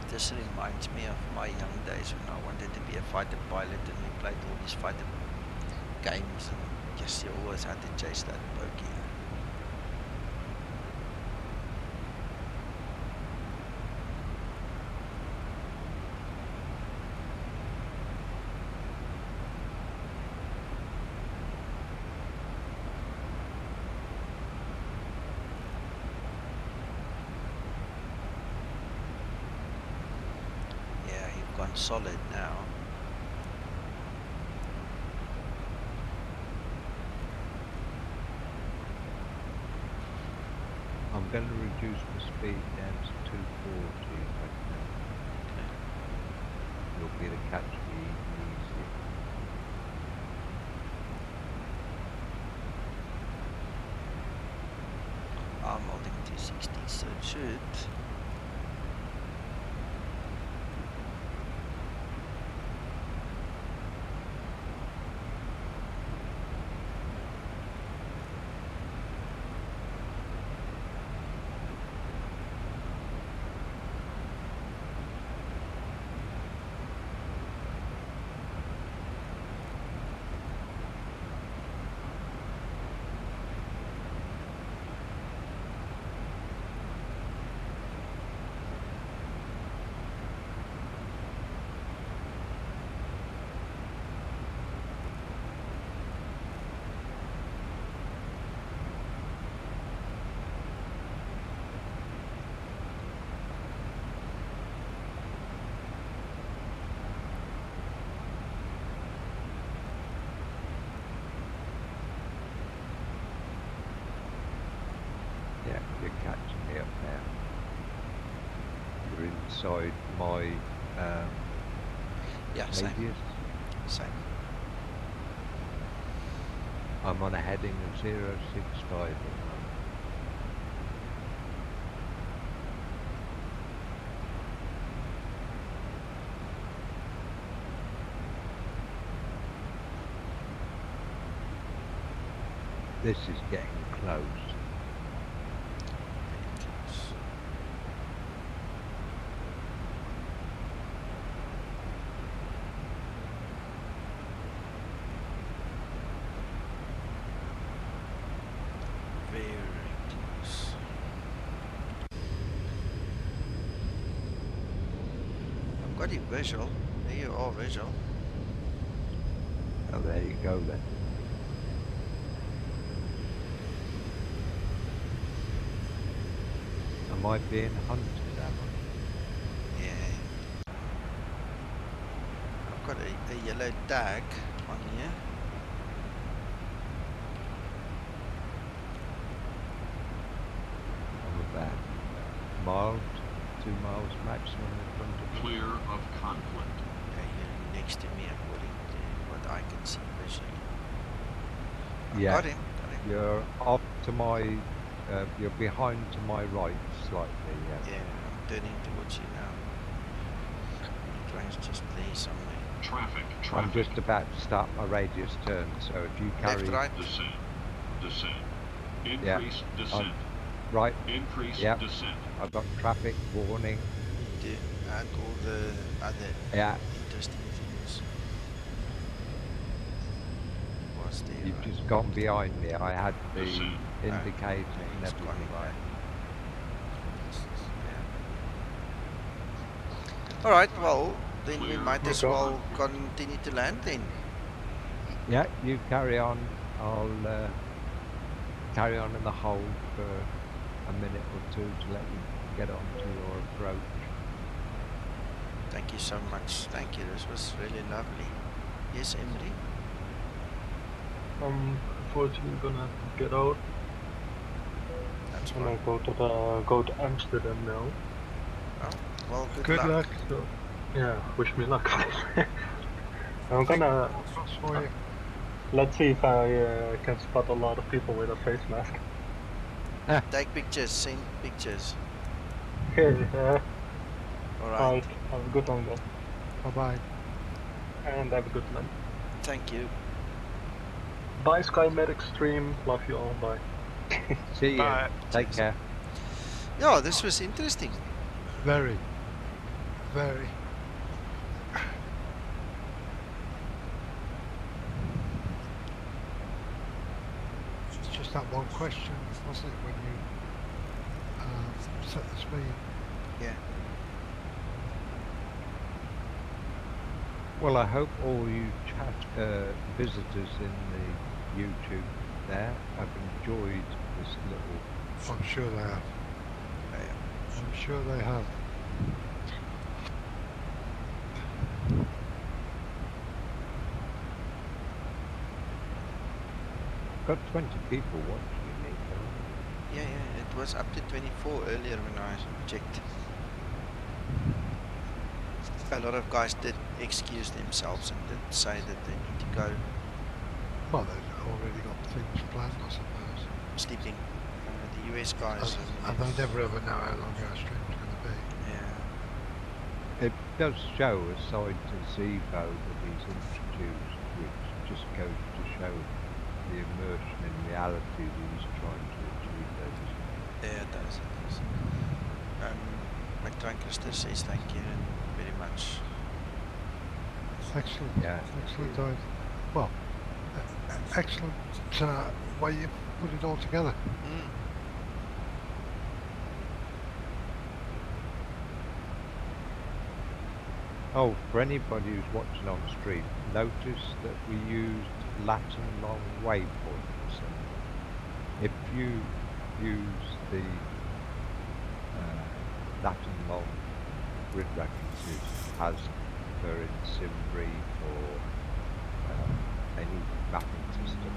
This reminds me of my young days when I wanted to be a fighter pilot and we played all these fighter games and yes, you always had to chase that bogey. Yeah, you've gone solid now. I'm going to reduce the speed down to 240 if I can. Okay. You'll be able to catch me easy. should. Yeah, you're catching me up now. You're inside my Yeah, same. radius. Same. I'm on a heading of 065 at the moment. This is getting close. Very close. I've got it visual. There you are, visual. Oh, there you go then. Am I being hunted, am I? Yeah. I've got a yellow tag on here. I'm about miles, 2 miles maximum in front of me. Clear of conflict. Yeah, you're next to me according to what I can see visually. I Yeah, got him. Got him. you're off to my, you're behind to my right slightly, yeah. Yeah, I'm turning towards you now. The train's just there somewhere. Traffic, I'm traffic. just about to start my radius turn, so if you carry Left, right. Descent, descent. Yeah, Increase, descent. right, Increase, Yep. descent. I've got traffic warning. To add all the other Yeah, interesting things. Was there? you've Right? just gone behind me. I had the Descent. indicator Okay, and it's gone everything right. right. Yeah. Alright, well, then we Clear. might as Okay. well continue to land then. Yeah, you carry on. I'll carry on in the hold for a minute or two to let you get on to your approach. Thank you so much. Thank you. This was really lovely. Yes, Emery? I'm unfortunately gonna have to get out That's and fine. I go to Amsterdam now. Oh, well, Good luck. So yeah, wish me luck. I'm gonna Cross for you. let's see if I can spot a lot of people with a face mask. Take pictures, send pictures. Okay, Alright. alright, have a good one guys. Bye bye. And have a good night. Thank you. Bye Sky Medic stream, love you all, bye. See you. Bye. Take care. Yeah, this was interesting. Very. Very. It's just that one question, wasn't it, when you set the speed? Yeah. Well, I hope all you chat visitors in the YouTube there have enjoyed this little. I'm sure they have. I'm sure they have. Got 20 people watching me. Yeah, yeah. It was up to 24 earlier when I checked. A lot of guys did excuse themselves and did say that they need to go Well, they've already got things planned, I suppose. sleeping. The US guys. And they never ever know how long our stream's going to be. Yeah. It does show a side to Zibo that he's introduced, which just goes to show the immersion in reality that he's trying to achieve there, doesn't it? Yeah, it does. It does. McTrancaster says thank you very much. Excellent. Yeah. Excellent. Well, excellent way you put it all together. Mm. Oh, for anybody who's watching on stream, notice that we used Latin long waypoints. And if you use the Latin long grid references as per in SimBrief or any mapping system,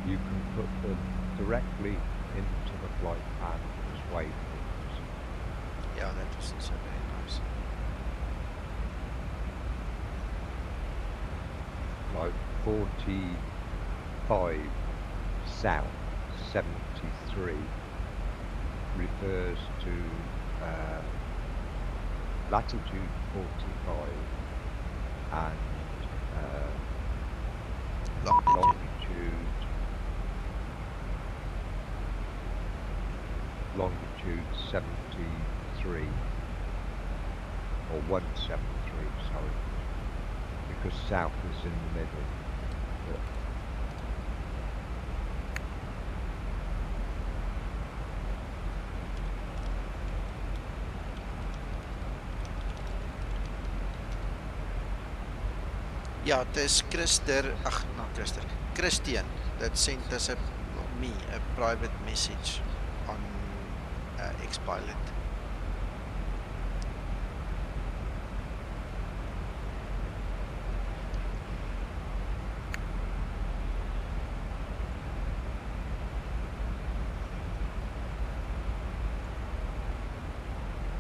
you can put them directly into the flight plan as waypoints. Yeah, that was also very nice. Like 45 south 73 refers to latitude 45 and longitude 73 or 173, sorry, because south is in the middle. But yeah, there's Christian that sent us a private message on Xpilot.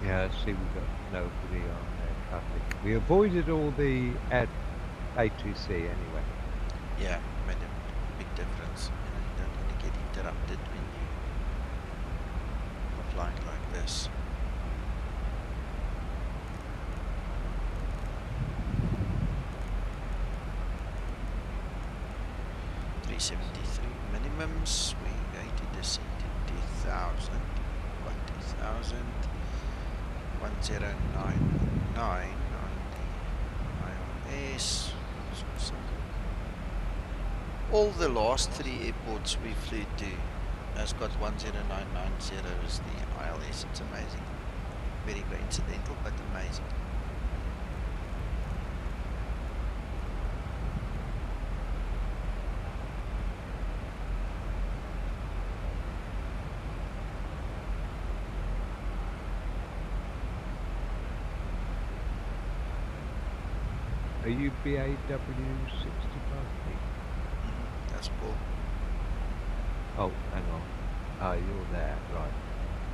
yeah, see, we've got nobody on there traffic. We avoided all the A2C anyway. Yeah, made a big difference. You don't want to get interrupted when you are flying like this. $373 minimums. We're going to descend to 2,000. 20,000. 1099 on the ILS. All the last 3 airports we flew to has got 10990 as the ILS. It's amazing. Very coincidental, but amazing. Are you BAW65? That's Paul. Oh, hang on. You're there, right.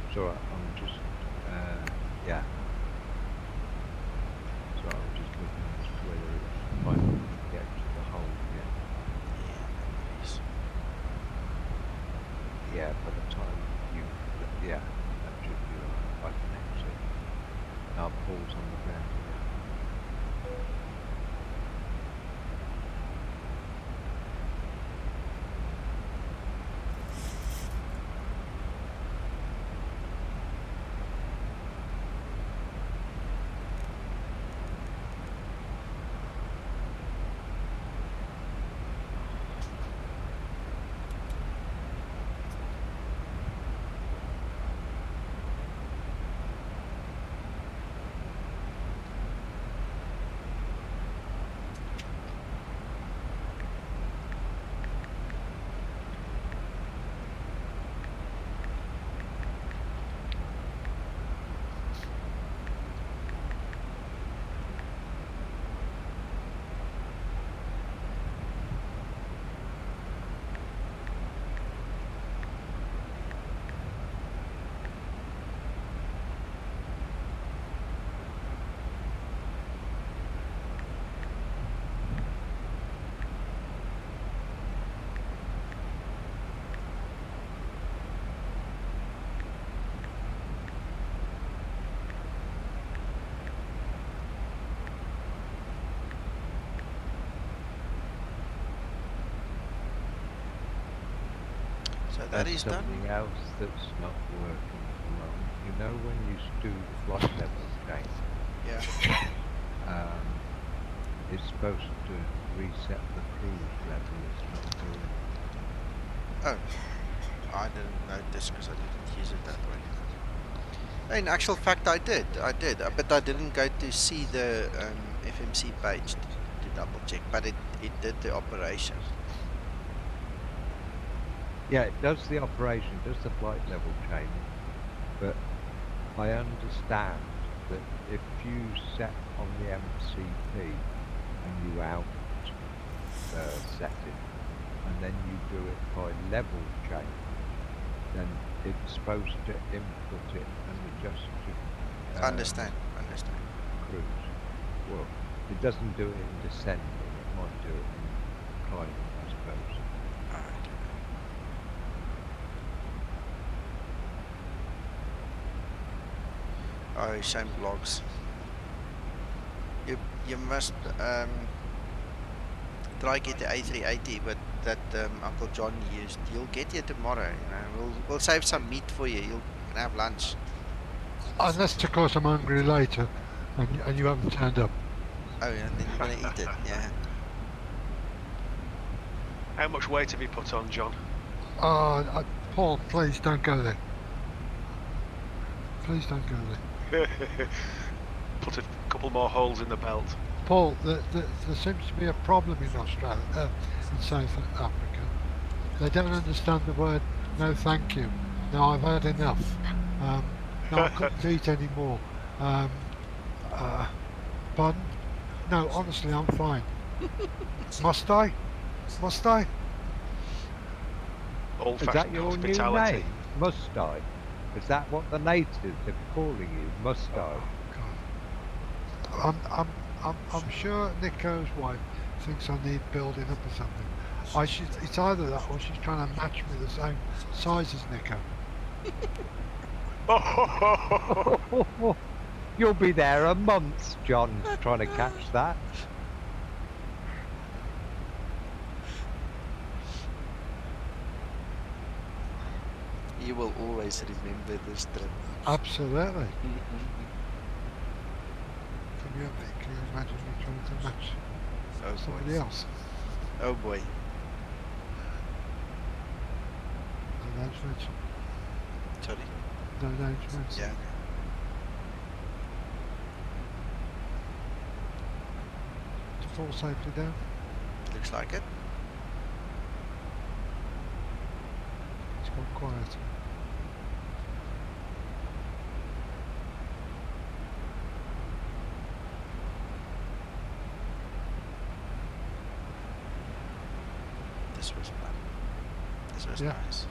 It's alright, I'm just, yeah. So I'm just looking as to whether it's finally get to the hole yet. Yeah, that is. Yeah, by the time you, yeah, that should be alright. I can exit. Now Paul's on the ground again. that There's is done. something else that's not working at the moment. You know when you do the flight level change, Yeah. it's supposed to reset the cruise level. It's not doing it. Oh, I didn't notice because I didn't use it that way. In actual fact, I did, but I didn't go to see the FMC page to double check, but it did the operation. Yeah, it does the operation, does the flight level change, but I understand that if you set on the MCP and you out set it, and then you do it by level change, then it's supposed to input it and adjust to Understand. cruise. Well, it doesn't do it in descending, it might do it in climbing, I suppose. Oh, shame blogs. You must try get the A380, but that Uncle John used. You'll get here tomorrow. You know, we'll save some meat for you. You can have lunch. Unless, of course, I'm hungry later, and you haven't turned up. Oh, and then you're gonna eat it. Yeah. How much weight have you put on, John? Paul, please don't go there. Please don't go there. Put a couple more holes in the belt. Paul, there seems to be a problem in Australia, in South Africa. They don't understand the word "no, thank you." No, I've had enough. No, I couldn't eat anymore. Pardon? No, honestly, I'm fine. Must I? Must I? Is that your new name? Must I? Is that what the natives are calling you? Must I? God. I'm sure Nico's wife thinks I need building up or something. It's either that or she's trying to match me the same size as Nico. You'll be there a month, John, trying to catch that. You will always remember this trip. Absolutely. Can you imagine me trying to match somebody else? Oh boy. No names mentioned. Sorry? No names mentioned. Yeah. To fall safely down? Looks like it. It's gone quiet. This was fun. This was Yeah. nice.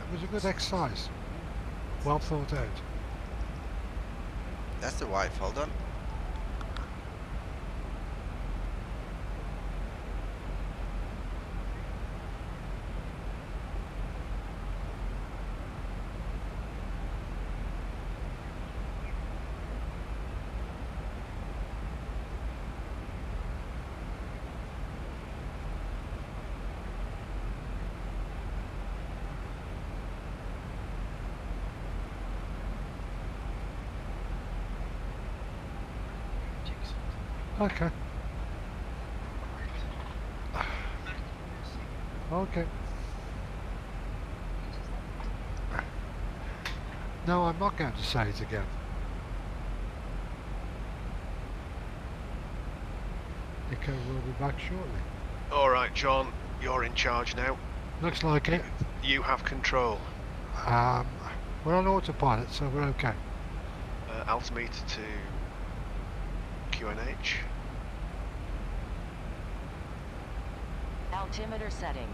It was a good exercise. Well thought out. That's the wife. Hold on. Okay. Okay. No, I'm not going to say it again. Nico will be back shortly. Alright, John, you're in charge now. Looks like it. You have control. We're on autopilot, so we're okay. Altimeter to QNH. Altimeter setting.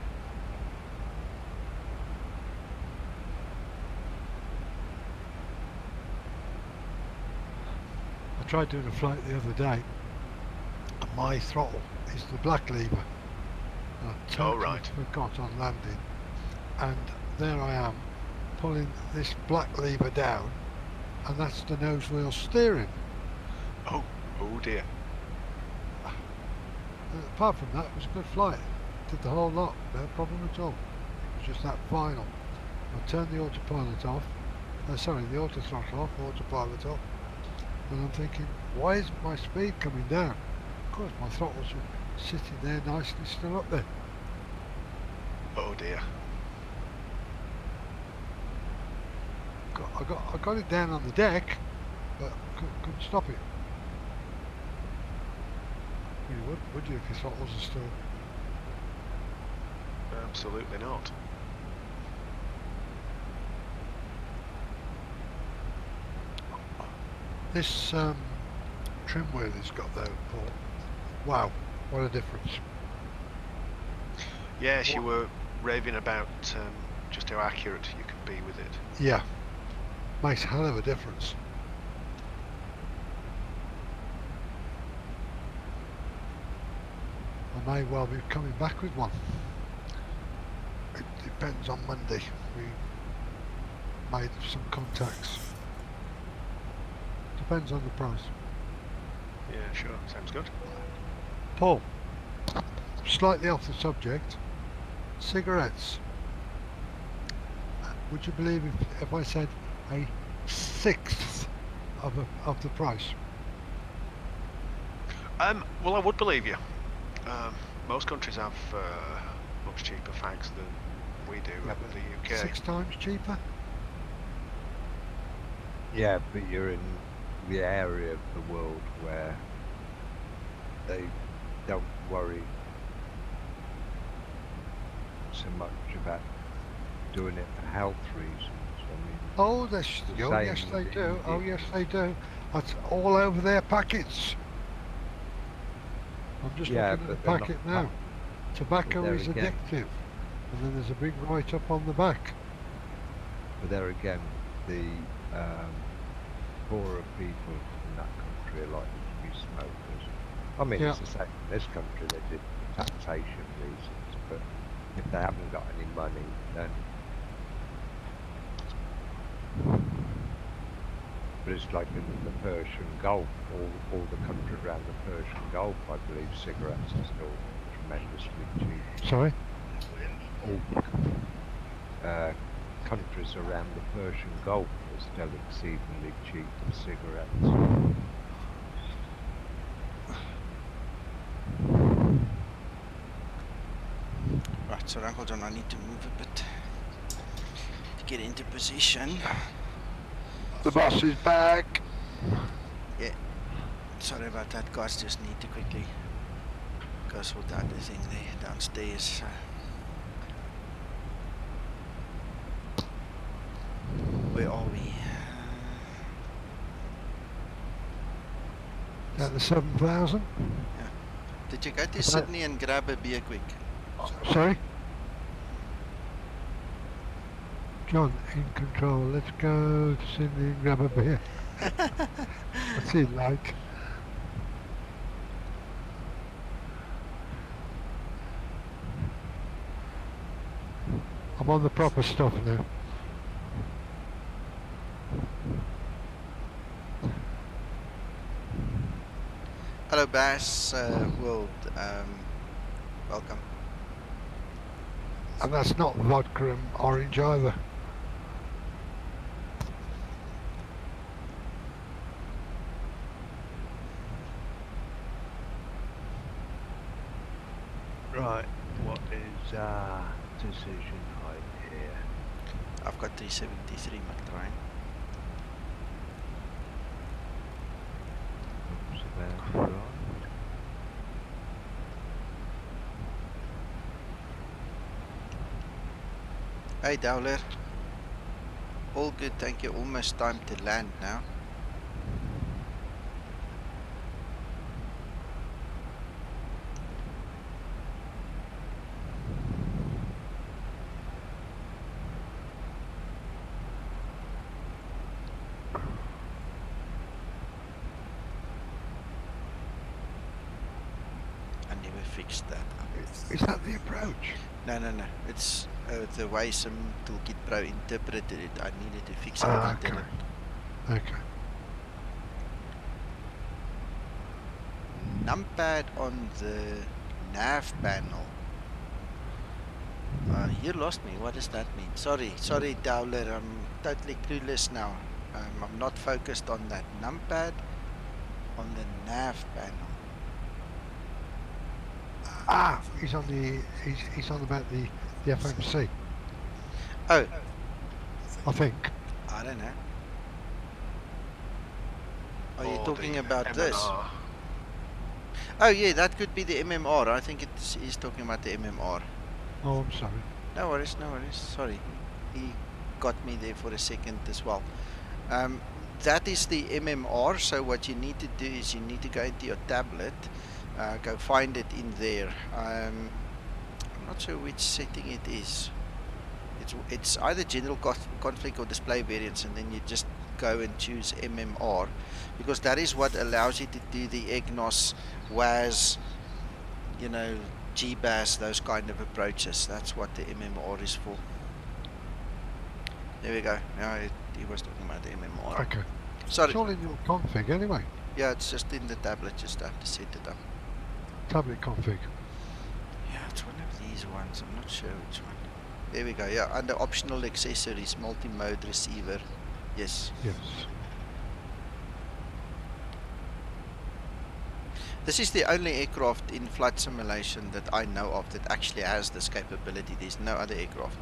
I tried doing a flight the other day, and my throttle is the black lever. And I totally forgot on landing, and there I am, pulling this black lever down, and that's the nose wheel steering. Oh dear. Apart from that, it was a good flight. Did the whole lot, no problem at all. It was just that final I turn the autopilot off. Sorry, the auto throttle off, autopilot off. And I'm thinking, why isn't my speed coming down? Of course, my throttle's sitting there nicely still up there. Oh dear. I got it down on the deck, but couldn't stop it. You would you, if your throttles are still... Absolutely not. This trim wheel he's got though, Paul. Wow, what a difference. Yes, you were raving about just how accurate you can be with it. Yeah, makes a hell of a difference. I may well be coming back with one. It depends on Monday. We made some contacts. Depends on the price. Yeah, sure. Sounds good. Paul, slightly off the subject, cigarettes. Would you believe if I said a sixth of the price? Well, I would believe you. Most countries have much cheaper fags than we do in the UK. 6 times cheaper? Yeah, but you're in the area of the world where they don't worry so much about doing it for health reasons. I mean, oh, yes they do. Oh, yes they do. That's all over their packets. I'm just looking at the packet now. Tobacco is addictive. And then there's a big write-up on the back. But there again, the poorer people in that country are likely to be smokers. I mean, it's the same in this country. They did for taxation reasons, but if they haven't got any money, then... But it's like in the Persian Gulf, all the country around the Persian Gulf, I believe cigarettes are still tremendously cheap. Sorry? All countries around the Persian Gulf are still exceedingly cheap for cigarettes. Right, so Uncle John, I need to move a bit to get into position. The bus is back. Yeah, sorry about that, guys. Just need to quickly go sort out the thing there downstairs. Where are we? At the 7,000. Yeah. Did you go to Sydney and grab a beer quick? Sorry? John, in control. Let's go to Sydney and grab a beer. What's he like? I'm on the proper stuff now. Hello, Bass World. Welcome. And that's not vodka and orange either. Right, what is decision height here? I've got 373, McTrine. Looks about right. Hey, Dowler. All good, thank you. Almost time to land now. I never fixed that. Is that the approach? No. It's the way some Toolkit Pro interpreted it. I needed to fix it. Okay. Okay. Numpad on the nav panel. You lost me. What does that mean? Sorry, Dowler. I'm totally clueless now. I'm not focused on that numpad, on the nav panel. Ah, he's on the he's on about the FMC. Oh, I think. I don't know. Are you Or talking the about this? MMR. Oh yeah, that could be the MMR. I think he's talking about the MMR. Oh, I'm sorry. No worries, no worries. Sorry, he got me there for a second as well. That is the MMR. So what you need to do is you need to go into your tablet, go find it in there. I'm not sure which setting it is. It's either general conflict or display variance, and then you just go and choose MMR, because that is what allows you to do the EGNOS, WAS, you know, GBAS, those kind of approaches. That's what the MMR is for. There we go. Now he was talking about the MMR. Okay. Sorry. It's all in your config anyway. Yeah, it's just in the tablet. Just have to set it up. Tablet config. Yeah, it's one of these ones. I'm not sure which one. There we go. Yeah, under optional accessories, multi-mode receiver. Yes. Yes. This is the only aircraft in flight simulation that I know of that actually has this capability. There's no other aircraft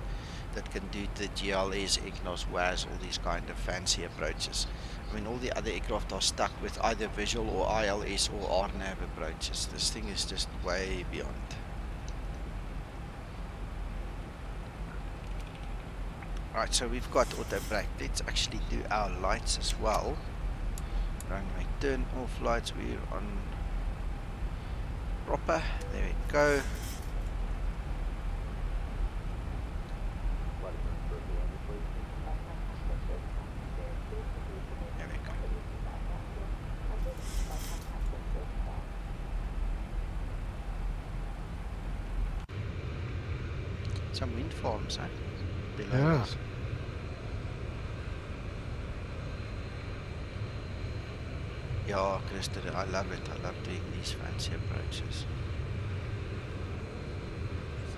that can do the GLS, EGNOS, WAS, all these kind of fancy approaches. I mean, all the other aircraft are stuck with either visual or ILS or RNAV approaches. This thing is just way beyond. Right, so we've got auto brake. Let's actually do our lights as well. Runway turn off lights. We're on proper. There we go. There we go. Some wind farms, eh? Below Yeah. us. Yeah, Christer, I love it. I love doing these fancy approaches.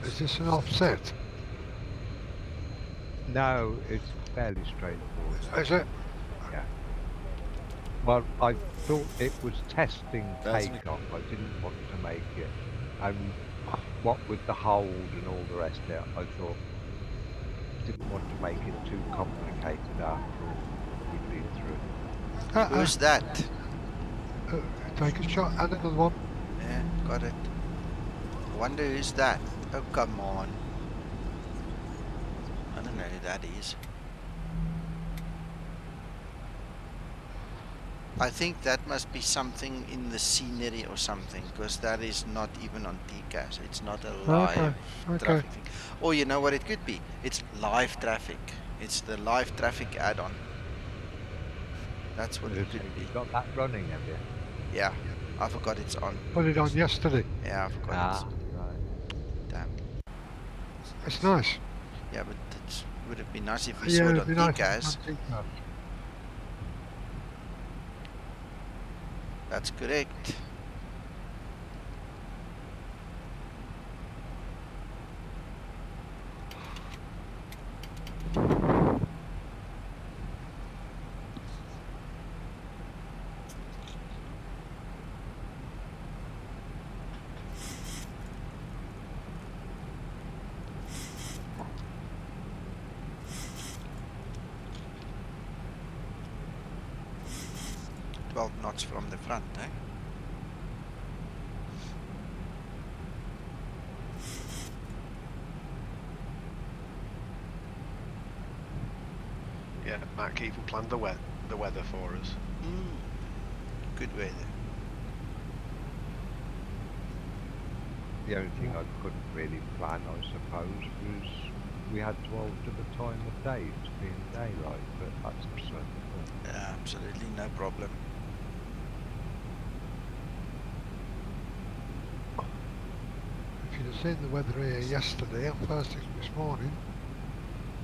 Is this an offset? No, it's fairly straightforward. Is it? Yeah. Well, I thought it was testing Doesn't it? takeoff. I didn't want to make it. And what with the hold and all the rest of it, I thought didn't want to make it too complicated after all we'd been through. Who's that? Take a shot and another one. Yeah, got it. I wonder who's that. Oh, come on. I don't know who that is. I think that must be something in the scenery or something, because that is not even on TCAS. It's not a live traffic thing. Or you know what it could be? It's live traffic. It's the live traffic add-on. That's what it could be. You've got that running, have you? Yeah, I forgot it's on. Put it on yesterday. Yeah, I forgot it's Right. damn. It's nice. Yeah, but it would have been nice if we saw it on TCAS. That's correct. Knots from the front, eh? Yeah, Mac even planned the weather for us. Good weather. The only thing I couldn't really plan, I suppose, was we had to alter the time of day to be in daylight, but that's beside the point. Yeah, absolutely no problem. If you'd have seen the weather here yesterday and first thing this morning,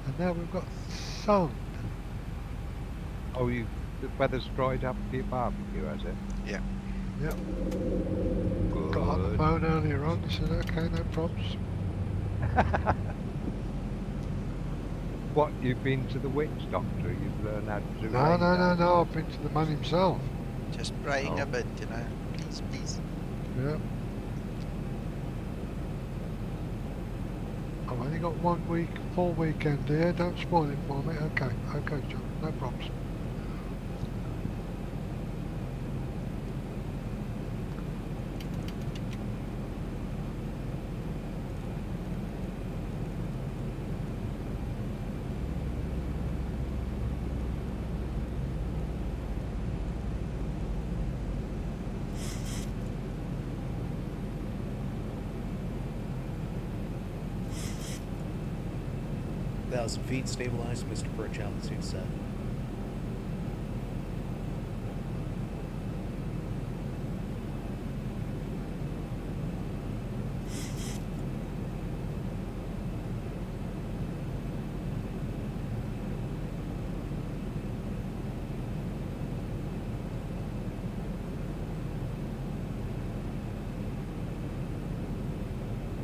and now we've got sun. Oh, the weather's dried up for your barbecue, has it? Yeah. Yep. Good. Got on the phone earlier on, said okay, no problems. What, you've been to the witch doctor? You've learned how to do No, rain no, no, dance? no. I've been to the man himself. Just praying a Oh. bit, you know. Please, please. Yeah. I've only got 1 week, full weekend here. Don't spoil it for me. Okay, okay, John. No problems. Thousand feet, stabilized, Mr. Perch, altitude set.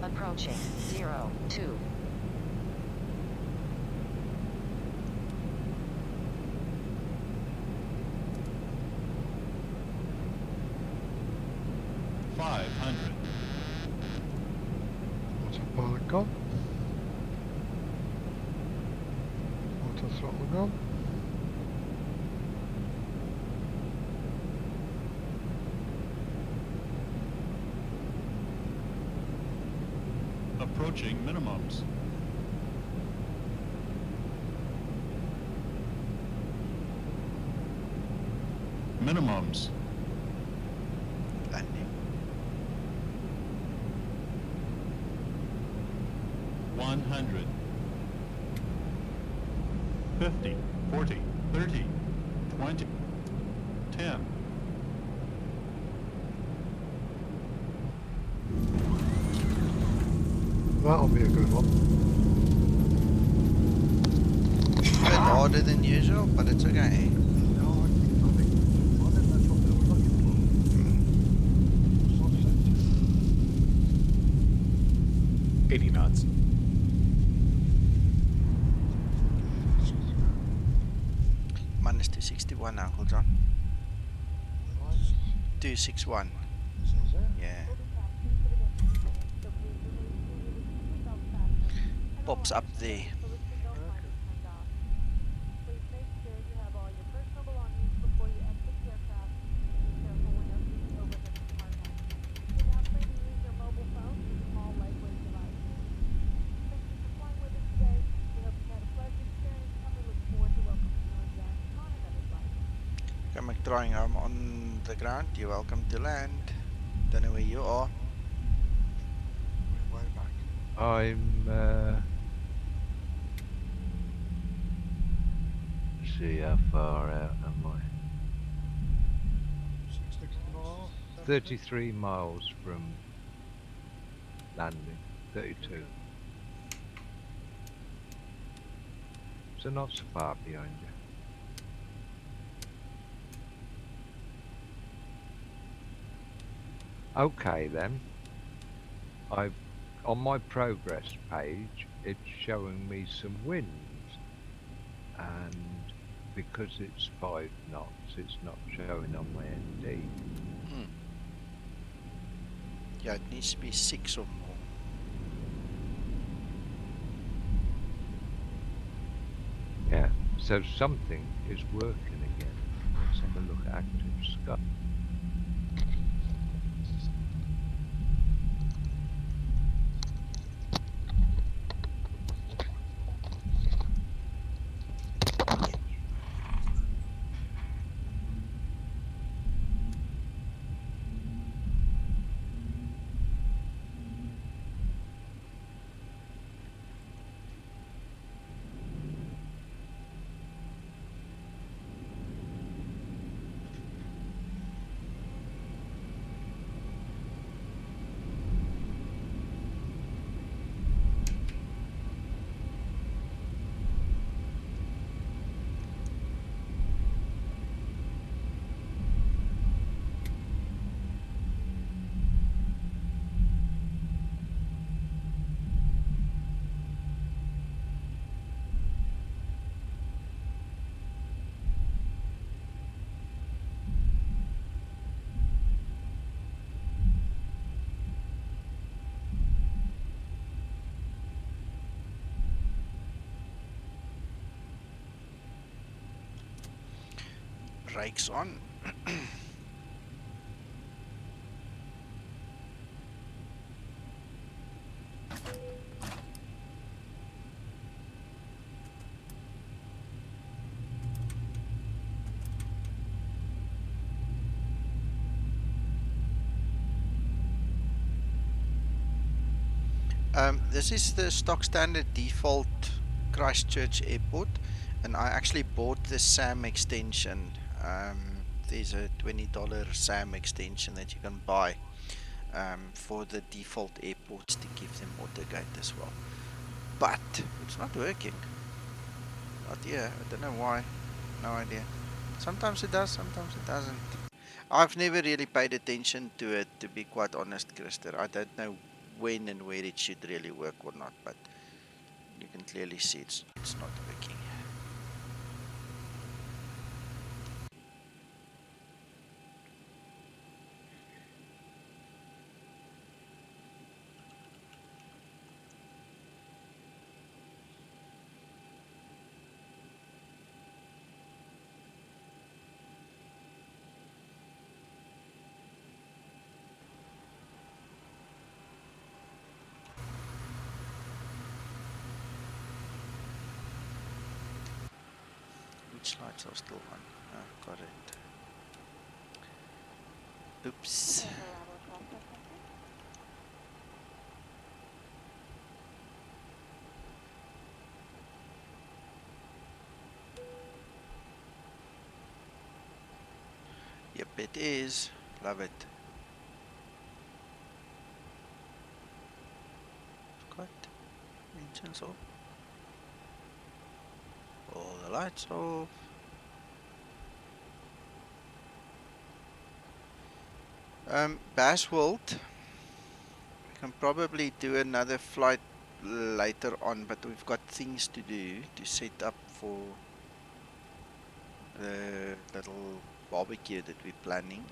Approaching 02. Autopilot gone. Auto throttle gone. Approaching minimums. Minimums. Landing. 100. 50, 40, 30, 20, 10. That'll be a good one. A bit harder than usual, but it's okay. No, I think that's what they were looking for. Soft center. 80 knots. Minus 261, Uncle John. 261. Says it. Yeah. Pops up there. I'm trying. I'm on the ground. You're welcome to land. Don't know where you are. Way back. I'm, see how far out am I? 60 miles. 33 miles from landing. 32. So not so far behind you. Okay then. I've on my progress page it's showing me some winds, and because it's 5 knots it's not showing on my ND. Yeah, it needs to be 6 or more. Yeah, so something is working again. Let's have a look at active sky. brakes on. This is the stock standard default Christchurch Airport, and I actually bought the SAM extension. There's a $20 SAM extension that you can buy for the default airports to give them AutoGate as well. But it's not working. Not here. I don't know why. No idea. Sometimes it does, sometimes it doesn't. I've never really paid attention to it, to be quite honest, Krister. I don't know when and where it should really work or not, but you can clearly see it's not working. Which lights are still on? Oh, got it. Oops. Yep, it is. Love it. Got engines off. All the lights off. Bashwold, we can probably do another flight later on, but we've got things to do to set up for the little barbecue that we're planning.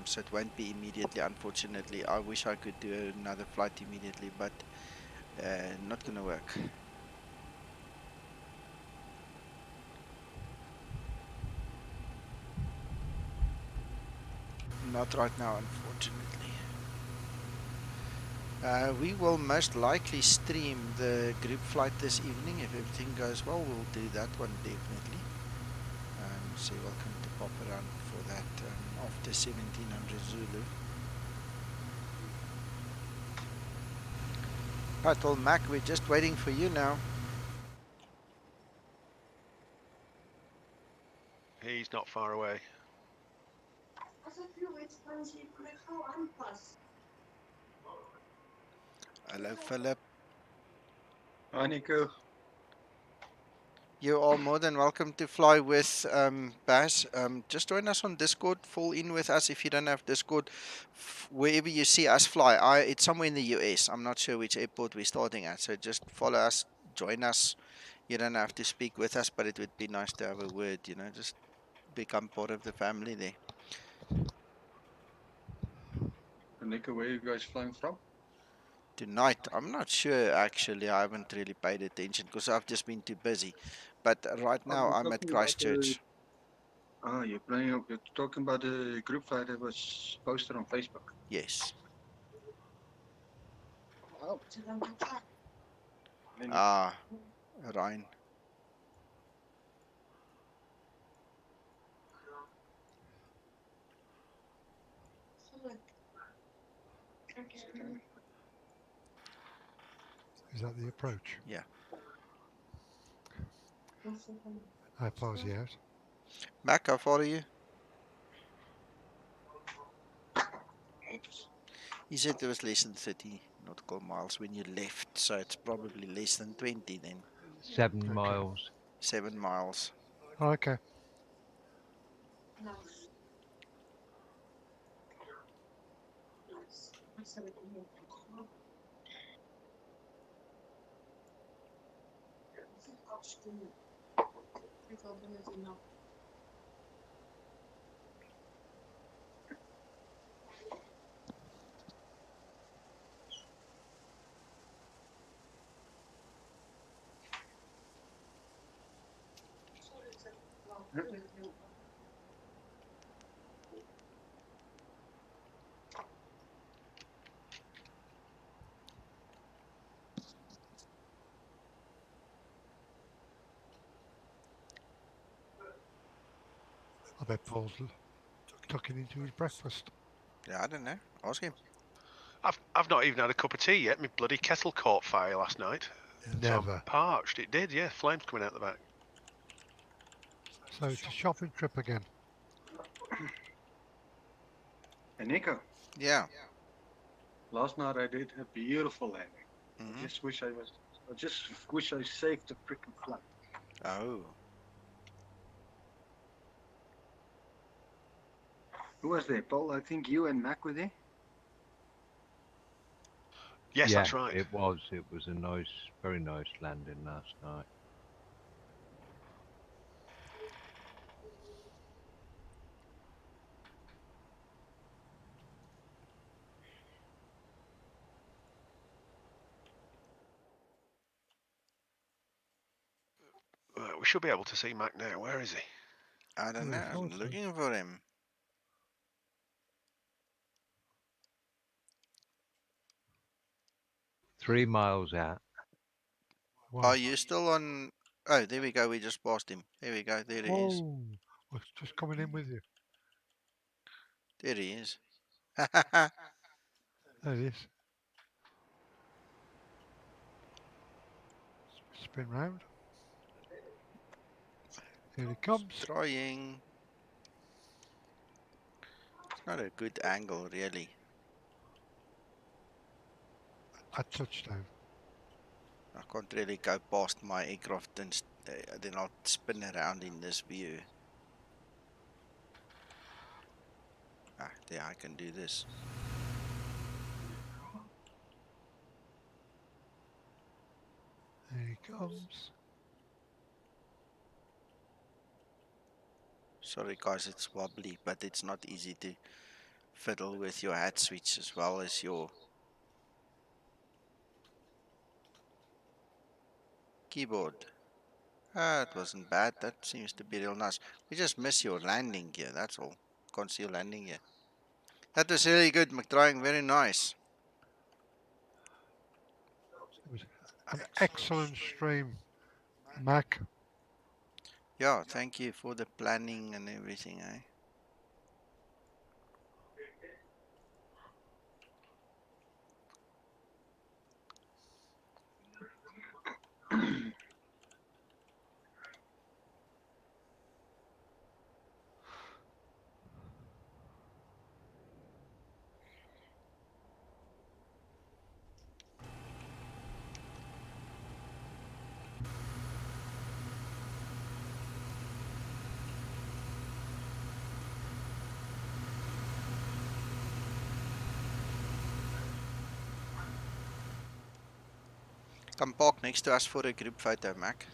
So it won't be immediately, unfortunately. I wish I could do another flight immediately, but not gonna work. Not right now, unfortunately. We will most likely stream the group flight this evening. If everything goes well, we'll do that one definitely. So you're welcome to pop around for that after 1700 Zulu. Right, well, Mac, we're just waiting for you now. He's not far away. Hello, Philip. Hi, Nico. You are more than welcome to fly with Baz. Just join us on Discord. Fall in with us if you don't have Discord. Wherever you see us fly, it's somewhere in the US. I'm not sure which airport we're starting at. So just follow us, join us. You don't have to speak with us, but it would be nice to have a word. Just become part of the family there. Nico, where are you guys flying from? Tonight, I'm not sure actually. I haven't really paid attention because I've just been too busy. But right Oh, now, you're I'm at talking about the. Christchurch. You're talking about the group flight that was posted on Facebook. Yes. Oh. Ah, Ryan. Is that the approach? Yeah. How far is he out? Mac, how far are you? He said it was less than 30 nautical miles when you left, so it's probably less than 20 then. 7 Okay. miles. 7 miles. Okay. I bet Paul's tucking into his breakfast. Yeah, I don't know. Ask him. I've not even had a cup of tea yet. My bloody kettle caught fire last night. So I'm Never. parched. It did, yeah. Flames coming out the back. So it's a shopping trip again. And Nico, Yeah. last night I did a beautiful landing. Mm-hmm. I just wish I saved the freaking flight. Oh. Who was there, Paul? I think you and Mac were there. Yes, Yeah, that's right. it was. It was a nice, very nice landing last night. Right, we should be able to see Mac now. Where is he? I don't know. I thought I'm so. looking for him. Three miles out. Wow. Are you still on? Oh, there we go. We just passed him. There we go. There he is. Whoa. I was just coming in with you. There he is. There it is. Spin round. Here he comes. Trying. It's not a good angle, really. At touchdown. I can't really go past my aircraft and then I'll spin around in this view. Ah, there, I can do this. There he comes. Sorry guys, it's wobbly, but it's not easy to fiddle with your hat switch as well as your keyboard. Ah, it wasn't bad. That seems to be real nice. We just miss your landing gear, that's all. Can't see your landing gear. That was really good, McDrying. Very nice. It was an excellent stream, Mac. Yeah, thank you for the planning and everything, eh? Come park next to us for a group photo, Mac.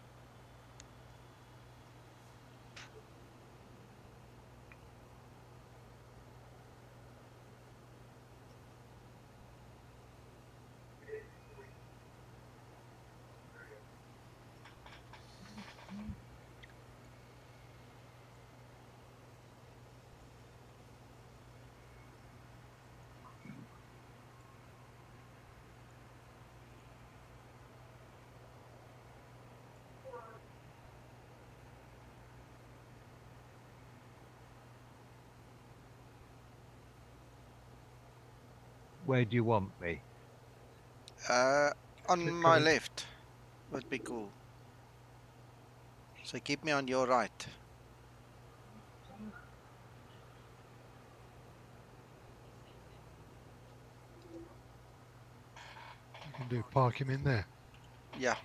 Where do you want me? On my left would be cool. So keep me on your right. You can do park him in there. Yeah.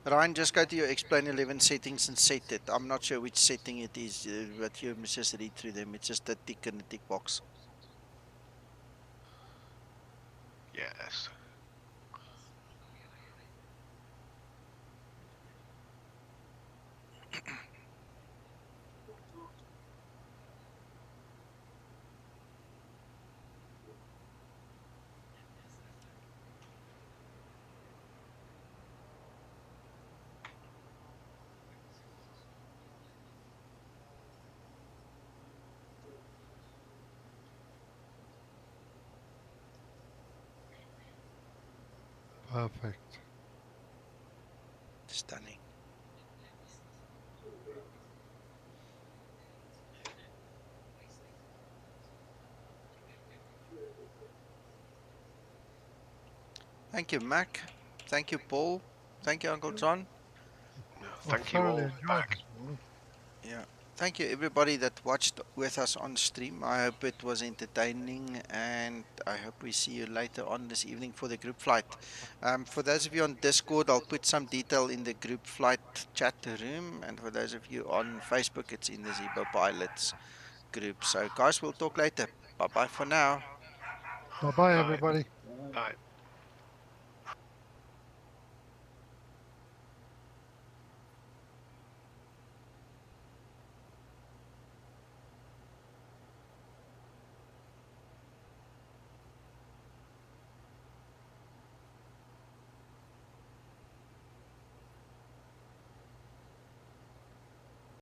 Ryan, just go to your Explain 11 settings and set it. I'm not sure which setting it is, but you must just read through them. It's just a tick and a tick box. Yes. Perfect. Stunning. Thank you, Mac. Thank you, Paul. Thank you, Uncle John. I Thank you thoroughly all enjoyed back. this morning. Yeah. Thank you, everybody that watched with us on stream. I hope it was entertaining, and I hope we see you later on this evening for the group flight. For those of you on Discord, I'll put some detail in the group flight chat room, and for those of you on Facebook, it's in the Zibo Pilots group. So, guys, we'll talk later. Bye bye for now. Bye bye, Bye. everybody. Bye.